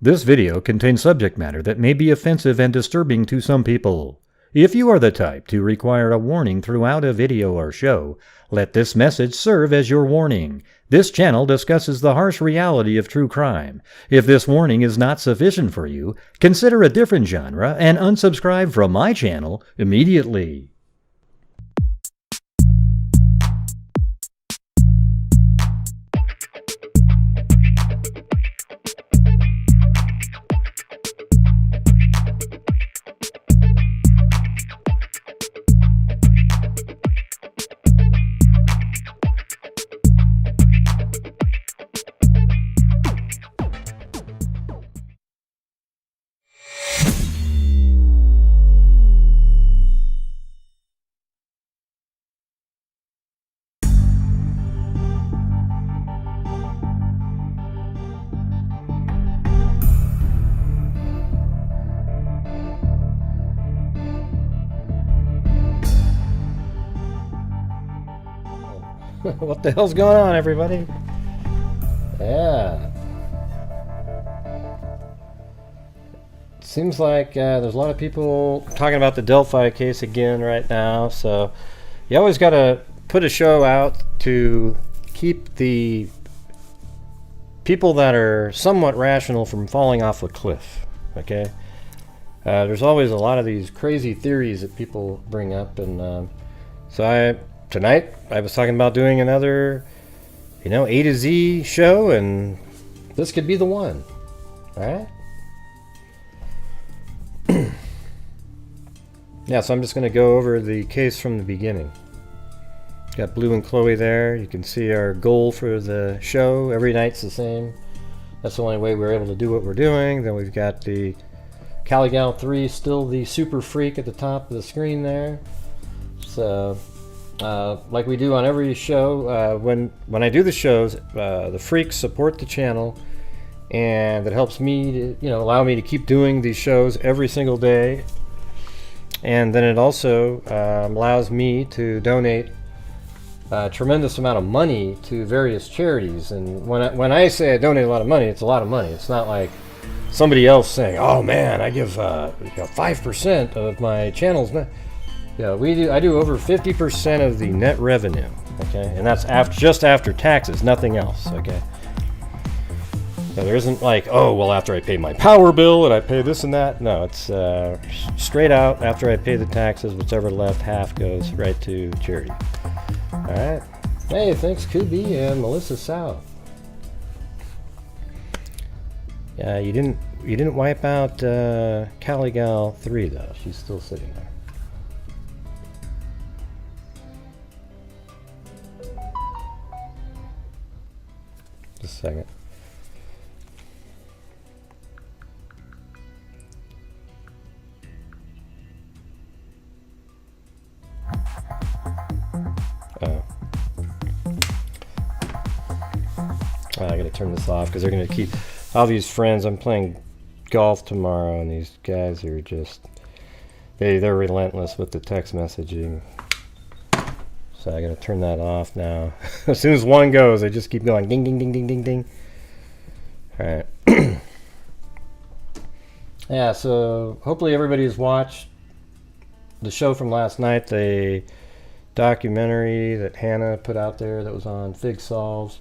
This video contains subject matter that may be offensive and disturbing to some people. If you are the type to require a warning throughout a video or show, let this message serve as your warning. This channel discusses the harsh reality of true crime. If this warning is not sufficient for you, consider a different genre and unsubscribe from my channel immediately. What the hell's going on, everybody? Yeah. Seems like there's a lot of people talking about the Delphi case again right now, so you always got to put a show out to keep the people that are somewhat rational from falling off a cliff, okay? There's always a lot of these crazy theories that people bring up, and tonight I was talking about doing another, A to Z show, and this could be the one. Alright? Yeah, so I'm just going to go over the case from the beginning. Got Blue and Chloe there. You can see our goal for the show. Every night's the same. That's the only way we're able to do what we're doing. Then we've got the Caligal 3, still the super freak at the top of the screen there. So like we do on every show, when I do the shows, the freaks support the channel, and it helps me to, allow me to keep doing these shows every single day. And then it also allows me to donate a tremendous amount of money to various charities. And when I say I donate a lot of money, it's a lot of money. It's not like somebody else saying, "Oh man, I give 5% of my channel's net." Yeah, I do over 50% of the net revenue, okay? And that's just after taxes, nothing else, okay? Now, there isn't like, oh, well, after I pay my power bill and I pay this and that. No, it's straight out after I pay the taxes, whatever left, half goes right to charity. All right. Hey, thanks, Kubi and Melissa South. Yeah, you didn't wipe out Caligal 3 though. She's still sitting there. Just a second. I gotta turn this off because they're gonna keep all these friends. I'm playing golf tomorrow, and these guys are just they're relentless with the text messaging. So I gotta turn that off now. As soon as one goes, they just keep going ding ding ding ding ding ding. All right. Yeah, so hopefully everybody's watched the show from last night, the documentary that Hannah put out there that was on Fig Solves.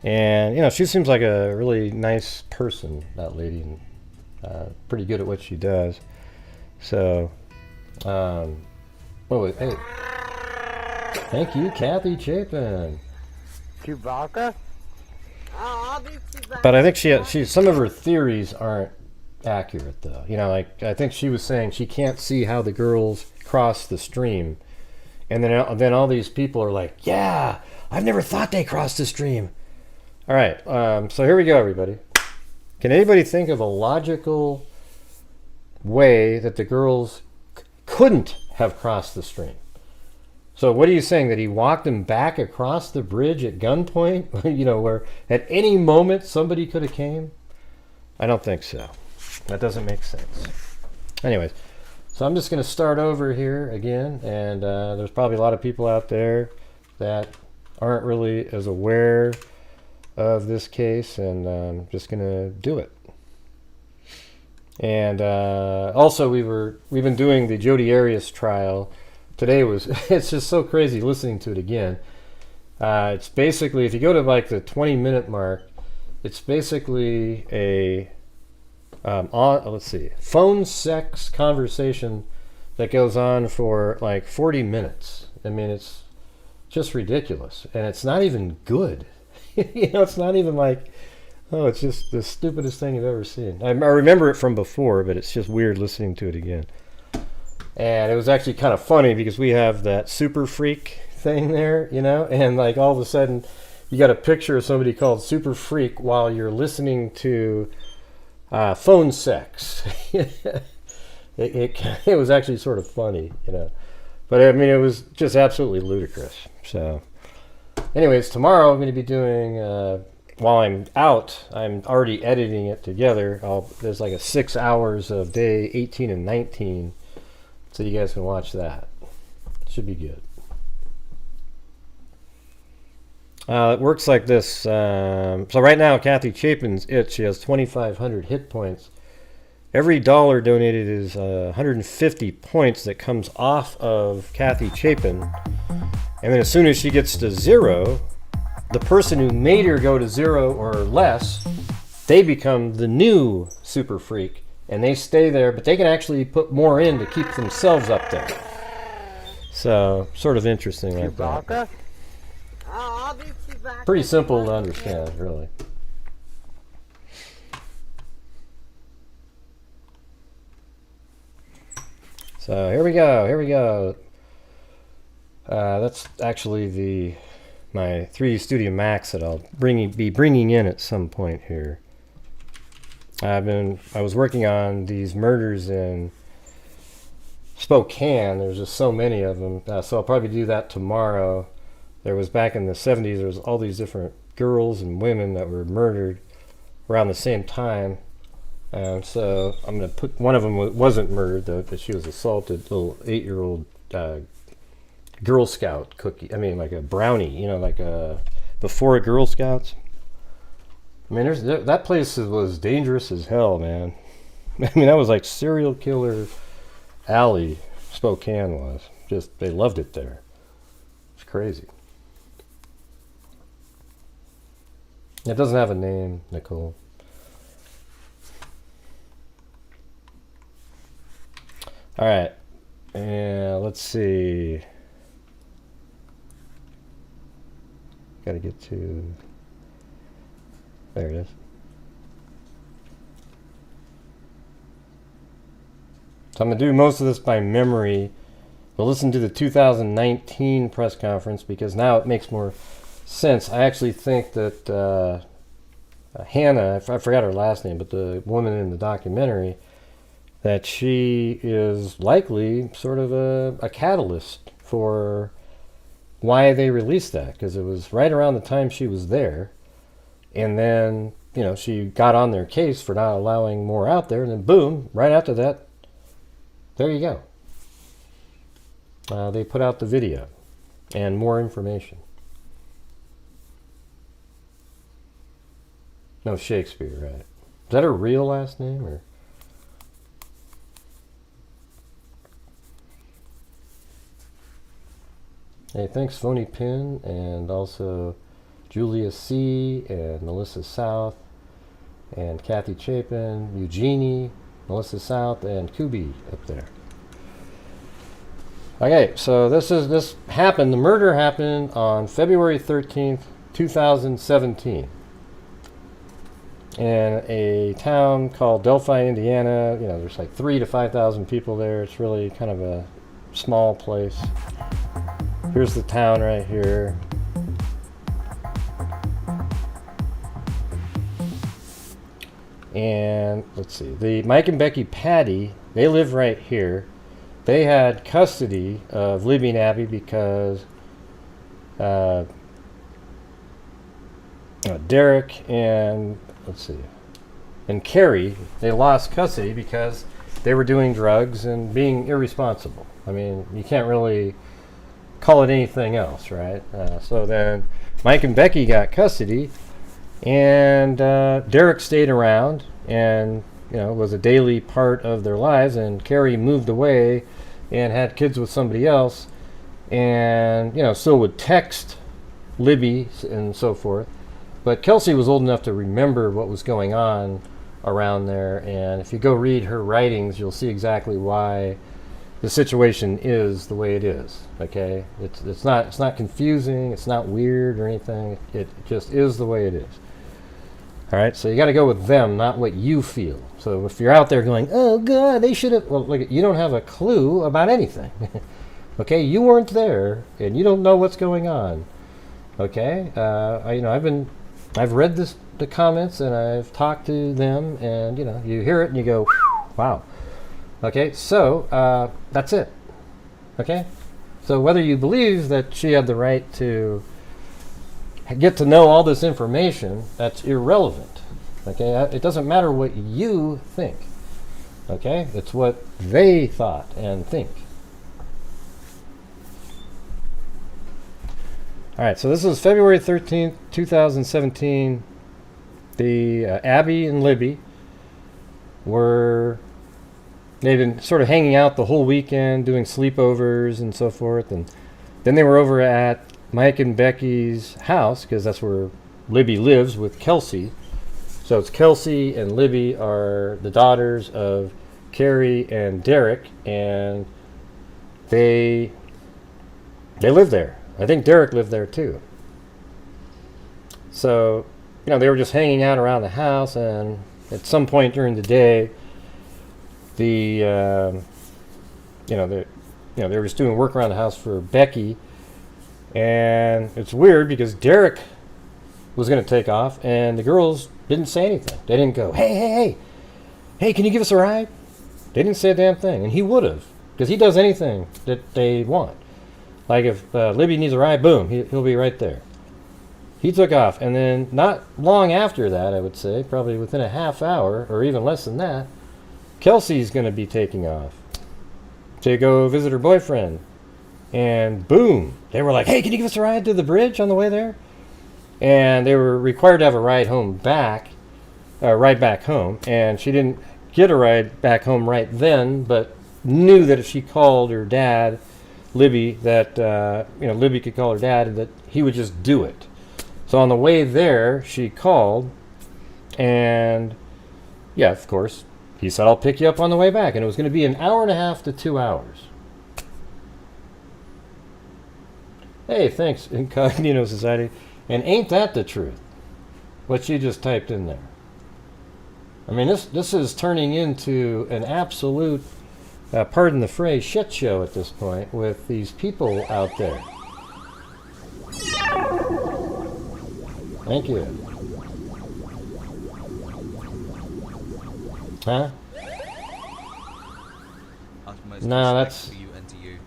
And she seems like a really nice person, that lady, and pretty good at what she does. So hey, thank you, Kathy Chapin. Chewbacca? But I think she some of her theories aren't accurate though. Like I think she was saying she can't see how the girls cross the stream, and then all these people are like, yeah, I've never thought they crossed the stream. All right, so here we go, everybody. Can anybody think of a logical way that the girls couldn't have crossed the stream? So what are you saying, that he walked them back across the bridge at gunpoint? Where at any moment somebody could have came? I don't think so. That doesn't make sense. Anyways, so I'm just going to start over here again, and there's probably a lot of people out there that aren't really as aware of this case, and I'm just going to do it. And also we've been doing the Jodi Arias trial. Today was it's just so crazy listening to it again. It's basically, if you go to like the 20-minute mark, it's basically a let's see, phone sex conversation that goes on for like 40 minutes. I mean, it's just ridiculous, and it's not even good. It's not even like, oh, it's just the stupidest thing you've ever seen. I remember it from before, but it's just weird listening to it again. And it was actually kind of funny because we have that super freak thing there, and like all of a sudden you got a picture of somebody called Super Freak while you're listening to phone sex. It was actually sort of funny, but I mean, it was just absolutely ludicrous. So anyways, tomorrow I'm going to be doing, while I'm out, I'm already editing it together. There's like 6 hours of day 18 and 19, so you guys can watch that. Should be good. It works like this. So right now, Kathy Chapin's she has 2,500 hit points. Every dollar donated is 150 points that comes off of Kathy Chapin. And then as soon as she gets to 0, the person who made her go to 0 or less, they become the new Super Freak. And they stay there, but they can actually put more in to keep themselves up there. So, sort of interesting like that. Pretty simple to understand, really. So here we go. That's actually my 3D Studio Max that I'll be bringing in at some point here. I was working on these murders in Spokane. There's just so many of them, so I'll probably do that tomorrow. There was, back in the 70s, there was all these different girls and women that were murdered around the same time. And so I'm going to put, one of them wasn't murdered, though, but she was assaulted, little 8-year-old Girl Scout cookie. I mean, like a brownie, like before Girl Scouts. I mean, that place was dangerous as hell, man. I mean, that was like serial killer alley, Spokane was. Just, they loved it there. It's crazy. It doesn't have a name, Nicole. All right, and let's see. Got to get to. There it is. So I'm gonna do most of this by memory. We'll listen to the 2019 press conference because now it makes more sense. I actually think that Hannah, I forgot her last name, but the woman in the documentary, that she is likely sort of a catalyst for why they released that, because it was right around the time she was there, and then she got on their case for not allowing more out there, and then boom, right after that, there you go. They put out the video and more information. No, Shakespeare, right? Is that her real last name, or? Hey, thanks Phony Pin, and also Julia C, and Melissa South, and Kathy Chapin, Eugenie, Melissa South, and Kubi up there. Okay, so this happened, the murder happened on February 13th, 2017. In a town called Delphi, Indiana. There's like 3,000 to 5,000 people there. It's really kind of a small place. Here's the town right here. And let's see, the Mike and Becky Patty, they live right here. They had custody of Libby and Abby because Derek and and Carrie, they lost custody because they were doing drugs and being irresponsible. I mean, you can't really call it anything else, right? So then Mike and Becky got custody, and Derek stayed around, and was a daily part of their lives, and Carrie moved away and had kids with somebody else, and still would text Libby and so forth. But Kelsey was old enough to remember what was going on around there, and if you go read her writings, you'll see exactly why the situation is the way it is. Okay, it's not confusing, it's not weird or anything. It just is the way it is. All right, so you got to go with them, not what you feel. So if you're out there going, "Oh God, they should have," well, look, you don't have a clue about anything. Okay, you weren't there, and you don't know what's going on. Okay, I've read the comments, and I've talked to them, and you hear it and you go, "Wow." Okay, so that's it. Okay, so whether you believe that she had the right to get to know all this information, that's irrelevant. Okay, it doesn't matter what you think. Okay, it's what they thought and think. All right, so this is February 13th, 2017. The Abby and Libby they've been sort of hanging out the whole weekend, doing sleepovers and so forth, and then they were over at Mike and Becky's house, because that's where Libby lives with Kelsey. So it's Kelsey and Libby are the daughters of Carrie and Derek, and they live there. I think Derek lived there too. So, they were just hanging out around the house, and at some point during the day, they were just doing work around the house for Becky. And it's weird because Derek was going to take off, and the girls didn't say anything. They didn't go, hey, can you give us a ride? They didn't say a damn thing, and he would have, because he does anything that they want. Like if Libby needs a ride, boom, he'll be right there. He took off, and then not long after that, I would say, probably within a half hour, or even less than that, Kelsey's going to be taking off to go visit her boyfriend. And boom, they were like, hey, can you give us a ride to the bridge on the way there? And they were required to have a ride back home. And she didn't get a ride back home right then, but knew that if she called her dad, Libby, that, Libby could call her dad and that he would just do it. So on the way there, she called, and yeah, of course, he said, I'll pick you up on the way back. And it was going to be an hour and a half to 2 hours. Hey, thanks, Incognito Society. And ain't that the truth? What you just typed in there. I mean, this is turning into an absolute, pardon the phrase, shit show at this point with these people out there. Thank you. Huh? No, that's.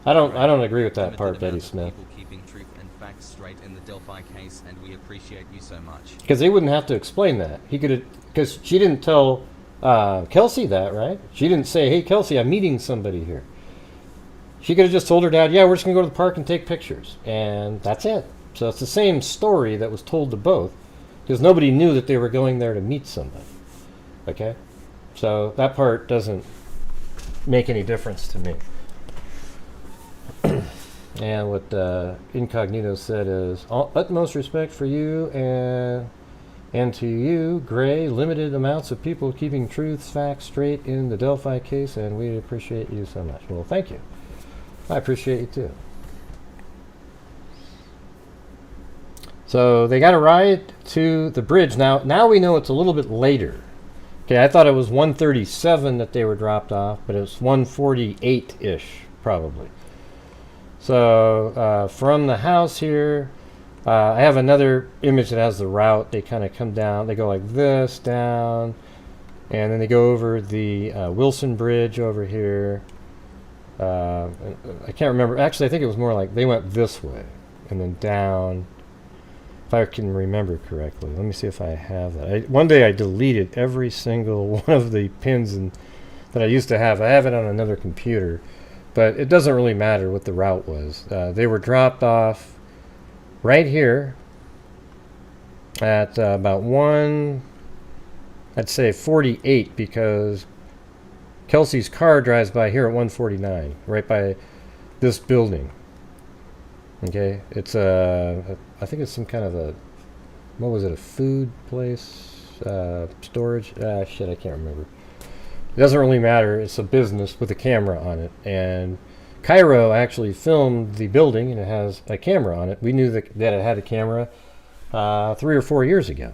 I don't agree with that part, Betty Smith. Keeping truth and facts straight in the Delphi case, and we appreciate you so much. Because they wouldn't have to explain that. He could have, because she didn't tell Kelsey that, right? She didn't say, "Hey, Kelsey, I'm meeting somebody here." She could have just told her dad, "Yeah, we're just gonna go to the park and take pictures," and that's it. So it's the same story that was told to both, because nobody knew that they were going there to meet somebody. Okay, so that part doesn't make any difference to me. And what Incognito said is, utmost respect for you and to you, Gray, limited amounts of people keeping truth, facts straight in the Delphi case, and we appreciate you so much. Well, thank you. I appreciate you too. So they got a ride to the bridge. Now we know it's a little bit later. Okay, I thought it was 1:37 that they were dropped off, but it's 1:48-ish, probably. So from the house here, I have another image that has the route. They kind of come down. They go like this, down, and then they go over the Wilson Bridge over here. I can't remember. Actually, I think it was more like they went this way and then down, if I can remember correctly. Let me see if I have that. One day I deleted every single one of the pins that I used to have. I have it on another computer. But it doesn't really matter what the route was. They were dropped off right here at about 1:30 I'd say 48 because Kelsey's car drives by here at 149, right by this building. Okay, it's I think it's some kind of a, what was it, a food place, storage? Shit, I can't remember. It doesn't really matter. It's a business with a camera on it, and Cairo actually filmed the building, and it has a camera on it. We knew that it had a camera 3 or 4 years ago.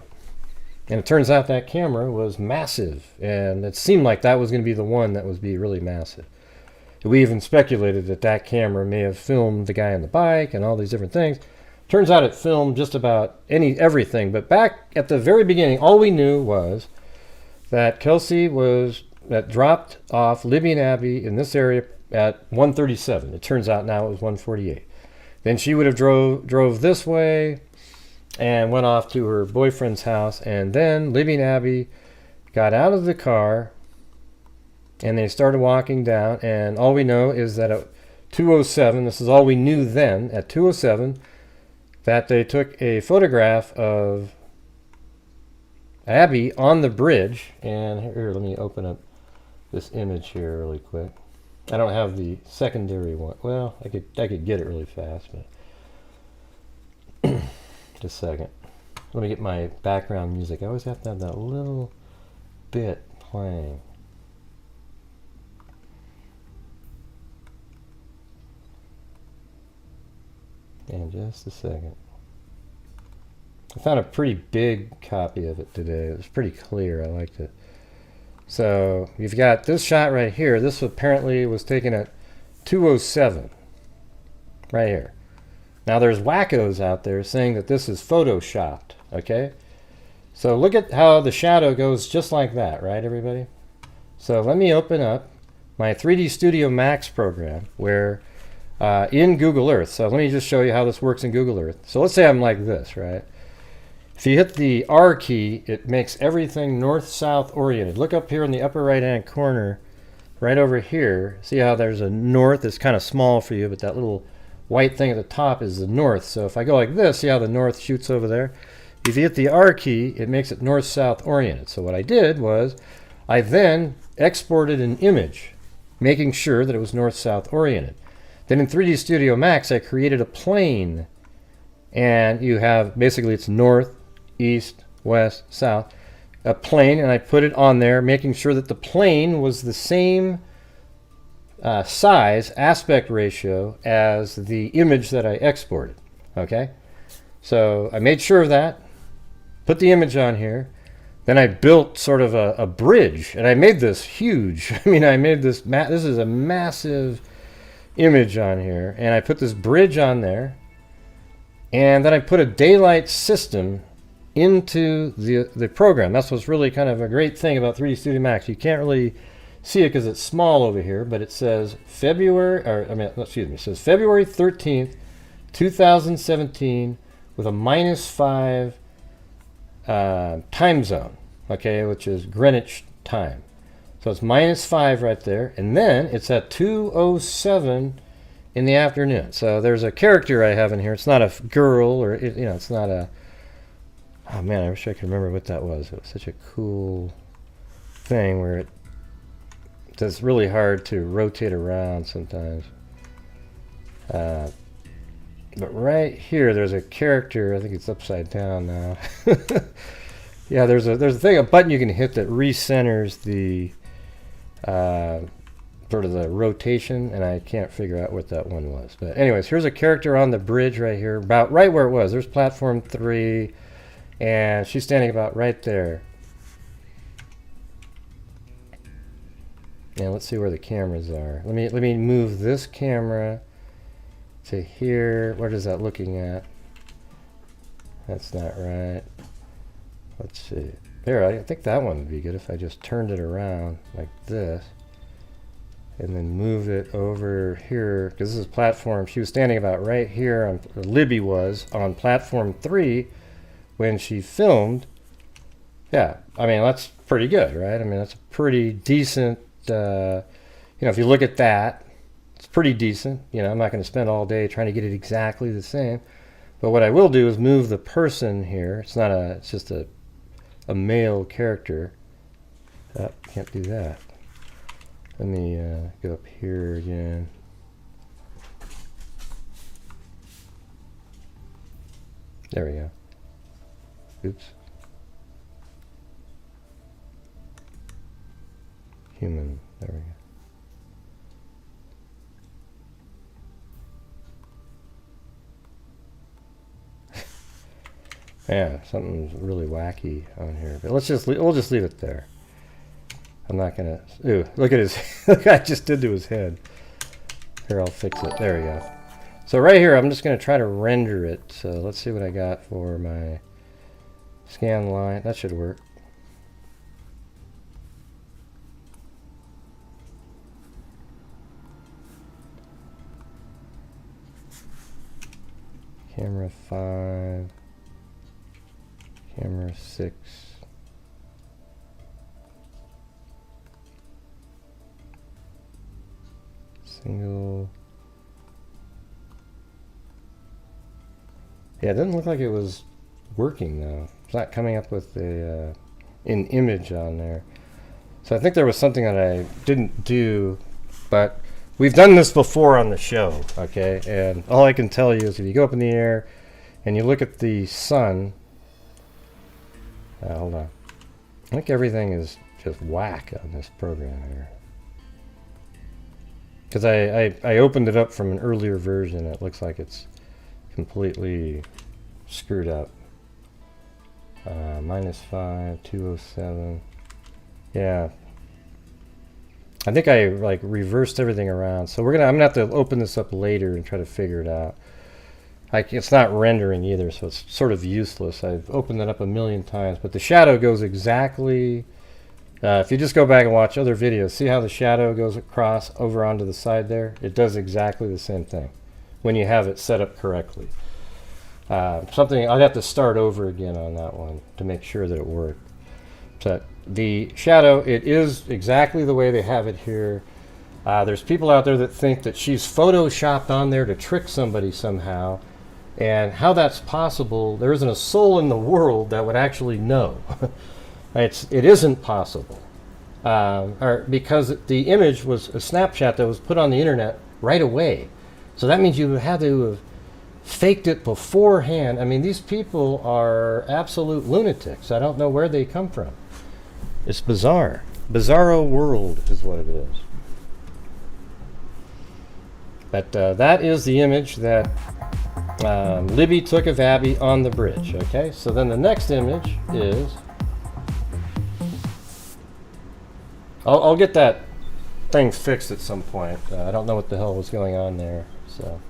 And it turns out that camera was massive, and it seemed like that was going to be the one that was be really massive. We even speculated that that camera may have filmed the guy on the bike and all these different things. Turns out it filmed just about everything. But back at the very beginning, all we knew was that Kelsey that dropped off Libby and Abby in this area at 137. It turns out now it was 148. Then she would have drove this way and went off to her boyfriend's house, and then Libby and Abby got out of the car and they started walking down, and all we know is that at 2:07, this is all we knew then, at 2:07, that they took a photograph of Abby on the bridge. And here, let me open up this image here really quick. I don't have the secondary one. Well, I could get it really fast, but just a second. Let me get my background music. I always have to have that little bit playing. In just a second. I found a pretty big copy of it today. It was pretty clear. I liked it. So you've got this shot right here. This apparently was taken at 2:07. Right here. Now there's wackos out there saying that this is photoshopped. Okay? So look at how the shadow goes just like that, right, everybody? So let me open up my 3D Studio Max program where in Google Earth. So let me just show you how this works in Google Earth. So let's say I'm like this, right? If you hit the R key, it makes everything north-south oriented. Look up here in the upper right-hand corner, right over here. See how there's a north? It's kind of small for you, but that little white thing at the top is the north. So if I go like this, see how the north shoots over there? If you hit the R key, it makes it north-south oriented. So what I did was I then exported an image, making sure that it was north-south oriented. Then in 3D Studio Max, I created a plane, and you have basically it's north, east, west, south, a plane, and I put it on there, making sure that the plane was the same size, aspect ratio as the image that I exported. Okay, so I made sure of that, put the image on here, then I built sort of a bridge, and I made this huge. I mean, I made this, this is a massive image on here, and I put this bridge on there, and then I put a daylight system into the program. That's what's really kind of a great thing about 3D Studio Max. You can't really see it because it's small over here, but it says February 13th, 2017 with a -5 time zone, okay, which is Greenwich time. So it's -5 right there, and then it's at 2:07 in the afternoon. So there's a character I have in here. It's not a girl, or it's not a. Oh man, I wish I could remember what that was. It was such a cool thing where it's really hard to rotate around sometimes. But right here, there's a character. I think it's upside down now. Yeah, there's a button you can hit that recenters the sort of the rotation, and I can't figure out what that one was. But anyways, here's a character on the bridge right here, about right where it was. There's platform 3, and she's standing about right there. Now let's see where the cameras are. Let me move this camera to here. What is that looking at? That's not right. Let's see. There, I think that one would be good if I just turned it around like this and then move it over here, because this is platform. She was standing about right here, or Libby was, on platform 3 when she filmed. Yeah, I mean, that's pretty good, right? I mean, that's a pretty decent, if you look at that, it's pretty decent. I'm not going to spend all day trying to get it exactly the same. But what I will do is move the person here. It's just a male character. Oh, can't do that. Let me go up here again. There we go. Oops. Human. There we go. Yeah, something's really wacky on here. But we'll just leave it there. I'm not gonna. Ooh, look at his. Look what I just did to his head. Here, I'll fix it. There we go. So right here, I'm just gonna try to render it. So let's see what I got for my scan line. That should work. Camera 5. Camera 6. Single. Yeah, it doesn't look like it was working though. It's not coming up with an image on there. So I think there was something that I didn't do, but we've done this before on the show, okay? And all I can tell you is if you go up in the air and you look at the sun, hold on. I think everything is just whack on this program here. Because I opened it up from an earlier version. It looks like it's completely screwed up. -5, 207. Yeah. I think I like reversed everything around. So I'm gonna have to open this up later and try to figure it out. It's not rendering either, so it's sort of useless. I've opened it up a million times, but the shadow goes exactly. If you just go back and watch other videos, see how the shadow goes across over onto the side there? It does exactly the same thing when you have it set up correctly. Something I'd have to start over again on that one to make sure that it worked. But the shadow, it is exactly the way they have it here. There's people out there that think that she's photoshopped on there to trick somebody somehow. And how that's possible, there isn't a soul in the world that would actually know. It isn't possible. Because the image was a snapshot that was put on the internet right away. So that means you had to have faked it beforehand. I mean, these people are absolute lunatics. I don't know where they come from. It's bizarre. Bizarro world is what it is. But that is the image that Libby took of Abby on the bridge. Okay, so then the next image is. I'll get that thing fixed at some point. I don't know what the hell was going on there. So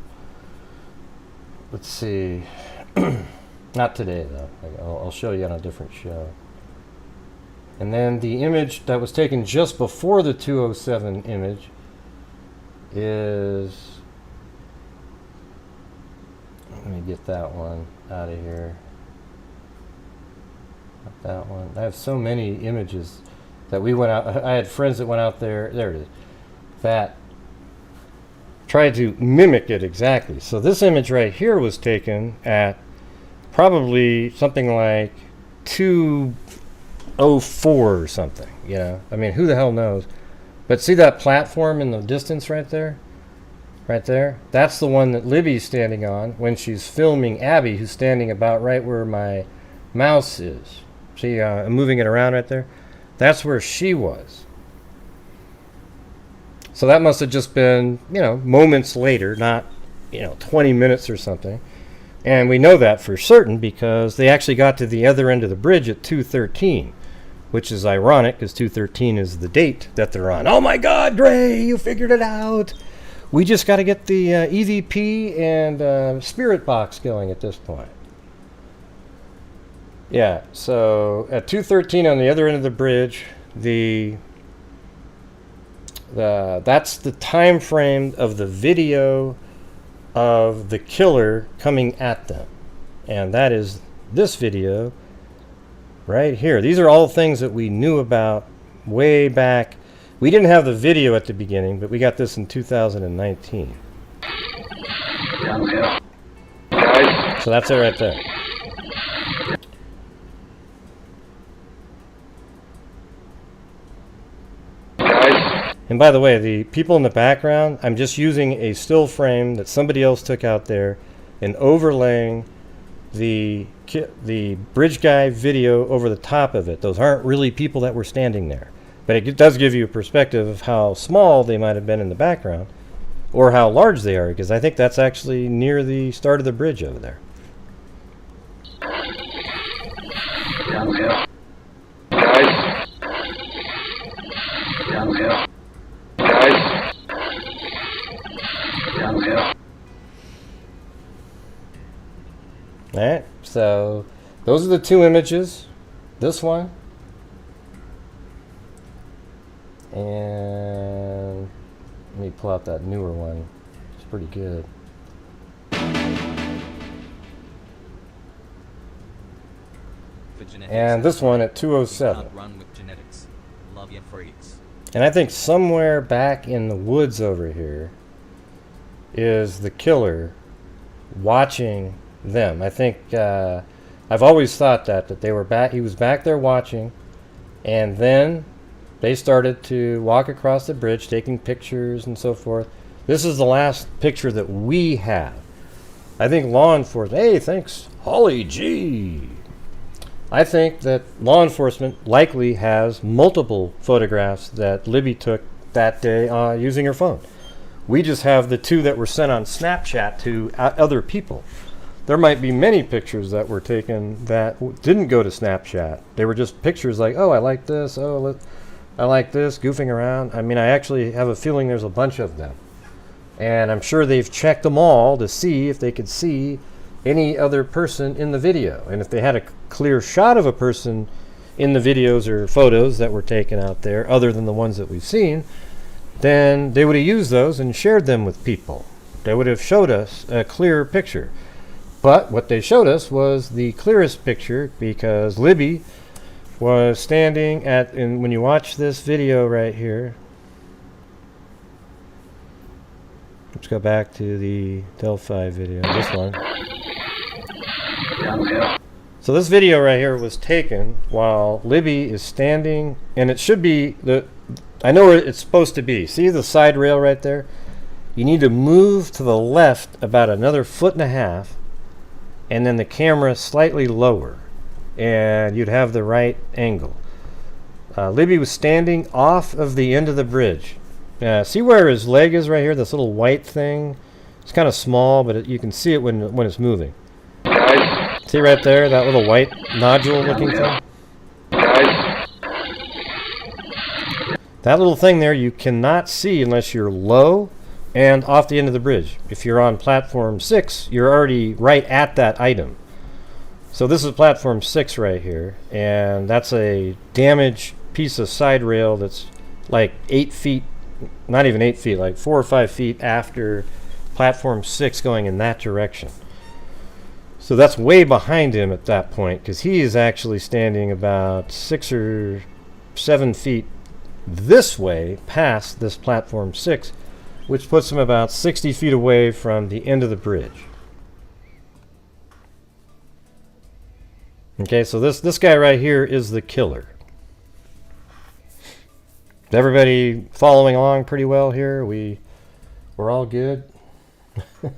let's see. Not today though. I'll show you on a different show. And then the image that was taken just before the 207 image is. Let me get that one out of here. Not that one. I have so many images that we went out. I had friends that went out there. There it is. That tried to mimic it exactly. So this image right here was taken at probably something like 2:04 or something. You know, I mean, who the hell knows? But see that platform in the distance right there? Right there? That's the one that Libby's standing on when she's filming Abby, who's standing about right where my mouse is. See, I'm moving it around right there. That's where she was. So that must have just been, moments later, not, 20 minutes or something. And we know that for certain because they actually got to the other end of the bridge at 2:13, which is ironic because 2:13 is the date that they're on. Oh my God, Gray, you figured it out. We just got to get the EVP and spirit box going at this point. Yeah, so at 2:13 on the other end of the bridge, that's the time frame of the video of the killer coming at them. And that is this video right here. These are all things that we knew about way back. We didn't have the video at the beginning, but we got this in 2019. So that's it right there. And by the way, the people in the background, I'm just using a still frame that somebody else took out there and overlaying the bridge guy video over the top of it. Those aren't really people that were standing there. But it does give you a perspective of how small they might have been in the background or how large they are, because I think that's actually near the start of the bridge over there. Alright, so those are the two images. This one. And let me pull out that newer one. It's pretty good. And this one at 207. Run with genetics. Love your freaks. And I think somewhere back in the woods over here is the killer watching them. I think I've always thought that they were back. He was back there watching, and then they started to walk across the bridge, taking pictures and so forth. This is the last picture that we have. I think law enforcement. Hey, thanks, Holly G. I think that law enforcement likely has multiple photographs that Libby took that day using her phone. We just have the two that were sent on Snapchat to other people. There might be many pictures that were taken that didn't go to Snapchat. They were just pictures like, oh, I like this, oh, I like this, goofing around. I mean, I actually have a feeling there's a bunch of them. And I'm sure they've checked them all to see if they could see any other person in the video. And if they had a clear shot of a person in the videos or photos that were taken out there, other than the ones that we've seen, then they would have used those and shared them with people. They would have showed us a clearer picture. But what they showed us was the clearest picture because Libby was standing at, and when you watch this video right here, let's go back to the Delphi video, this one. So this video right here was taken while Libby is standing, and it should be, I know where it's supposed to be. See the side rail right there? You need to move to the left about another 1.5 feet, and then the camera slightly lower, and you'd have the right angle. Libby was standing off of the end of the bridge. See where his leg is right here, this little white thing? It's kind of small, but you can see it when it's moving. See right there, that little white nodule looking thing? That little thing there you cannot see unless you're low and off the end of the bridge. If you're on platform 6, you're already right at that item. So this is platform 6 right here, and that's a damaged piece of side rail that's like 8 feet, not even 8 feet, like 4 or 5 feet after platform 6 going in that direction. So that's way behind him at that point, because he is actually standing about 6 or 7 feet this way past this platform 6, which puts him about 60 feet away from the end of the bridge. Okay, so this guy right here is the killer. Is everybody following along pretty well here? We're all good? Let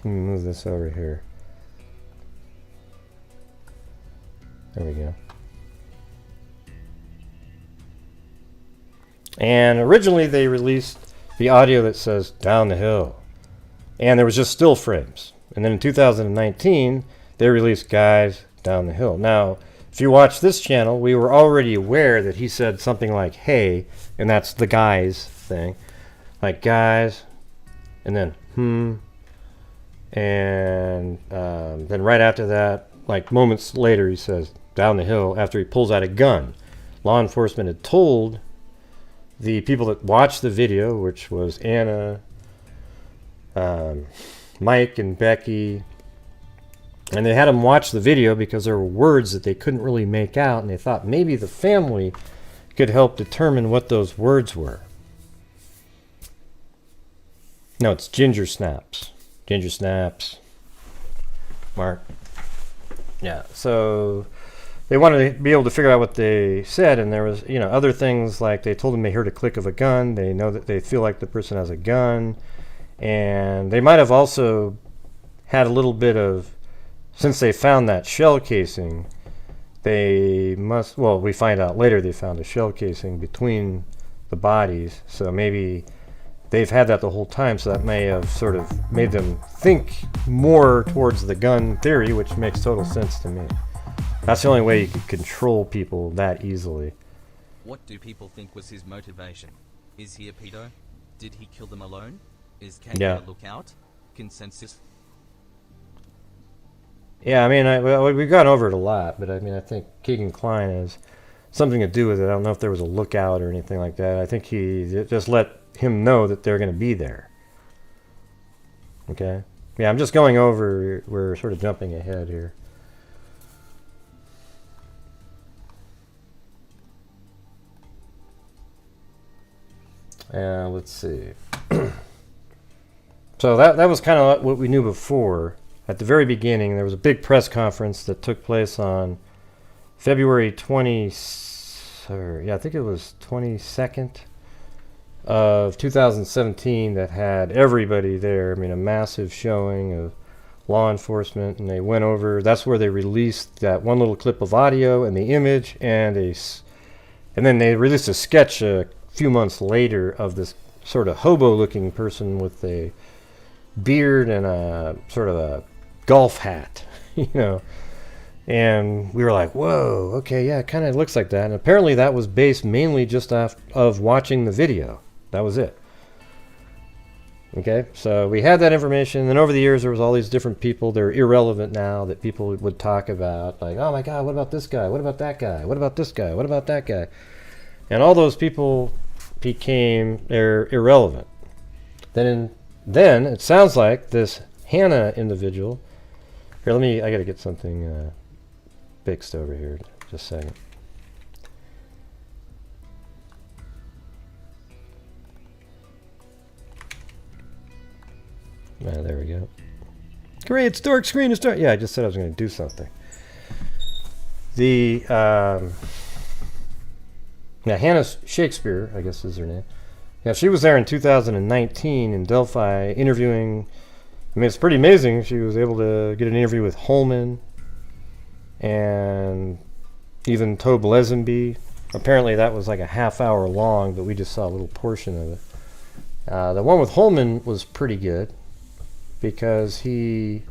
me move this over here. There we go. And originally they released the audio that says down the hill, and there was just still frames. And then in 2019 they released guys down the hill. Now if you watch this channel, we were already aware that he said something like hey, and that's the guys thing, like guys, and then and then right after that, like moments later, he says down the hill after he pulls out a gun. Law enforcement had told the people that watched the video, which was Anna, Mike, and Becky, and they had them watch the video because there were words that they couldn't really make out, and they thought maybe the family could help determine what those words were. No, it's ginger snaps. Ginger snaps. Mark. Yeah, so they wanted to be able to figure out what they said, and there was, other things like they told them they heard a click of a gun. They know that they feel like the person has a gun, and they might have also had a little bit of, since they found that shell casing, they must, well, we find out later they found a shell casing between the bodies, so maybe they've had that the whole time, so that may have sort of made them think more towards the gun theory, which makes total sense to me. That's the only way you could control people that easily. What do people think was his motivation? Is he a pedo? Did he kill them alone? Is Kegan a lookout? Consensus? Yeah, I mean, we've gone over it a lot, but I mean, I think Kegan Kline has something to do with it. I don't know if there was a lookout or anything like that. I think he just let him know that they're going to be there. Okay? Yeah, I'm just going over, we're sort of jumping ahead here. Let's see. So that was kind of what we knew before. At the very beginning, there was a big press conference that took place on February 22nd of 2017 that had everybody there. I mean, a massive showing of law enforcement, and they went over. That's where they released that one little clip of audio and the image, and then they released a sketch a few months later of this sort of hobo-looking person with a beard and a sort of a golf hat, and we were like, whoa, okay, yeah, it kind of looks like that. And apparently that was based mainly just off of watching the video. That was it. Okay, so we had that information, and then over the years there was all these different people. They're irrelevant now that people would talk about, like, oh my god, what about this guy, what about that guy, what about this guy, what about that guy, and all those people they're irrelevant. Then it sounds like this Hannah individual. Here, I gotta get something fixed over here. Just a second. There we go. Great, it's dark screen, it's dark. Yeah, I just said I was gonna do something. Now, Hannah Shakespeare, I guess is her name. Yeah, she was there in 2019 in Delphi interviewing. I mean, it's pretty amazing. She was able to get an interview with Holman and even Tobe Lesenby. Apparently that was like a half hour long, but we just saw a little portion of it. The one with Holman was pretty good because he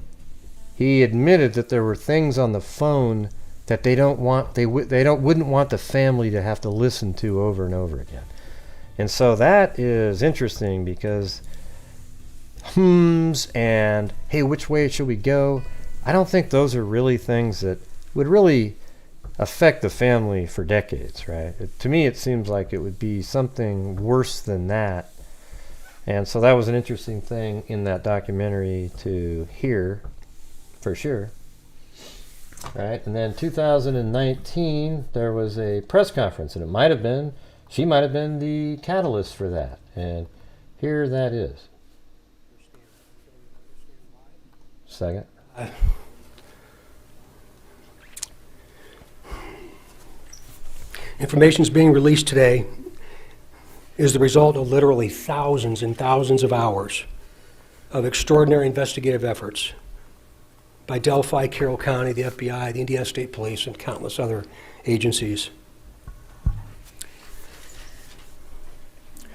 admitted that there were things on the phone that they wouldn't want the family to have to listen to over and over again. And so that is interesting because and hey, which way should we go? I don't think those are really things that would really affect the family for decades, right? To me, it seems like it would be something worse than that. And so that was an interesting thing in that documentary to hear, for sure. Right, and then 2019, there was a press conference, and she might have been the catalyst for that. And here that is. Second. Information is being released today is the result of literally thousands and thousands of hours of extraordinary investigative efforts by Delphi, Carroll County, the FBI, the Indiana State Police, and countless other agencies.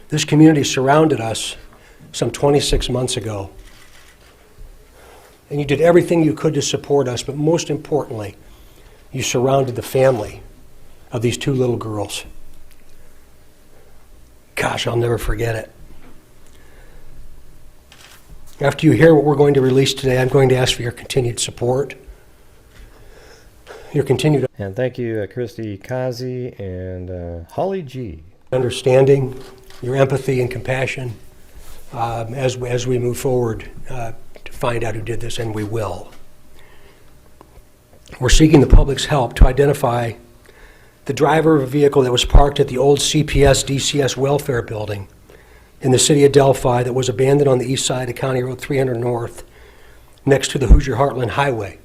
This community surrounded us some 26 months ago, and you did everything you could to support us, but most importantly, you surrounded the family of these two little girls. Gosh, I'll never forget it. After you hear what we're going to release today, I'm going to ask for your continued support, your continued and thank you, Christy Kazi and Holly G. understanding, your empathy and compassion as we move forward to find out who did this, and we will. We're seeking the public's help to identify the driver of a vehicle that was parked at the old CPS DCS welfare building in the city of Delphi that was abandoned on the east side of County Road 300 North next to the Hoosier Heartland Highway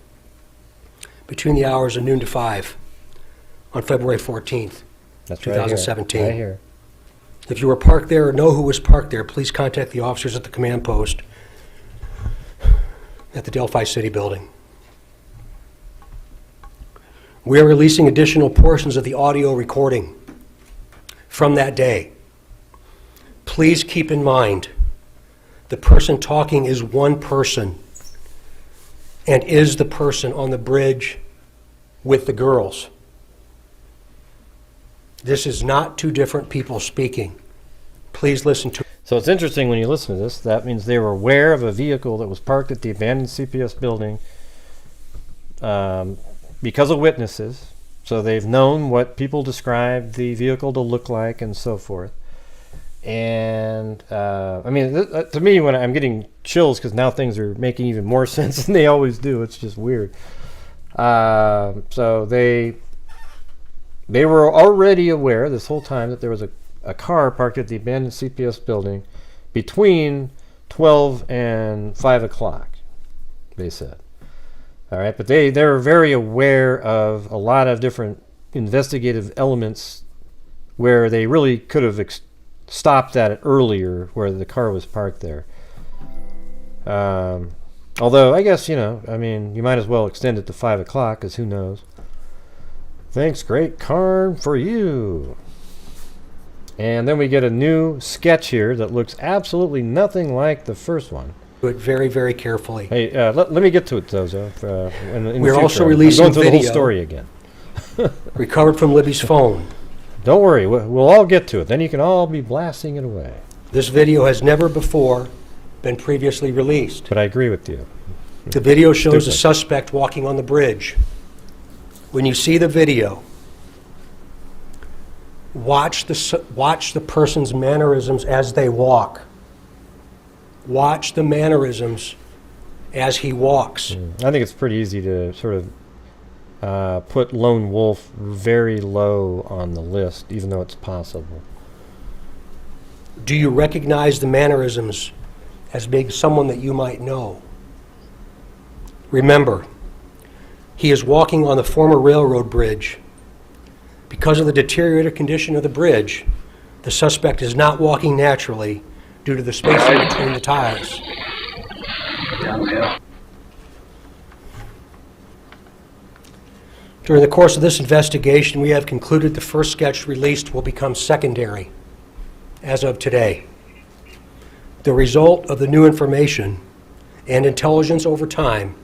between the hours of noon to 5 on February 14th, That's 2017. Right here. If you were parked there or know who was parked there, please contact the officers at the command post at the Delphi City building. We are releasing additional portions of the audio recording from that day. Please keep in mind, the person talking is one person and is the person on the bridge with the girls. This is not two different people speaking. Please listen to. So it's interesting when you listen to this. That means they were aware of a vehicle that was parked at the abandoned CPS building because of witnesses. So they've known what people described the vehicle to look like and so forth. And I mean, to me, when I'm getting chills because now things are making even more sense than they always do. It's just weird. So they were already aware this whole time that there was a car parked at the abandoned CPS building between 12 and 5 o'clock, they said. All right, but they were very aware of a lot of different investigative elements where they really could have stopped at it earlier where the car was parked there. Although, I guess, I mean, you might as well extend it to 5 o'clock because who knows. Thanks, great Karn, for you. And then we get a new sketch here that looks absolutely nothing like the first one. Do it very, very carefully. Hey, let me get to it, Zozo. We're also releasing I'm going through the video whole story again. recovered from Libby's phone. Don't worry, we'll all get to it. Then you can all be blasting it away. This video has never before been previously released. But I agree with you. The video shows Stupid. a suspect walking on the bridge. When you see the video, watch the person's mannerisms as they walk. Watch the mannerisms as he walks. I think it's pretty easy to sort of put Lone Wolf very low on the list, even though it's possible. Do you recognize the mannerisms as being someone that you might know? Remember, he is walking on the former railroad bridge. Because of the deteriorated condition of the bridge, the suspect is not walking naturally due to the spacing between the tiles. During the course of this investigation, we have concluded the first sketch released will become secondary as of today. The result of the new information and intelligence over time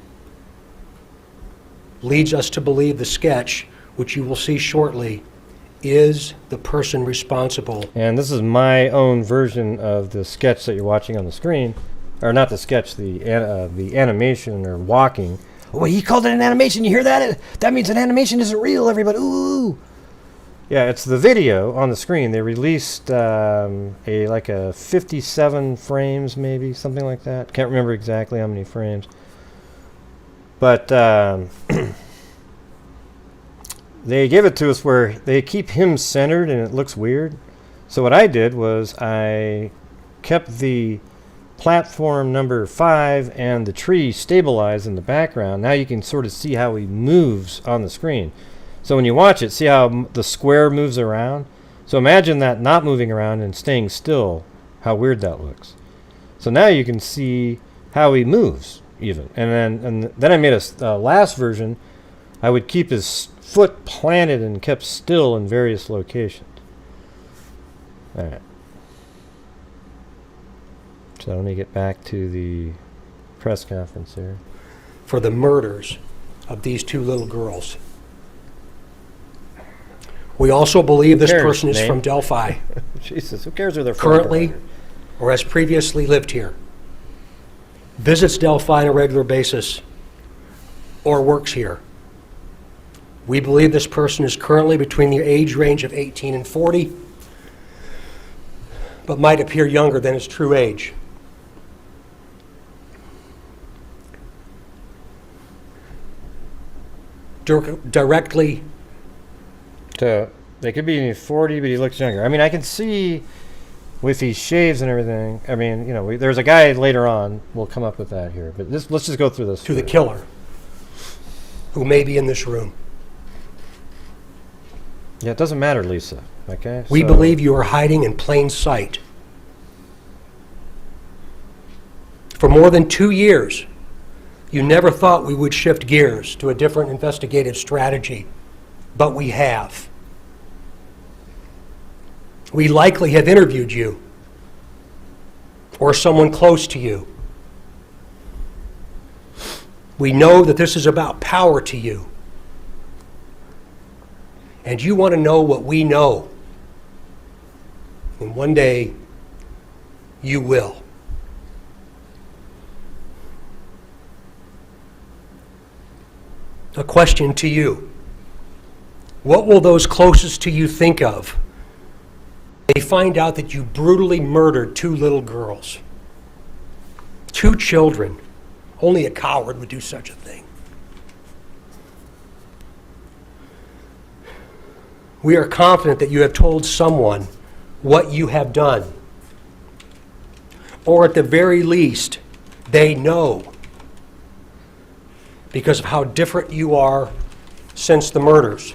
leads us to believe the sketch, which you will see shortly, is the person responsible. And this is my own version of the sketch that you're watching on the screen. Or not the sketch, the animation or walking. Well, he called it an animation. You hear that? That means an animation isn't real, everybody. Ooh. Yeah, it's the video on the screen. They released like a 57 frames, maybe, something like that. Can't remember exactly how many frames. But they gave it to us where they keep him centered and it looks weird. So what I did was I kept the platform number 5 and the tree stabilized in the background. Now you can sort of see how he moves on the screen. So when you watch it, see how the square moves around? So imagine that not moving around and staying still, how weird that looks. So now you can see how he moves even. And then I made a last version. I would keep his foot planted and kept still in various locations. All right. So let me get back to the press conference here. For the murders of these two little girls. We also believe this person is from Delphi. Jesus, who cares who they're from? Currently, or has previously lived here. Visits Delphi on a regular basis, or works here. We believe this person is currently between the age range of 18 and 40, but might appear younger than his true age. Directly. So they could be 40, but he looks younger. I mean, I can see with these shaves and everything. I mean, there's a guy later on. We'll come up with that here, but let's just go through this. To the killer, who may be in this room. Yeah, it doesn't matter, Lisa. Okay. We so- believe you are hiding in plain sight. For more than 2 years, you never thought we would shift gears to a different investigative strategy, but we have. We likely have interviewed you or someone close to you. We know that this is about power to you. And you want to know what we know. And one day, you will. A question to you. What will those closest to you think of? They find out that you brutally murdered 2 little girls. 2 children. Only a coward would do such a thing. We are confident that you have told someone what you have done. Or at the very least, they know, because of how different you are since the murders.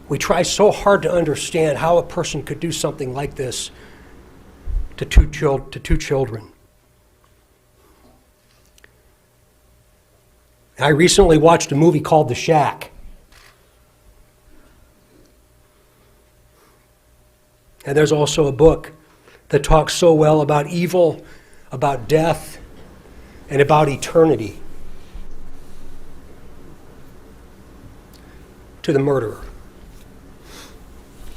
We try so hard to understand how a person could do something like this to two children. I recently watched a movie called The Shack. And there's also a book that talks so well about evil, about death, and about eternity. To the murderer,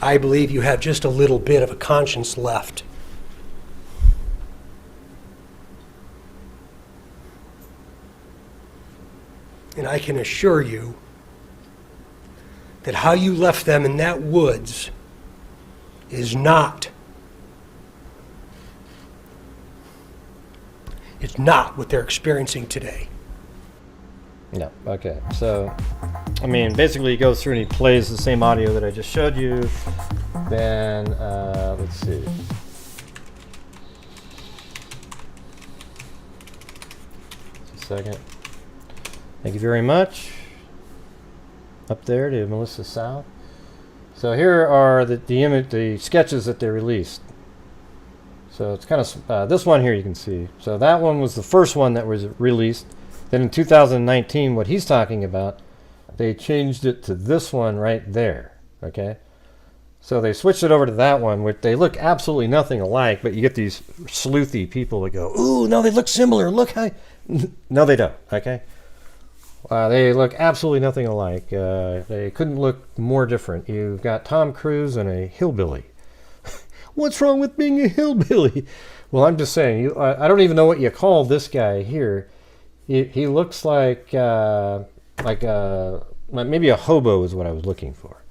I believe you have just a little bit of a conscience left. And I can assure you that how you left them in that woods is not what they're experiencing today. No. Okay. So, I mean, basically he goes through and he plays the same audio that I just showed you. Then, let's see. Just a second. Thank you very much. Up there to Melissa South. So here are the sketches that they released. So it's kind of, this one here you can see. So that one was the first one that was released. Then in 2019, what he's talking about, they changed it to this one right there, okay? So they switched it over to that one, which they look absolutely nothing alike, but you get these sleuthy people that go, ooh, no, they look similar, look how... No, they don't, okay? They look absolutely nothing alike. They couldn't look more different. You've got Tom Cruise and a hillbilly. What's wrong with being a hillbilly? Well, I'm just saying, I don't even know what you call this guy here. He looks like maybe a hobo is what I was looking for.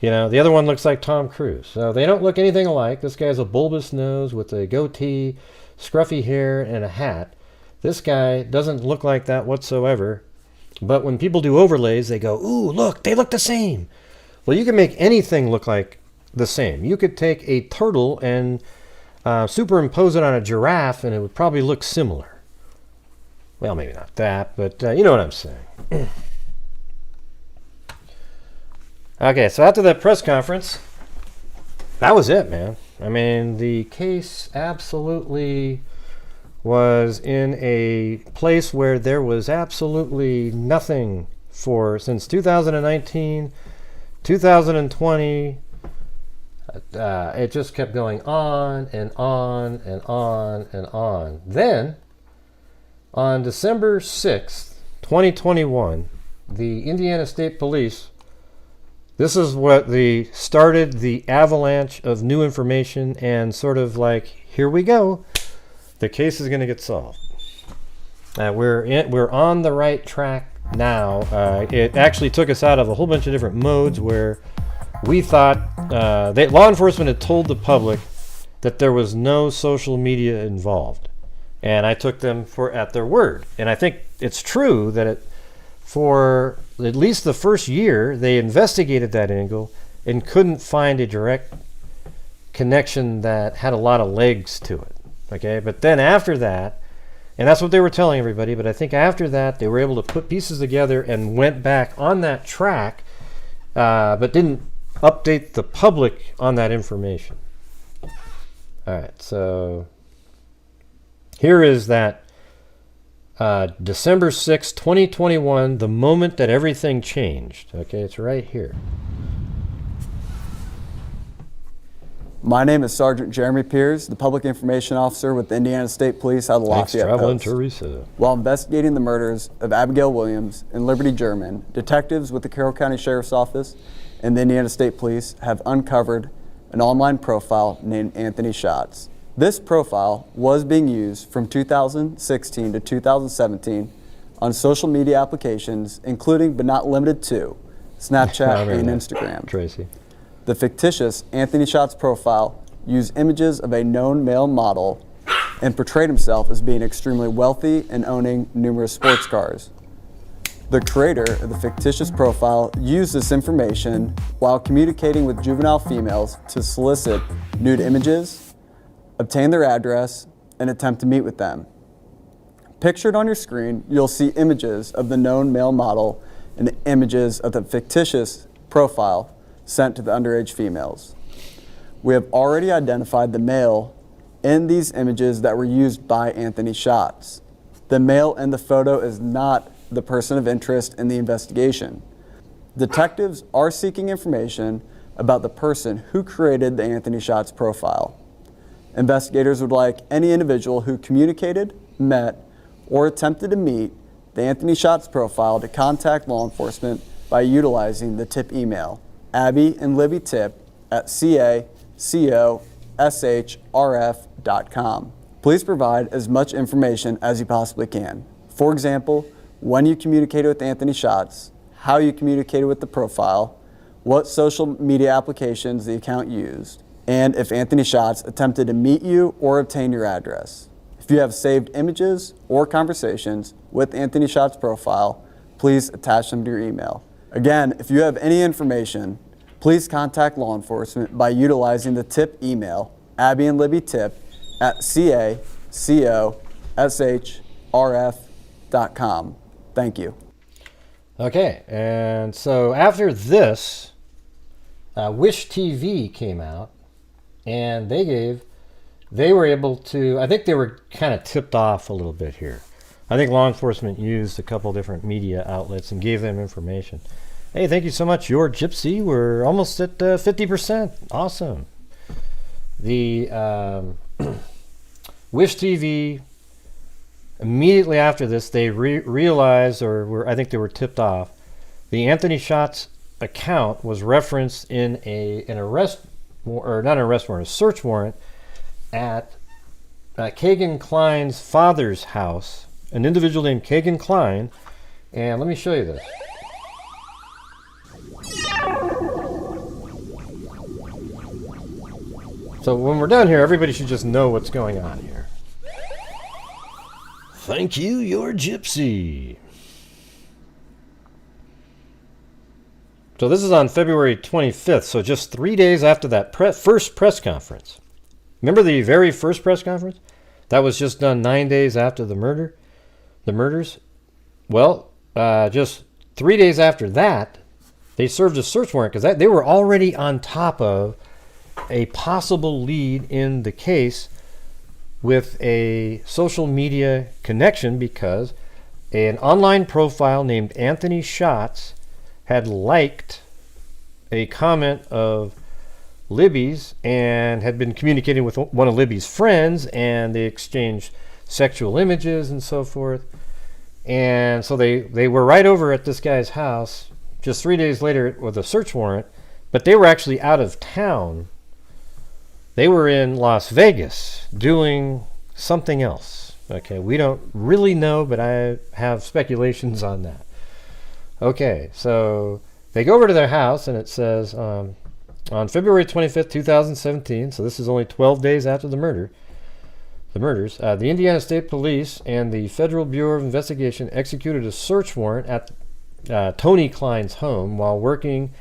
You know, the other one looks like Tom Cruise. So they don't look anything alike. This guy has a bulbous nose with a goatee, scruffy hair, and a hat. This guy doesn't look like that whatsoever. But when people do overlays, they go, ooh, look, they look the same. Well, you can make anything look like the same. You could take a turtle and superimpose it on a giraffe, and it would probably look similar. Well, maybe not that, but you know what I'm saying. Okay, so after that press conference, that was it, man. I mean, the case absolutely was in a place where there was absolutely nothing for since 2019, 2020. It just kept going on and on and on and on. Then, on December 6th, 2021, the Indiana State Police, this is what started the avalanche of new information and sort of like, here we go. The case is going to get solved. We're on the right track now. It actually took us out of a whole bunch of different modes where we thought that law enforcement had told the public that there was no social media involved. And I took them at their word. And I think it's true that for at least the first year, they investigated that angle and couldn't find a direct connection that had a lot of legs to it. Okay, but then after that, and that's what they were telling everybody, but I think after that they were able to put pieces together and went back on that track, but didn't update the public on that information. All right, so here is that December 6, 2021, the moment that everything changed. Okay, it's right here. My name is Sergeant Jeremy Piers, the Public Information Officer with the Indiana State Police out of the Lafayette traveling Post. Teresa. While investigating the murders of Abigail Williams and Liberty German, detectives with the Carroll County Sheriff's Office and the Indiana State Police have uncovered an online profile named Anthony Schatz. This profile was being used from 2016 to 2017 on social media applications, including but not limited to Snapchat and Instagram. Tracy. The fictitious Anthony Schatz profile used images of a known male model and portrayed himself as being extremely wealthy and owning numerous sports cars. The creator of the fictitious profile used this information while communicating with juvenile females to solicit nude images, obtain their address, and attempt to meet with them. Pictured on your screen, you'll see images of the known male model and images of the fictitious profile sent to the underage females. We have already identified the male in these images that were used by Anthony Schatz. The male in the photo is not the person of interest in the investigation. Detectives are seeking information about the person who created the Anthony Schatz profile. Investigators would like any individual who communicated, met, or attempted to meet the Anthony Schatz profile to contact law enforcement by utilizing the tip email, AbbyandLibbyTip@cacoshrf.com. Please provide as much information as you possibly can. For example, when you communicated with Anthony Schatz, how you communicated with the profile, what social media applications the account used, and if Anthony Schatz attempted to meet you or obtain your address. If you have saved images or conversations with Anthony Schatz profile, please attach them to your email. Again, if you have any information, please contact law enforcement by utilizing the tip email, AbbyandLibbyTip@cacoshrf.com. Thank you. Okay, and so after this, Wish TV came out, and they were able to, I think they were kind of tipped off a little bit here. I think law enforcement used a couple different media outlets and gave them information. Hey, thank you so much, Your Gypsy. We're almost at 50%. Awesome. The Wish TV, immediately after this, they realized, I think they were tipped off, the Anthony Schatz account was referenced in an arrest, or not an arrest warrant, a search warrant at Kegan Kline's father's house, an individual named Kegan Kline. And let me show you this. So when we're done here, everybody should just know what's going on here. Thank you, Your Gypsy. So this is on February 25th, so just 3 days after that first press conference. Remember the very first press conference? That was just done 9 days after the murders. Well, just 3 days after that, they served a search warrant because they were already on top of a possible lead in the case with a social media connection, because an online profile named Anthony Schatz had liked a comment of Libby's and had been communicating with one of Libby's friends, and they exchanged sexual images and so forth. And so they were right over at this guy's house just 3 days later with a search warrant, but they were actually out of town. They were in Las Vegas doing something else. Okay, we don't really know, but I have speculations on that. Okay, so they go over to their house, and it says on February 25th, 2017, so this is only 12 days after the murders, the Indiana State Police and the Federal Bureau of Investigation executed a search warrant at Tony Kline's home while working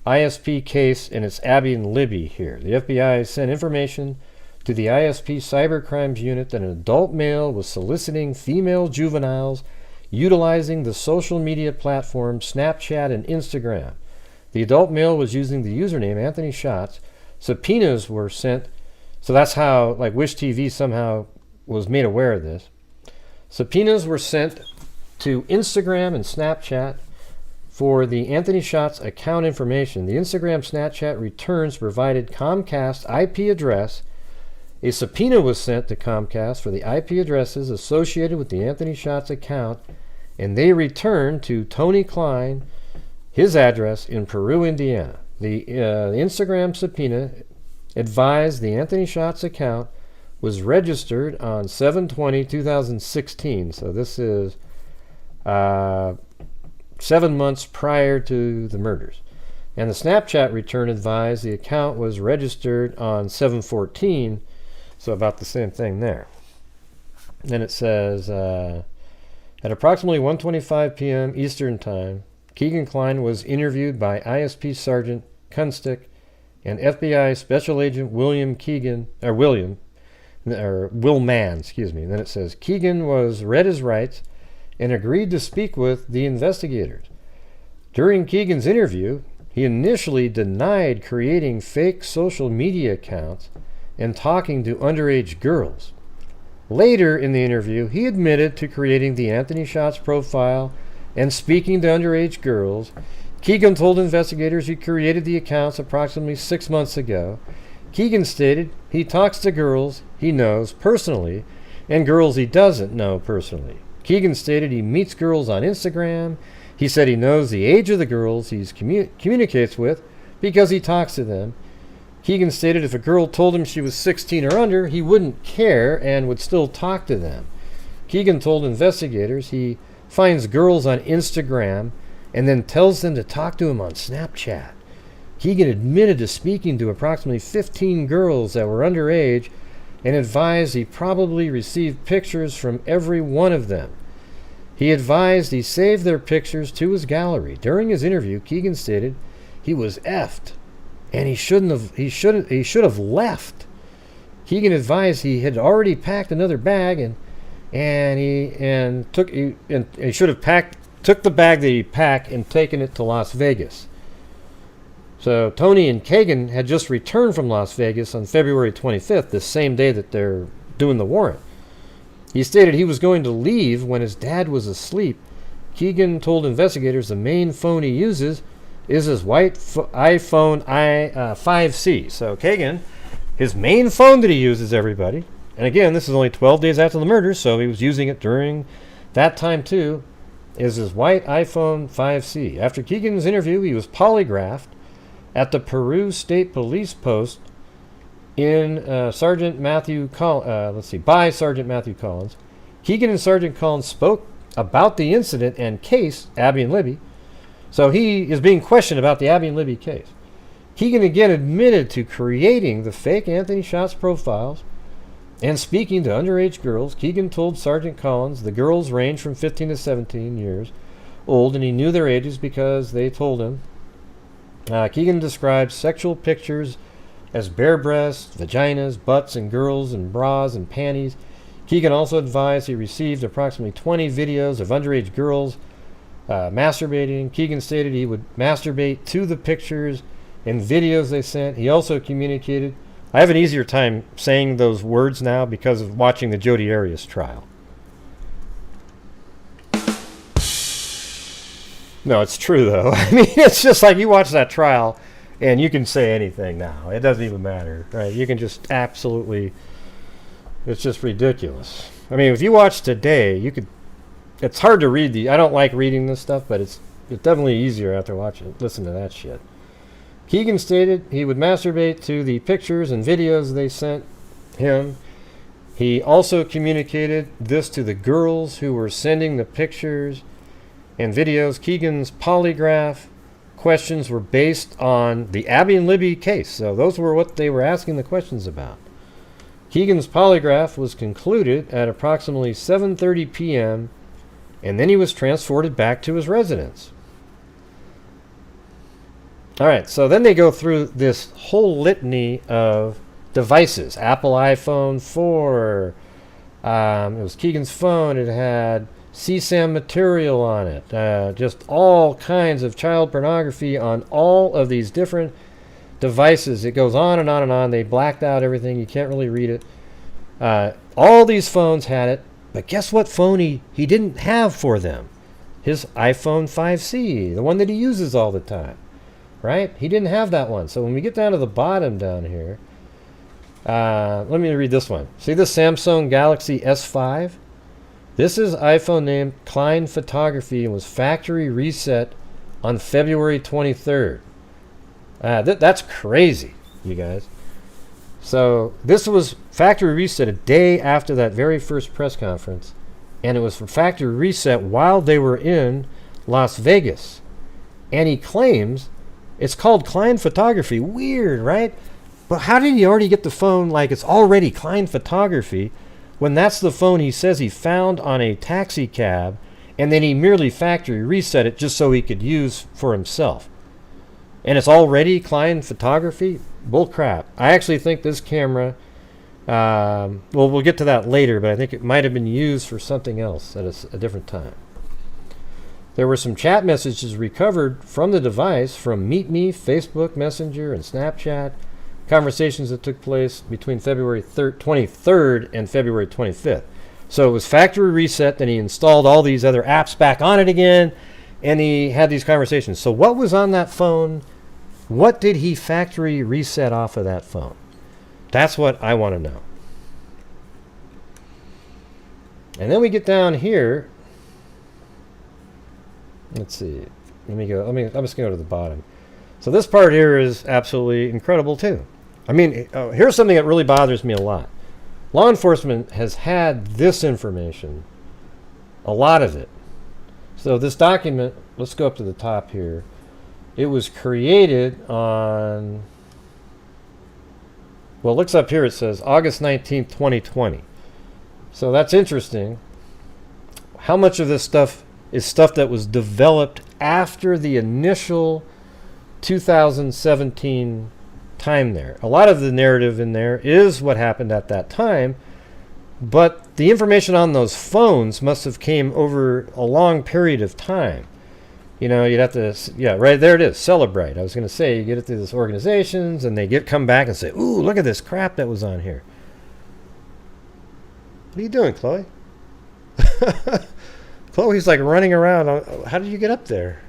ISP case, and it's Abby and Libby here. The FBI sent information to the ISP Cybercrimes Unit that an adult male was soliciting female juveniles utilizing the social media platform Snapchat and Instagram. The adult male was using the username Anthony Shots. Subpoenas were sent, so that's how, like, Wish TV somehow was made aware of this. Subpoenas were sent to Instagram and Snapchat for the Anthony Shots account information. The Instagram Snapchat returns provided Comcast IP address. A subpoena was sent to Comcast for the IP addresses associated with the Anthony Shots account, and they returned to Tony Kline his address in Peru, Indiana. The Instagram subpoena advised the Anthony Shots account was registered on 7/20/2016. So this is 7 months prior to the murders. And the Snapchat return advised the account was registered on 7/14, so about the same thing there. Then it says, at approximately 1:25 p.m. Eastern Time, Kegan Kline was interviewed by ISP Sergeant Kunstick and FBI Special Agent Will Mann, excuse me. And then it says, Kegan was read his rights and agreed to speak with the investigators. During Kegan's interview, he initially denied creating fake social media accounts and talking to underage girls. Later in the interview, he admitted to creating the Anthony Shots profile and speaking to underage girls. Kegan told investigators he created the accounts approximately 6 months ago. Kegan stated he talks to girls he knows personally and girls he doesn't know personally. Kegan stated he meets girls on Instagram. He said he knows the age of the girls he communicates with because he talks to them. Kegan stated if a girl told him she was 16 or under, he wouldn't care and would still talk to them. Kegan told investigators he finds girls on Instagram and then tells them to talk to him on Snapchat. Kegan admitted to speaking to approximately 15 girls that were underage and advised he probably received pictures from every one of them. He advised he saved their pictures to his gallery. During his interview, Kegan stated he was effed and he should have left. Kegan advised he had already packed another bag and he took the bag that he packed and taken it to Las Vegas. So Tony and Kegan had just returned from Las Vegas on February 25th, the same day that they're doing the warrant. He stated he was going to leave when his dad was asleep. Kegan told investigators the main phone he uses is his white iPhone 5C. So Kegan, his main phone that he uses, everybody, and again, this is only 12 days after the murder, so he was using it during that time too, is his white iPhone 5C. After Kegan's interview, he was polygraphed at the Peru State Police Post in by Sergeant Matthew Collins. Kegan and Sergeant Collins spoke about the incident and case, Abby and Libby. So he is being questioned about the Abby and Libby case. Kegan again admitted to creating the fake Anthony Shots profiles and speaking to underage girls. Kegan told Sergeant Collins the girls range from 15 to 17 years old, and he knew their ages because they told him. Kegan described sexual pictures as bare breasts, vaginas, butts, and girls in bras and panties. Kegan also advised he received approximately 20 videos of underage girls masturbating. Kegan stated he would masturbate to the pictures and videos they sent. He also communicated. I have an easier time saying those words now because of watching the Jodi Arias trial. No, it's true, though. I mean, it's just like you watch that trial, and you can say anything now. It doesn't even matter, right? You can just absolutely... It's just ridiculous. I mean, if you watch today, you could... It's hard to read I don't like reading this stuff, but it's definitely easier after listen to that shit. Kegan stated he would masturbate to the pictures and videos they sent him. He also communicated this to the girls who were sending the pictures and videos. Kegan's polygraph questions were based on the Abby and Libby case. So those were what they were asking the questions about. Kegan's polygraph was concluded at approximately 7:30 p.m. and then he was transported back to his residence. All right, so then they go through this whole litany of devices. Apple iPhone 4. It was Kegan's phone. It had CSAM material on it. Just all kinds of child pornography on all of these different devices. It goes on and on and on. They blacked out everything. You can't really read it. All these phones had it. But guess what phone he didn't have for them? His iPhone 5C, the one that he uses all the time. Right? He didn't have that one. So when we get down to the bottom down here, let me read this one. See this Samsung Galaxy S5? This is iPhone named Kline Photography and was factory reset on February 23rd. That's crazy, you guys. So this was factory reset a day after that very first press conference, and it was for factory reset while they were in Las Vegas. And he claims it's called Kline Photography. Weird, right? But how did he already get the phone like it's already Kline Photography when that's the phone he says he found on a taxi cab, and then he merely factory reset it just so he could use for himself? And it's already Kline Photography? Bull crap. I actually think this camera, well, we'll get to that later, but I think it might have been used for something else at a different time. There were some chat messages recovered from the device from MeetMe, Facebook Messenger, and Snapchat, conversations that took place between February 23rd and February 25th. So it was factory reset, then he installed all these other apps back on it again, and he had these conversations. So what was on that phone? What did he factory reset off of that phone? That's what I want to know. And then we get down here. Let's see. I'm just going to go to the bottom. So this part here is absolutely incredible too. I mean, here's something that really bothers me a lot. Law enforcement has had this information, a lot of it. So this document, let's go up to the top here. It was created on, well, it looks up here, it says August 19th, 2020. So that's interesting. How much of this stuff is stuff that was developed after the initial 2017 time there? A lot of the narrative in there is what happened at that time, but the information on those phones must have came over a long period of time. You know, you'd have to, yeah, right there it is, Celebrate. I was going to say, you get it through these organizations, and they come back and say, ooh, look at this crap that was on here. What are you doing, Chloe? Chloe's like running around. How did you get up there?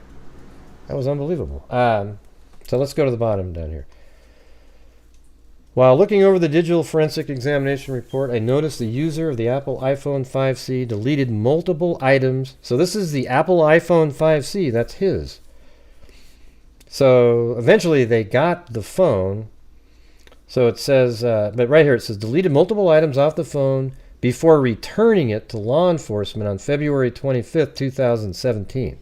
That was unbelievable. So let's go to the bottom down here. While looking over the digital forensic examination report, I noticed the user of the Apple iPhone 5C deleted multiple items. So this is the Apple iPhone 5C. That's his. So eventually they got the phone. So it says, but right here it says, deleted multiple items off the phone before returning it to law enforcement on February 25th, 2017.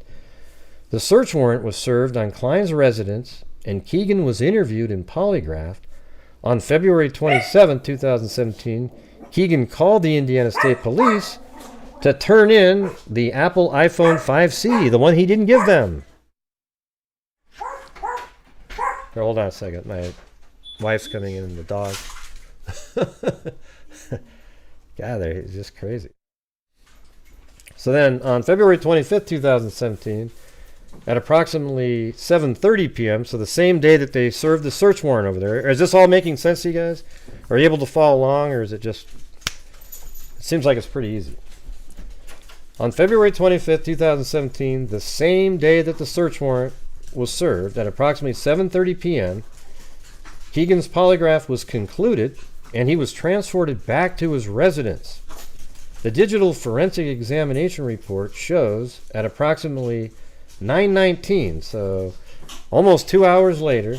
The search warrant was served on Kline's residence, and Kegan was interviewed and polygraphed. On February 27, 2017, Kegan called the Indiana State Police to turn in the Apple iPhone 5C, the one he didn't give them. Here, hold on a second. My wife's coming in and the dog. God, they're just crazy. So then on February 25th, 2017, at approximately 7:30 p.m., so the same day that they served the search warrant over there. Is this all making sense to you guys? Are you able to follow along, or is it just... It seems like it's pretty easy. On February 25th, 2017, the same day that the search warrant was served, at approximately 7:30 p.m., Kegan's polygraph was concluded, and he was transported back to his residence. The digital forensic examination report shows at approximately 9:19, so almost 2 hours later,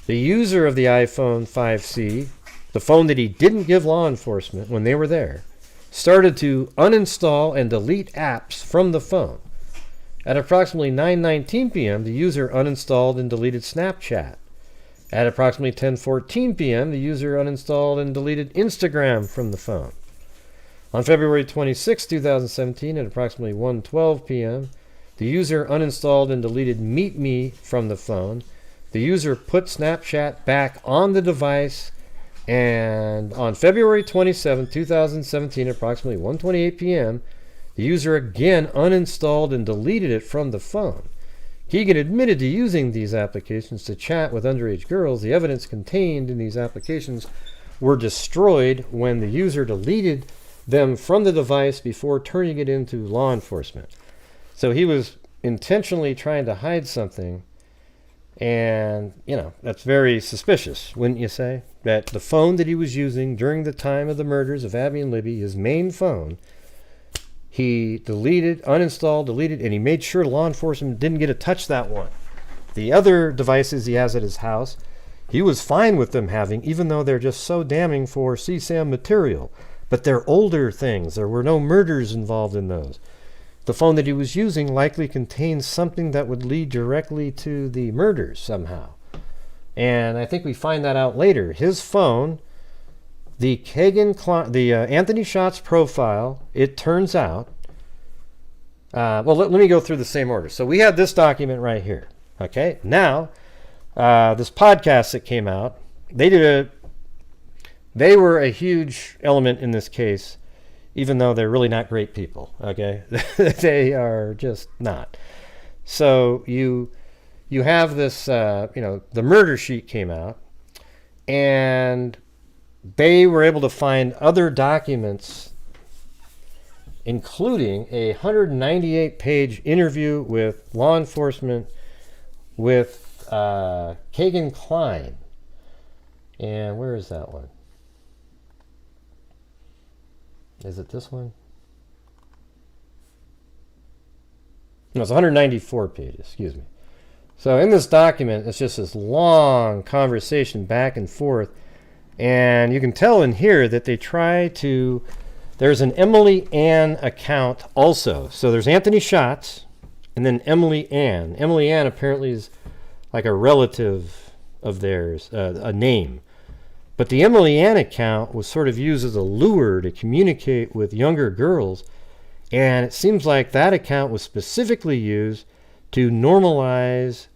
the user of the iPhone 5C, the phone that he didn't give law enforcement when they were there, started to uninstall and delete apps from the phone. At approximately 9:19 p.m., the user uninstalled and deleted Snapchat. At approximately 10:14 p.m., the user uninstalled and deleted Instagram from the phone. On February 26, 2017, at approximately 1:12 p.m., the user uninstalled and deleted MeetMe from the phone. the user put Snapchat back on the device, and on February 27, 2017, approximately 1:28 p.m., the user again uninstalled and deleted it from the phone. Kegan admitted to using these applications to chat with underage girls. The evidence contained in these applications were destroyed when the user deleted them from the device before turning it into law enforcement. So he was intentionally trying to hide something, and, that's very suspicious, wouldn't you say? That the phone that he was using during the time of the murders of Abby and Libby, his main phone, he deleted, uninstalled, deleted, and he made sure law enforcement didn't get to touch that one. The other devices he has at his house, he was fine with them having, even though they're just so damning for CSAM material. But they're older things. There were no murders involved in those. The phone that he was using likely contains something that would lead directly to the murders somehow. And I think we find that out later. His phone, the Kegan Kline, the Anthony Schatz profile, it turns out, let me go through the same order. So we had this document right here. Okay, now this podcast that came out, they were a huge element in this case, even though they're really not great people. Okay, they are just not. So you have this, the murder sheet came out, and they were able to find other documents, including a 198-page interview with law enforcement with Kegan Kline. And where is that one? Is it this one? No, it's 194 pages, excuse me. So in this document, it's just this long conversation back and forth. And you can tell in here that they try to, there's an Emily Ann account also. So there's Anthony Schatz and then Emily Ann. Emily Ann apparently is like a relative of theirs, a name. But the Emily Ann account was sort of used as a lure to communicate with younger girls. And it seems like that account was specifically used to normalize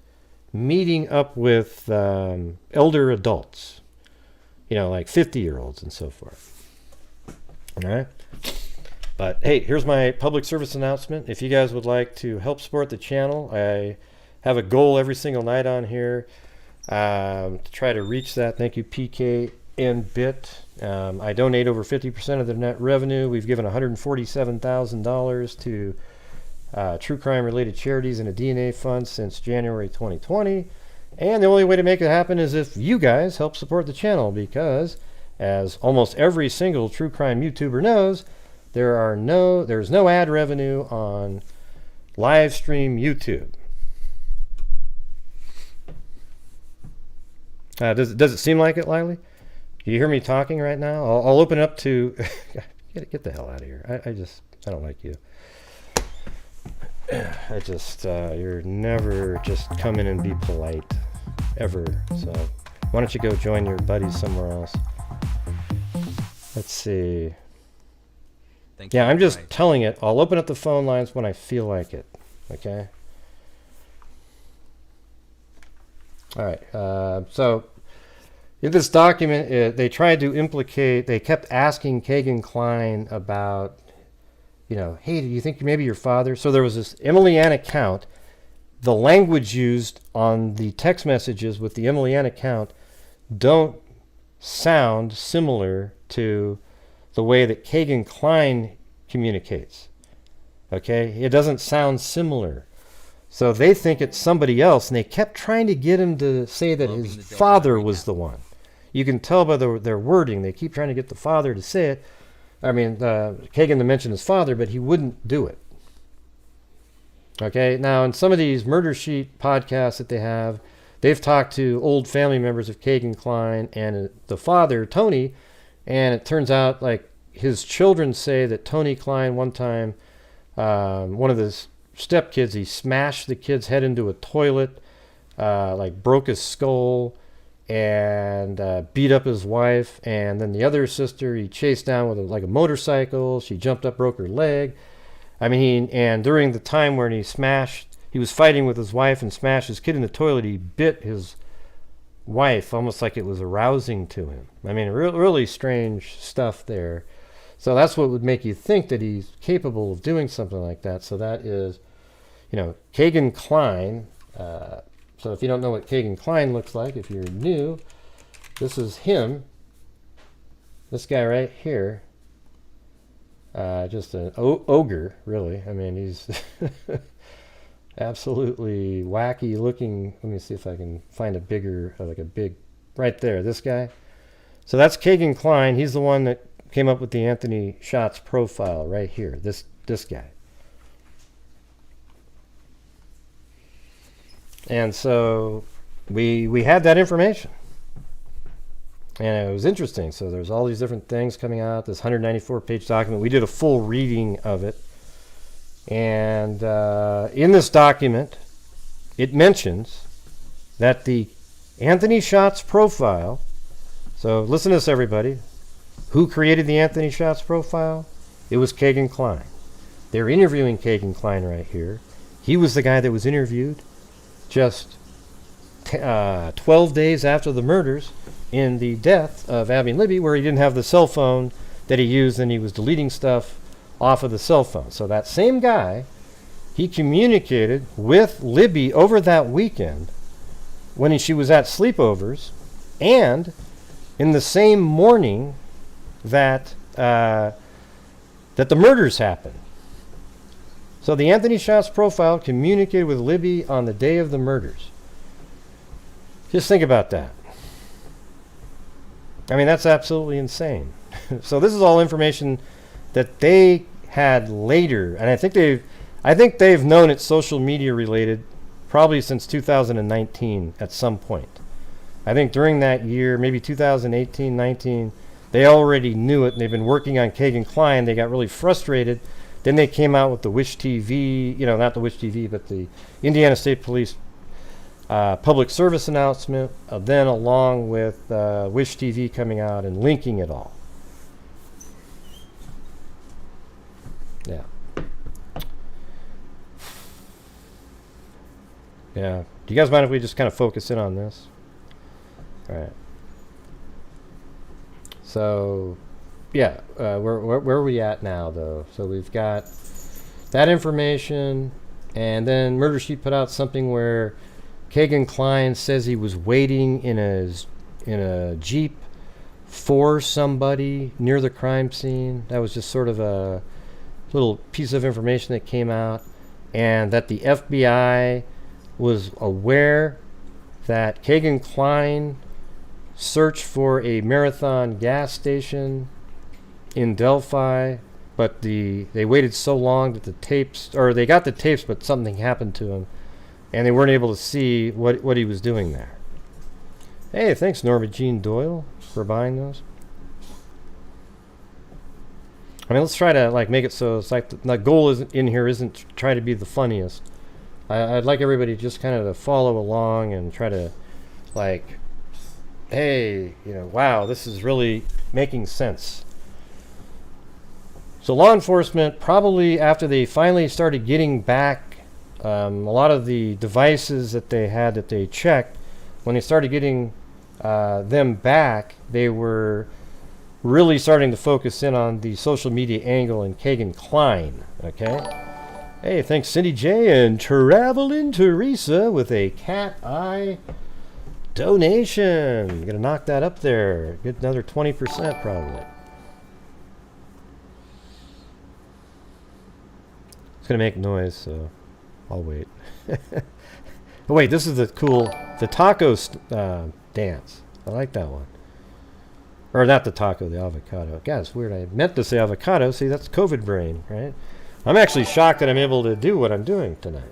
meeting up with elder adults. Like 50-year-olds and so forth. All right? But, hey, here's my public service announcement. If you guys would like to help support the channel, I have a goal every single night on here to try to reach that. Thank you, PK and Bit. I donate over 50% of the net revenue. We've given $147,000 to true crime-related charities and a DNA fund since January 2020. And the only way to make it happen is if you guys help support the channel, because as almost every single true crime YouTuber knows, there's no ad revenue on live stream YouTube. Does it seem like it, Lily? Do you hear me talking right now? I'll open up to get the hell out of here. I don't like you. You're never just come in and be polite, ever. So why don't you go join your buddies somewhere else? Let's see. Yeah, I'm just telling it. I'll open up the phone lines when I feel like it. Okay? All right. So in this document, they tried to implicate, they kept asking Kegan Kline about, hey, do you think maybe your father? So there was this Emily Ann account. The language used on the text messages with the Emily Ann account don't sound similar to the way that Kegan Kline communicates. Okay? It doesn't sound similar. So they think it's somebody else, and they kept trying to get him to say that his father was the one. You can tell by their wording. They keep trying to get the father to say it. I mean, Kegan to mention his father, but he wouldn't do it. Okay, now in some of these murder sheet podcasts that they have, they've talked to old family members of Kegan Kline and the father, Tony, and it turns out like his children say that Tony Kline one time, one of his stepkids, he smashed the kid's head into a toilet, like broke his skull, and beat up his wife. And then the other sister he chased down with like a motorcycle. She jumped up, broke her leg. I mean, and during the time when he was fighting with his wife and smashed his kid in the toilet, he bit his wife, almost like it was arousing to him. I mean, really strange stuff there. So that's what would make you think that he's capable of doing something like that. So that is, Kegan Kline. So if you don't know what Kegan Kline looks like, if you're new, this is him. This guy right here. Just an ogre, really. I mean, he's absolutely wacky looking. Let me see if I can find a bigger, right there, this guy. So that's Kegan Kline. He's the one that came up with the Anthony Shots profile right here, this guy. And so we had that information. And it was interesting. So there's all these different things coming out, this 194-page document. We did a full reading of it. And in this document, it mentions that the Anthony Shots profile, so listen to this, everybody. Who created the Anthony Shots profile? It was Kegan Kline. They're interviewing Kegan Kline right here. He was the guy that was interviewed just 12 days after the murders in the death of Abby and Libby, where he didn't have the cell phone that he used and he was deleting stuff off of the cell phone. So that same guy, he communicated with Libby over that weekend when she was at sleepovers, and in the same morning that the murders happened. So the Anthony Shots profile communicated with Libby on the day of the murders. Just think about that. I mean, that's absolutely insane. So this is all information that they had later, and I think they've known it's social media related probably since 2019 at some point. I think during that year, maybe 2018, 19, they already knew it, and they've been working on Kegan Kline. They got really frustrated. Then they came out with the Wish TV, not the Wish TV, but the Indiana State Police public service announcement, then along with Wish TV coming out and linking it all. Yeah. Yeah. Do you guys mind if we just kind of focus in on this? All right. So, yeah, where are we at now, though? So we've got that information, and then Murder Sheet put out something where Kegan Kline says he was waiting in a Jeep for somebody near the crime scene. That was just sort of a little piece of information that came out, and that the FBI was aware that Kegan Kline searched for a Marathon gas station in Delphi, but they waited so long that they got the tapes, but something happened to him, and they weren't able to see what he was doing there. Hey, thanks Norma Jean Doyle for buying those. I mean, let's try to make it so it's like the goal isn't to try to be the funniest. I'd like everybody just kind of to follow along and try to hey, wow, this is really making sense. So law enforcement, probably after they finally started getting back a lot of the devices that they had that they checked, when they started getting them back, they were really starting to focus in on the social media angle and Kegan Kline. Okay. Hey, thanks Cindy J and Traveling Teresa with a cat eye donation. You're gonna knock that up there. Get another 20% probably. It's gonna make noise, so I'll wait. Oh wait, this is the taco dance. I like that one. Or not the taco, the avocado. God, it's weird. I meant to say avocado. See, that's COVID brain, right? I'm actually shocked that I'm able to do what I'm doing tonight.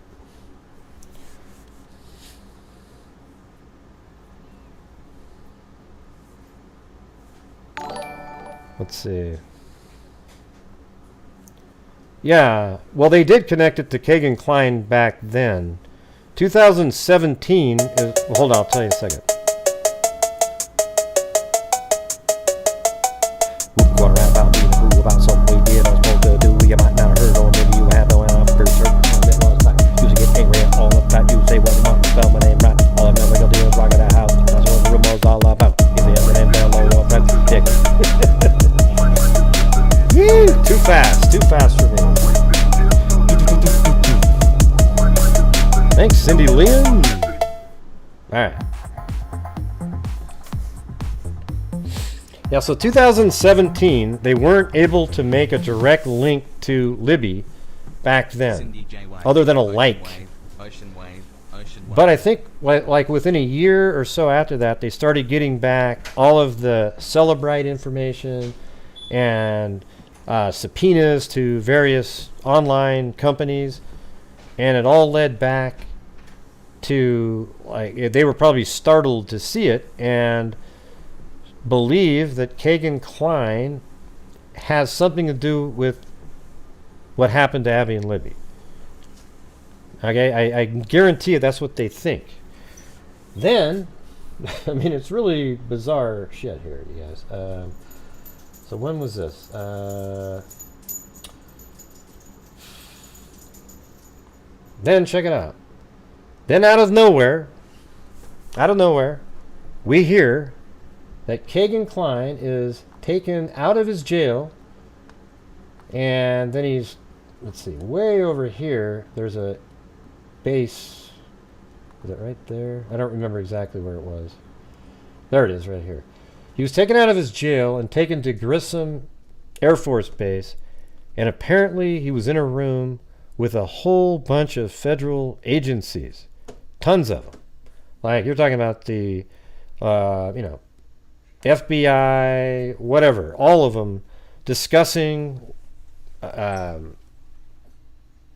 Let's see. Yeah, well, they did connect it to Kegan Kline back then. 2017 is... Well, hold on, I'll tell you in a second. About something we did, I was supposed to do. You might not have heard, or maybe you have, no, I'm pretty certain it was like, used to get angry all about you, say what you want, spell my name right, all I'm ever gonna do is rock at that house, that's what Too fast for me. Thanks, Cindy Liam. All right. Yeah, so 2017, they weren't able to make a direct link to Libby back then, other than a like. But I think like within a year or so after that, they started getting back all of the Celebrite information and subpoenas to various online companies, and it all led back to, like, they were probably startled to see it and believe that Kegan Kline has something to do with what happened to Abby and Libby. Okay, I guarantee you that's what they think. Then, I mean, it's really bizarre shit here, you guys. So when was this? Then check it out. Then out of nowhere, we hear that Kegan Kline is taken out of his jail, and then he's, let's see, way over here, there's a base. Is it right there? I don't remember exactly where it was. There it is, right here. He was taken out of his jail and taken to Grissom Air Force Base, and apparently he was in a room with a whole bunch of federal agencies. Tons of them. Like, you're talking about the, FBI, whatever, all of them discussing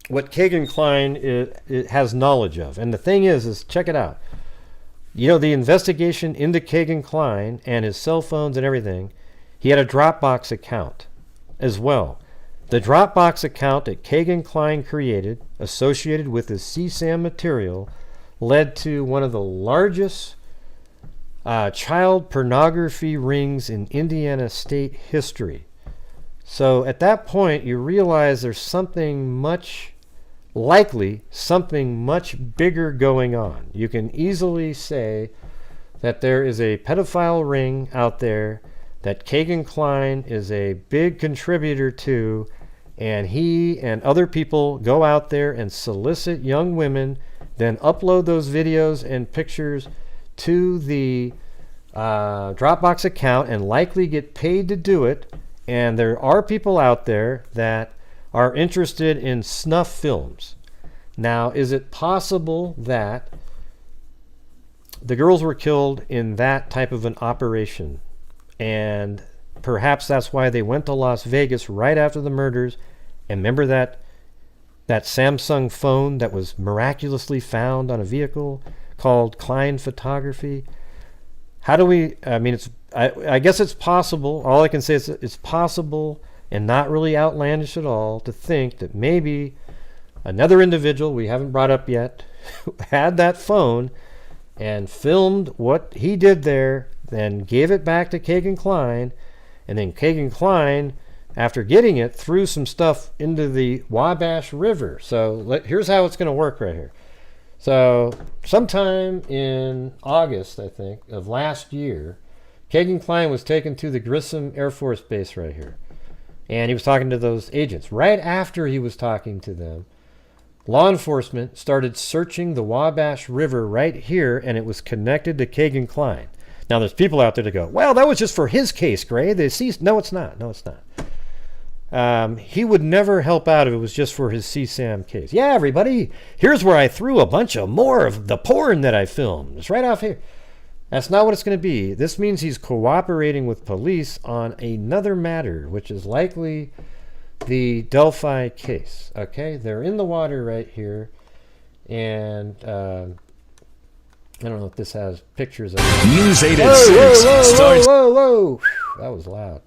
what Kegan Kline has knowledge of. And the thing is check it out. You know, the investigation into Kegan Kline and his cell phones and everything, he had a Dropbox account as well. The Dropbox account that Kegan Kline created, associated with his CSAM material, led to one of the largest child pornography rings in Indiana state history. So at that point, you realize there's something much bigger going on. You can easily say that there is a pedophile ring out there that Kegan Kline is a big contributor to, and he and other people go out there and solicit young women, then upload those videos and pictures to the Dropbox account and likely get paid to do it. And there are people out there that are interested in snuff films. Now, is it possible that the girls were killed in that type of an operation? And perhaps that's why they went to Las Vegas right after the murders. And remember that Samsung phone that was miraculously found on a vehicle called Kline Photography? How do we, I mean, I guess it's possible. All I can say is it's possible and not really outlandish at all to think that maybe another individual we haven't brought up yet had that phone and filmed what he did there, then gave it back to Kegan Kline, and then Kegan Kline, after getting it, threw some stuff into the Wabash River. So here's how it's going to work right here. So sometime in August, I think, of last year, Kegan Kline was taken to the Grissom Air Force Base right here. And he was talking to those agents. Right after he was talking to them, law enforcement started searching the Wabash River right here, and it was connected to Kegan Kline. Now, there's people out there that go, well, that was just for his case, Gray. They seized. No, it's not. No, it's not. He would never help out if it was just for his CSAM case. Yeah, everybody, here's where I threw a bunch of more of the porn that I filmed. It's right off here. That's not what it's going to be. This means he's cooperating with police on another matter, which is likely the Delphi case. Okay, they're in the water right here, and I don't know if this has pictures of it. News 8 at 6 starts. Whoa. That was loud.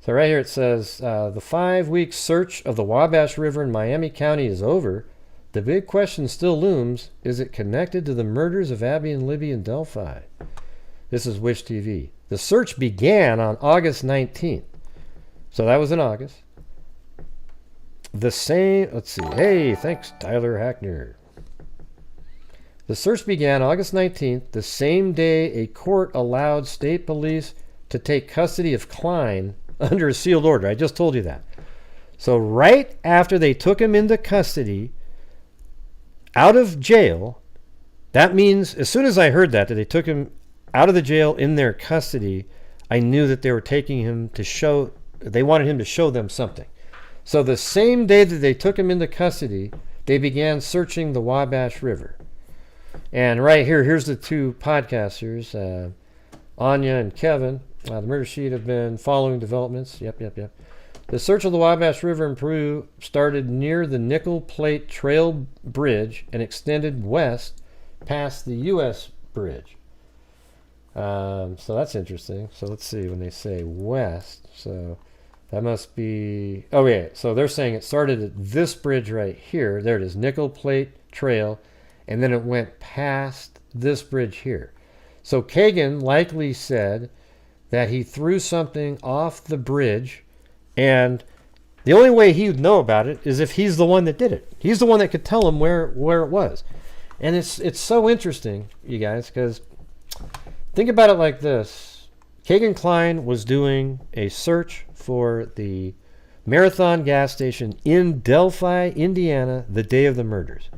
So right here it says, the 5-week search of the Wabash River in Miami County is over. The big question still looms, is it connected to the murders of Abby and Libby in Delphi? This is Wish TV. The search began on August 19th. So that was in August. Let's see. Hey, thanks, Tyler Hackner. The search began August 19th, the same day a court allowed state police to take custody of Kline under a sealed order. I just told you that. So right after they took him into custody, out of jail, that means as soon as I heard that they took him out of the jail in their custody, I knew that they were taking him to show, they wanted him to show them something. So the same day that they took him into custody, they began searching the Wabash River. And right here, here's the two podcasters, Anya and Kevin. The murder sheet have been following developments. Yep. The search of the Wabash River in Peru started near the Nickel Plate Trail Bridge and extended west past the U.S. Bridge. So that's interesting. So let's see, when they say west, so that must be, oh yeah, so they're saying it started at this bridge right here. There it is, Nickel Plate Trail, and then it went past this bridge here. So Kegan likely said that he threw something off the bridge, and the only way he would know about it is if he's the one that did it. He's the one that could tell him where it was. And it's so interesting, you guys, because think about it like this. Kegan Kline was doing a search for the Marathon gas station in Delphi, Indiana, the day of the murders.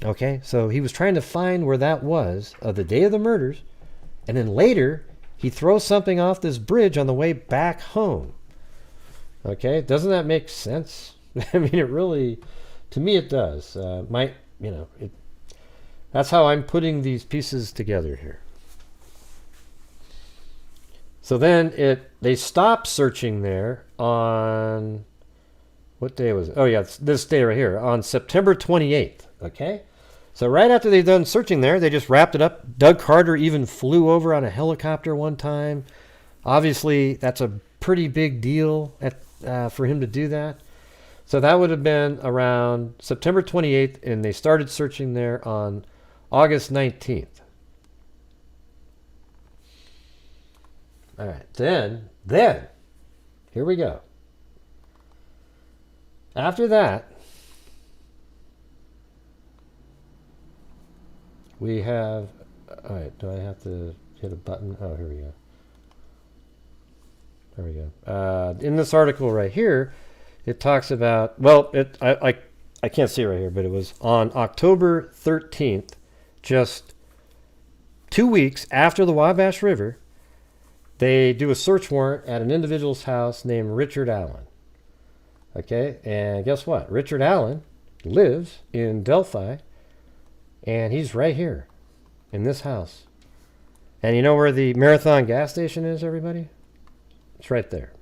Okay, so he was trying to find where that was the day of the murders, and then later he throws something off this bridge on the way back home. Okay, doesn't that make sense? I mean, it really, to me, it does. That's how I'm putting these pieces together here. So then they stopped searching there on, what day was it? Oh yeah, this day right here, on September 28th. Okay, so right after they'd done searching there, they just wrapped it up. Doug Carter even flew over on a helicopter one time. Obviously, that's a pretty big deal for him to do that. So that would have been around September 28th, and they started searching there on August 19th. All right, then, here we go. After that, we have, all right, do I have to hit a button? Oh, here we go. There we go. In this article right here, it talks about, well, I can't see it right here, but it was on October 13th, just 2 weeks after the Wabash River, they do a search warrant at an individual's house named Richard Allen. Okay, and guess what? Richard Allen lives in Delphi, and he's right here in this house. And you know where the Marathon gas station is, everybody? It's right there.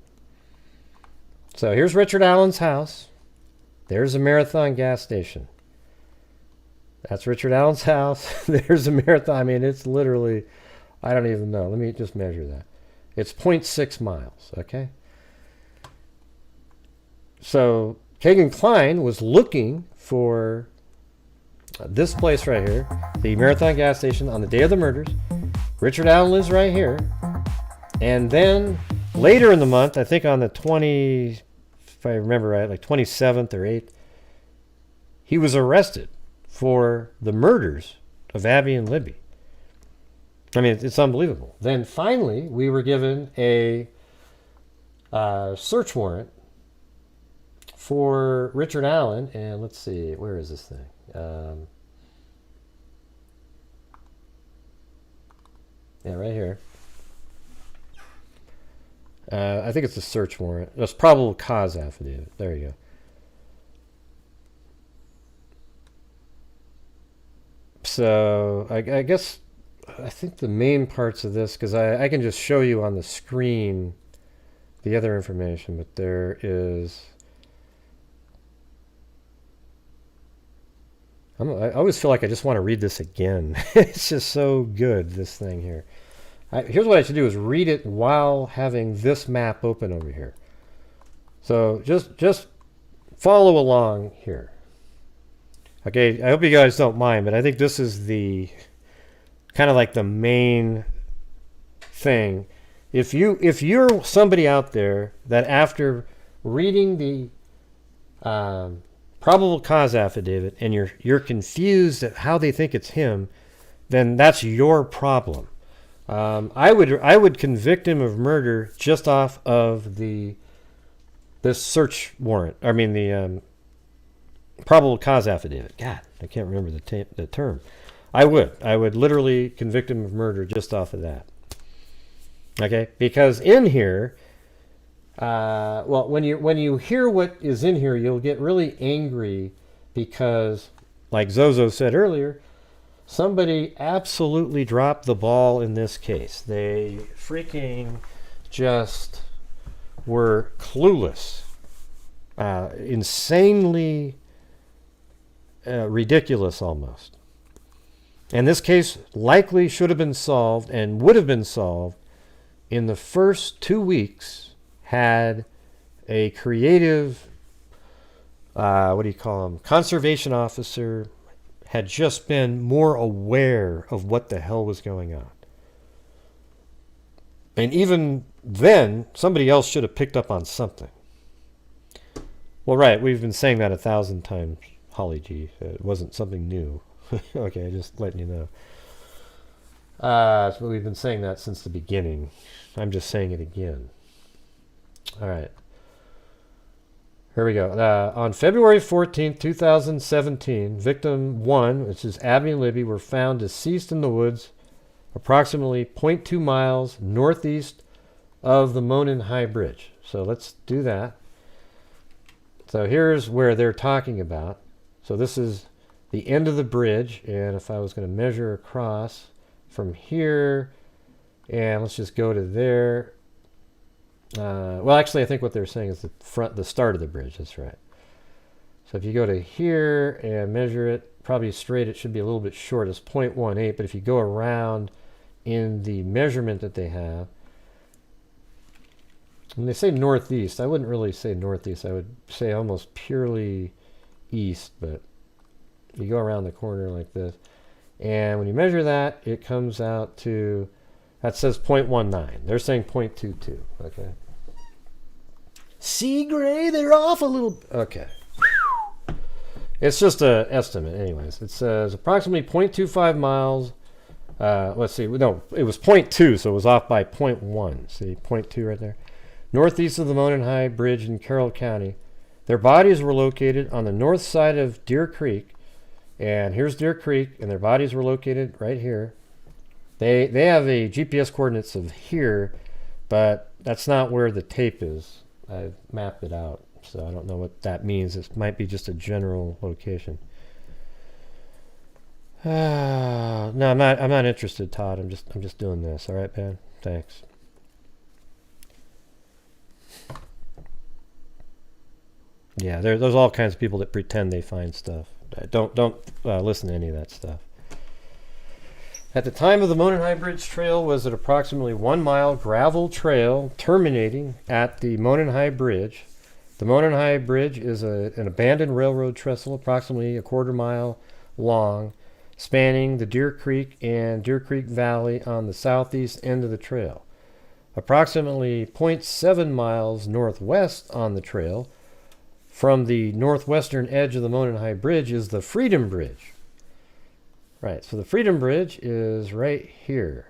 So here's Richard Allen's house. There's a Marathon gas station. That's Richard Allen's house. There's a Marathon. I mean, it's literally, I don't even know. Let me just measure that. It's 0.6 miles, okay? So Kegan Kline was looking for this place right here, the Marathon gas station, on the day of the murders. Richard Allen lives right here. And then later in the month, I think on the 20, if I remember right, like 27th or 8th, he was arrested for the murders of Abby and Libby. I mean, it's unbelievable. Then finally, we were given a search warrant for Richard Allen, and let's see, where is this thing? Yeah, right here. I think it's a search warrant. It's probable cause affidavit. There you go. So I guess I think the main parts of this, because I can just show you on the screen the other information, but there is, I always feel like I just want to read this again. It's just so good, this thing here. Here's what I should do is read it while having this map open over here. So just follow along here. Okay, I hope you guys don't mind, but I think this is the kind of like the main thing. If you're somebody out there that after reading the probable cause affidavit and you're confused at how they think it's him, then that's your problem. I would convict him of murder just off of the this search warrant. I mean, the probable cause affidavit. God, I can't remember the term. I would literally convict him of murder just off of that. Okay, because in here, well, when you hear what is in here, you'll get really angry because, like Zozo said earlier, somebody absolutely dropped the ball in this case. They freaking just were clueless, insanely ridiculous almost. And this case likely should have been solved and would have been solved in the first 2 weeks had a creative, what do you call them, conservation officer had just been more aware of what the hell was going on. And even then, somebody else should have picked up on something. Well, right, we've been saying that 1,000 times, Holly G. It wasn't something new. Okay, just letting you know. So we've been saying that since the beginning. I'm just saying it again. All right. Here we go. On February 14th, 2017, victim 1, which is Abby and Libby, were found deceased in the woods approximately 0.2 miles northeast of the Monon High Bridge. So let's do that. So here's where they're talking about. So this is the end of the bridge, and if I was going to measure across from here, and let's just go to there. Well, actually, I think what they're saying is the start of the bridge. That's right. So if you go to here and measure it, probably straight, it should be a little bit short. It's 0.18, but if you go around in the measurement that they have, when they say northeast, I wouldn't really say northeast. I would say almost purely east, but you go around the corner like this. And when you measure that, it comes out to, that says 0.19. They're saying 0.22, okay? See, Gray, they're off a little. Okay. It's just an estimate anyways. It says approximately 0.25 miles. Let's see. No, it was 0.2, so it was off by 0.1. See, 0.2 right there. Northeast of the Monon High Bridge in Carroll County. Their bodies were located on the north side of Deer Creek. And here's Deer Creek, and their bodies were located right here. They have a GPS coordinates of here, but that's not where the tape is. I've mapped it out, so I don't know what that means. It might be just a general location. No, I'm not interested, Todd. I'm just doing this. All right, man. Thanks. Yeah, there's all kinds of people that pretend they find stuff. Don't listen to any of that stuff. At the time of the Monon High Bridge Trail was an approximately 1 mile gravel trail terminating at the Monon High Bridge. The Monon High Bridge is an abandoned railroad trestle approximately a quarter mile long, spanning the Deer Creek and Deer Creek Valley on the southeast end of the trail. Approximately 0.7 miles northwest on the trail from the northwestern edge of the Monon High Bridge is the Freedom Bridge. Right, so the Freedom Bridge is right here.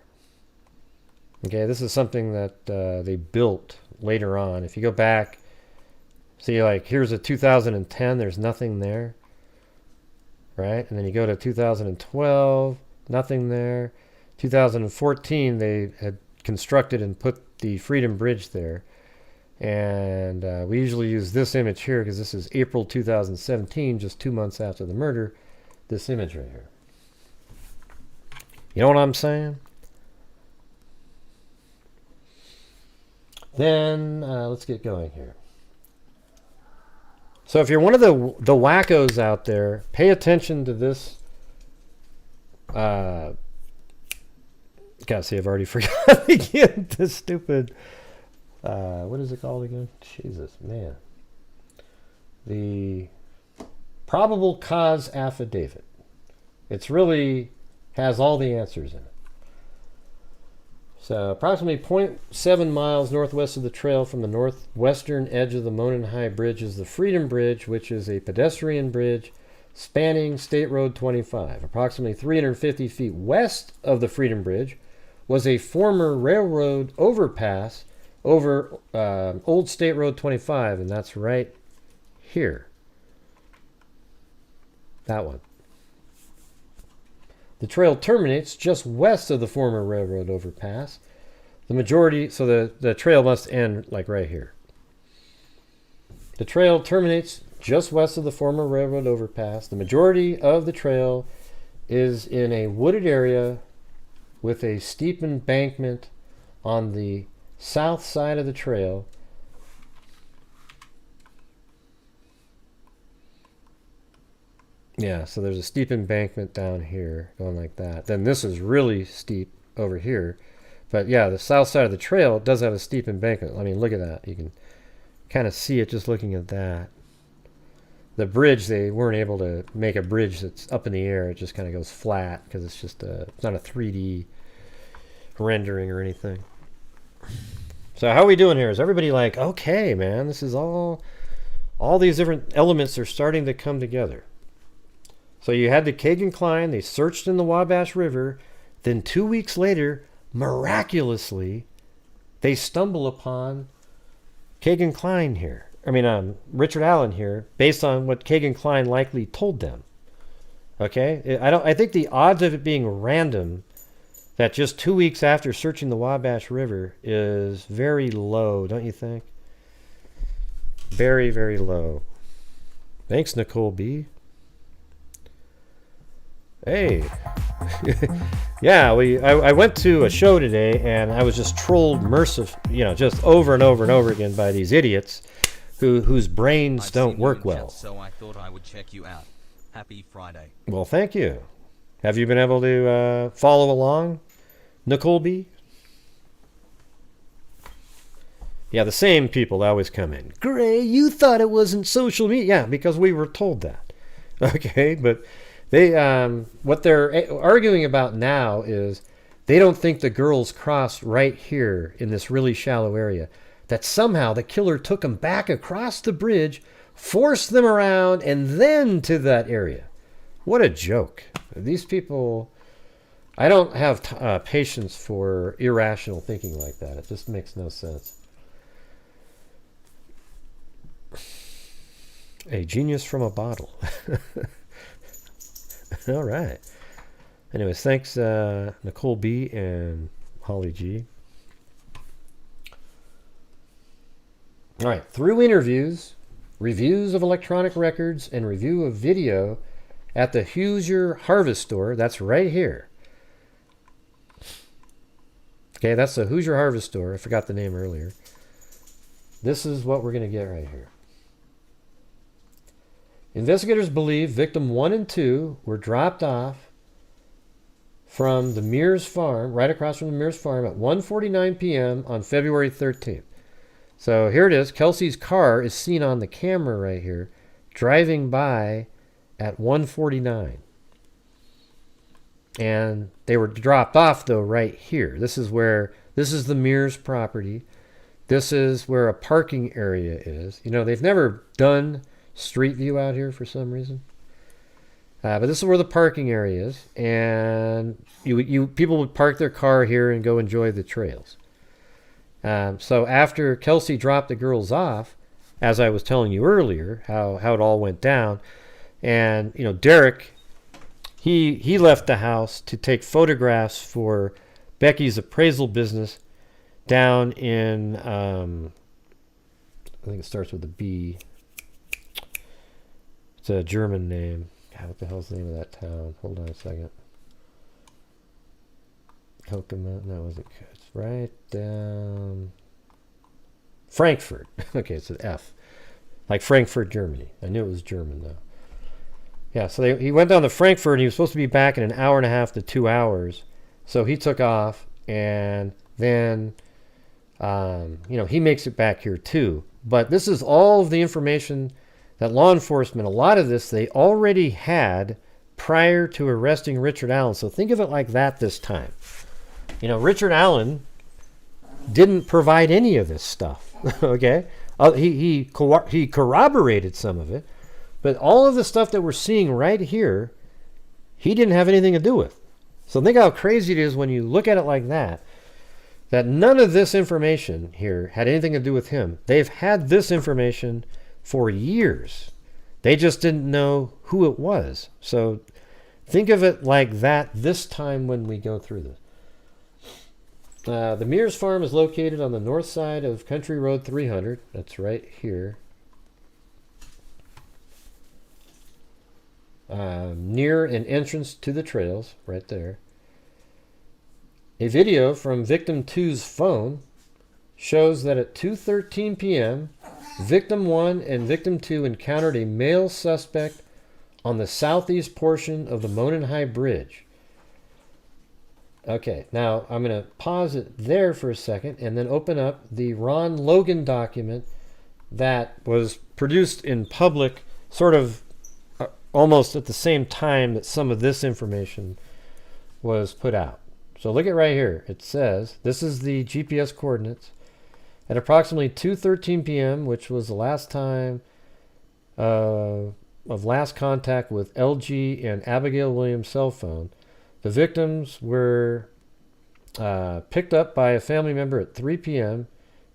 Okay, this is something that they built later on. If you go back, see, like, here's a 2010, there's nothing there. Right, and then you go to 2012, nothing there. 2014, they had constructed and put the Freedom Bridge there. And we usually use this image here because this is April 2017, just 2 months after the murder. This image right here. You know what I'm saying? Then let's get going here. So if you're one of the wackos out there, pay attention to this. Gotta see, I've already forgotten again. This stupid. What is it called again? Jesus, man. The probable cause affidavit. It's really has all the answers in it. So approximately 0.7 miles northwest of the trail from the northwestern edge of the Monon High Bridge is the Freedom Bridge, which is a pedestrian bridge spanning State Road 25. Approximately 350 feet west of the Freedom Bridge was a former railroad overpass over Old State Road 25, and that's right here. That one. The trail terminates just west of the former railroad overpass. The majority, so the trail must end like right here. The trail terminates just west of the former railroad overpass. The majority of the trail is in a wooded area with a steep embankment on the south side of the trail. Yeah, so there's a steep embankment down here going like that. Then this is really steep over here. But yeah, the south side of the trail does have a steep embankment. I mean, look at that. You can kind of see it just looking at that. The bridge, they weren't able to make a bridge that's up in the air. It just kind of goes flat because it's just it's not a 3D rendering or anything. So how are we doing here? Is everybody like, okay, man, this is all these different elements are starting to come together. So you had the Kegan Kline, they searched in the Wabash River, then 2 weeks later, miraculously, they stumble upon Kegan Kline here. I mean, Richard Allen here, based on what Kegan Kline likely told them. Okay? I think the odds of it being random, that just 2 weeks after searching the Wabash River, is very low, don't you think? Very, very low. Thanks, Nicole B. Hey. Yeah, I went to a show today and I was just trolled just over and over and over again by these idiots whose brains don't work well. So I thought I would check you out. Happy Friday. Well, thank you. Have you been able to follow along, Nicole B? Yeah, the same people always come in. Gray, you thought it wasn't social media. Yeah, because we were told that. Okay, but they what they're arguing about now is they don't think the girls crossed right here in this really shallow area. That somehow the killer took them back across the bridge, forced them around, and then to that area. What a joke. These people, I don't have patience for irrational thinking like that. It just makes no sense. A genius from a bottle. All right. Anyways, thanks Nicole B and Holly G. All right. Through interviews, reviews of electronic records, and review of video at the Hoosier Harvest Store. That's right here. Okay, that's the Hoosier Harvest Store. I forgot the name earlier. This is what we're going to get right here. Investigators believe victim 1 and 2 were dropped off from the Mears farm, right across from the Mears farm at 1:49 p.m. on February 13th. So here it is. Kelsey's car is seen on the camera right here, driving by at 1:49. And they were dropped off, though, right here. This is the Mears property. This is where a parking area is. You know, they've never done Street View out here for some reason. But this is where the parking area is. And people would park their car here and go enjoy the trails. So after Kelsey dropped the girls off, as I was telling you earlier, how it all went down, and Derek, he left the house to take photographs for Becky's appraisal business down in I think it starts with a B. It's a German name. God, what the hell's the name of that town? Hold on a second. Kokomo? No, it wasn't. It's right down. Frankfurt. Okay, it's an F. Like Frankfurt, Germany. I knew it was German, though. Yeah, so he went down to Frankfurt, and he was supposed to be back in an hour and a half to 2 hours. So he took off, and then, he makes it back here, too. But this is all of the information that law enforcement, a lot of this, they already had prior to arresting Richard Allen. So think of it like that this time. Richard Allen didn't provide any of this stuff, okay? He corroborated some of it, but all of the stuff that we're seeing right here, he didn't have anything to do with. So think how crazy it is when you look at it like that. that none of this information here had anything to do with him. They've had this information for years. They just didn't know who it was. So think of it like that this time when we go through this. The Mears Farm is located on the north side of Country Road 300. That's right here. Near an entrance to the trails, right there. A video from Victim 2's phone shows that at 2:13 p.m., Victim 1 and Victim 2 encountered a male suspect on the southeast portion of the Monon High Bridge. Okay, now I'm going to pause it there for a second and then open up the Ron Logan document that was produced in public sort of almost at the same time that some of this information was put out. So look at right here. It says, this is the GPS coordinates. At approximately 2:13 p.m., which was the last time of last contact with LG and Abigail Williams' cell phone, the victims were picked up by a family member at 3 p.m.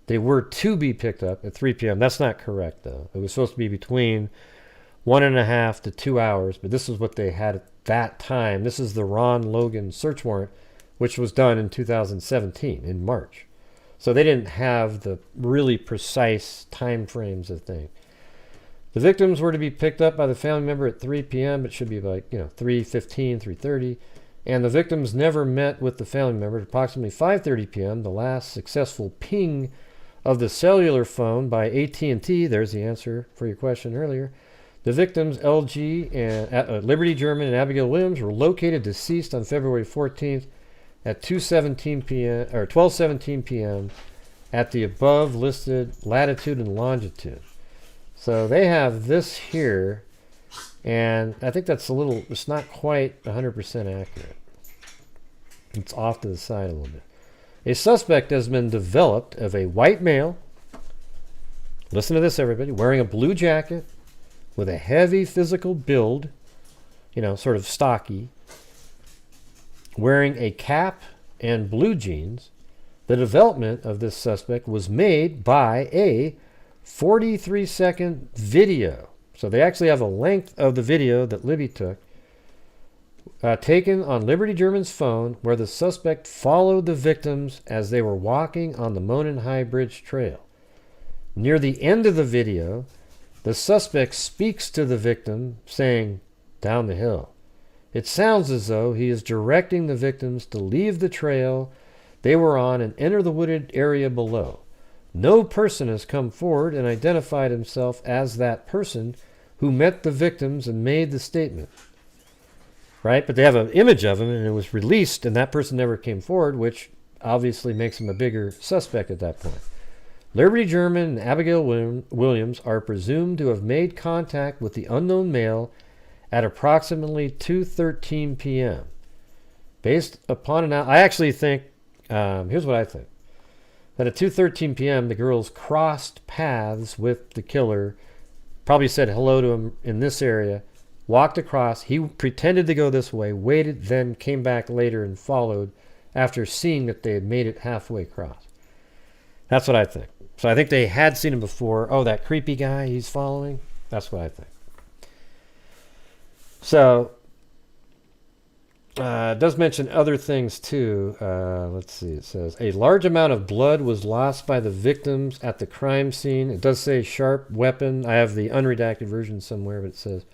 They were to be picked up at 3 p.m. That's not correct, though. It was supposed to be between 1.5 to 2 hours, but this is what they had at that time. This is the Ron Logan search warrant, which was done in 2017, in March. So they didn't have the really precise time frames of things. The victims were to be picked up by the family member at 3 p.m. It should be like, 3:15, 3:30. And the victims never met with the family member at approximately 5:30 p.m., the last successful ping of the cellular phone by AT&T. There's the answer for your question earlier. The victims, LG and Liberty German and Abigail Williams, were located deceased on February 14th at 2:17 p.m. or 12:17 p.m. at the above listed latitude and longitude. So they have this here, and I think that's it's not quite 100% accurate. It's off to the side a little bit. A suspect has been developed of a white male, listen to this everybody, wearing a blue jacket with a heavy physical build, sort of stocky, wearing a cap and blue jeans. The development of this suspect was made by a 43-second video. So they actually have a length of the video that Libby took, taken on Liberty German's phone, where the suspect followed the victims as they were walking on the Monon High Bridge Trail. Near the end of the video, the suspect speaks to the victim, saying, "Down the hill." It sounds as though he is directing the victims to leave the trail they were on and enter the wooded area below. No person has come forward and identified himself as that person who met the victims and made the statement. Right? But they have an image of him, and it was released, and that person never came forward, which obviously makes him a bigger suspect at that point. Liberty German and Abigail Williams are presumed to have made contact with the unknown male at approximately 2:13 p.m. Based upon I actually think, here's what I think. That at 2:13 p.m., the girls crossed paths with the killer, probably said hello to him in this area, walked across. He pretended to go this way, waited, then came back later and followed after seeing that they had made it halfway across. That's what I think. So I think they had seen him before. Oh, that creepy guy he's following? That's what I think. So, it does mention other things too. Let's see, it says, a large amount of blood was lost by the victims at the crime scene. It does say sharp weapon. I have the unredacted version somewhere, but it says,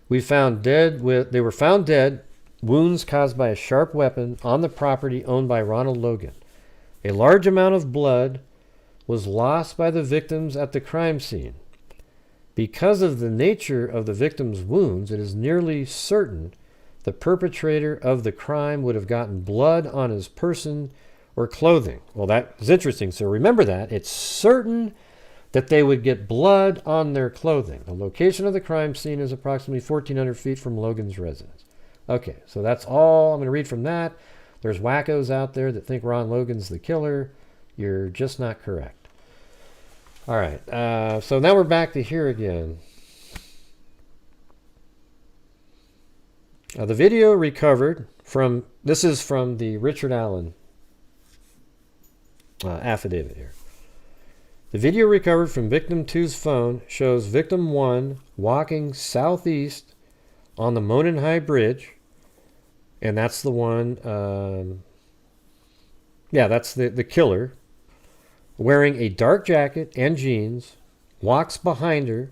they were found dead, wounds caused by a sharp weapon on the property owned by Ronald Logan. A large amount of blood was lost by the victims at the crime scene. Because of the nature of the victim's wounds, it is nearly certain the perpetrator of the crime would have gotten blood on his person or clothing. Well, that is interesting. So remember that. It's certain that they would get blood on their clothing. The location of the crime scene is approximately 1,400 feet from Logan's residence. Okay, so that's all I'm going to read from that. There's wackos out there that think Ron Logan's the killer. You're just not correct. All right, so now we're back to here again. The video recovered this is from the Richard Allen affidavit here. The video recovered from victim 2's phone shows victim 1 walking southeast on the Monon High Bridge, and that's the one, that's the killer, wearing a dark jacket and jeans, walks behind her.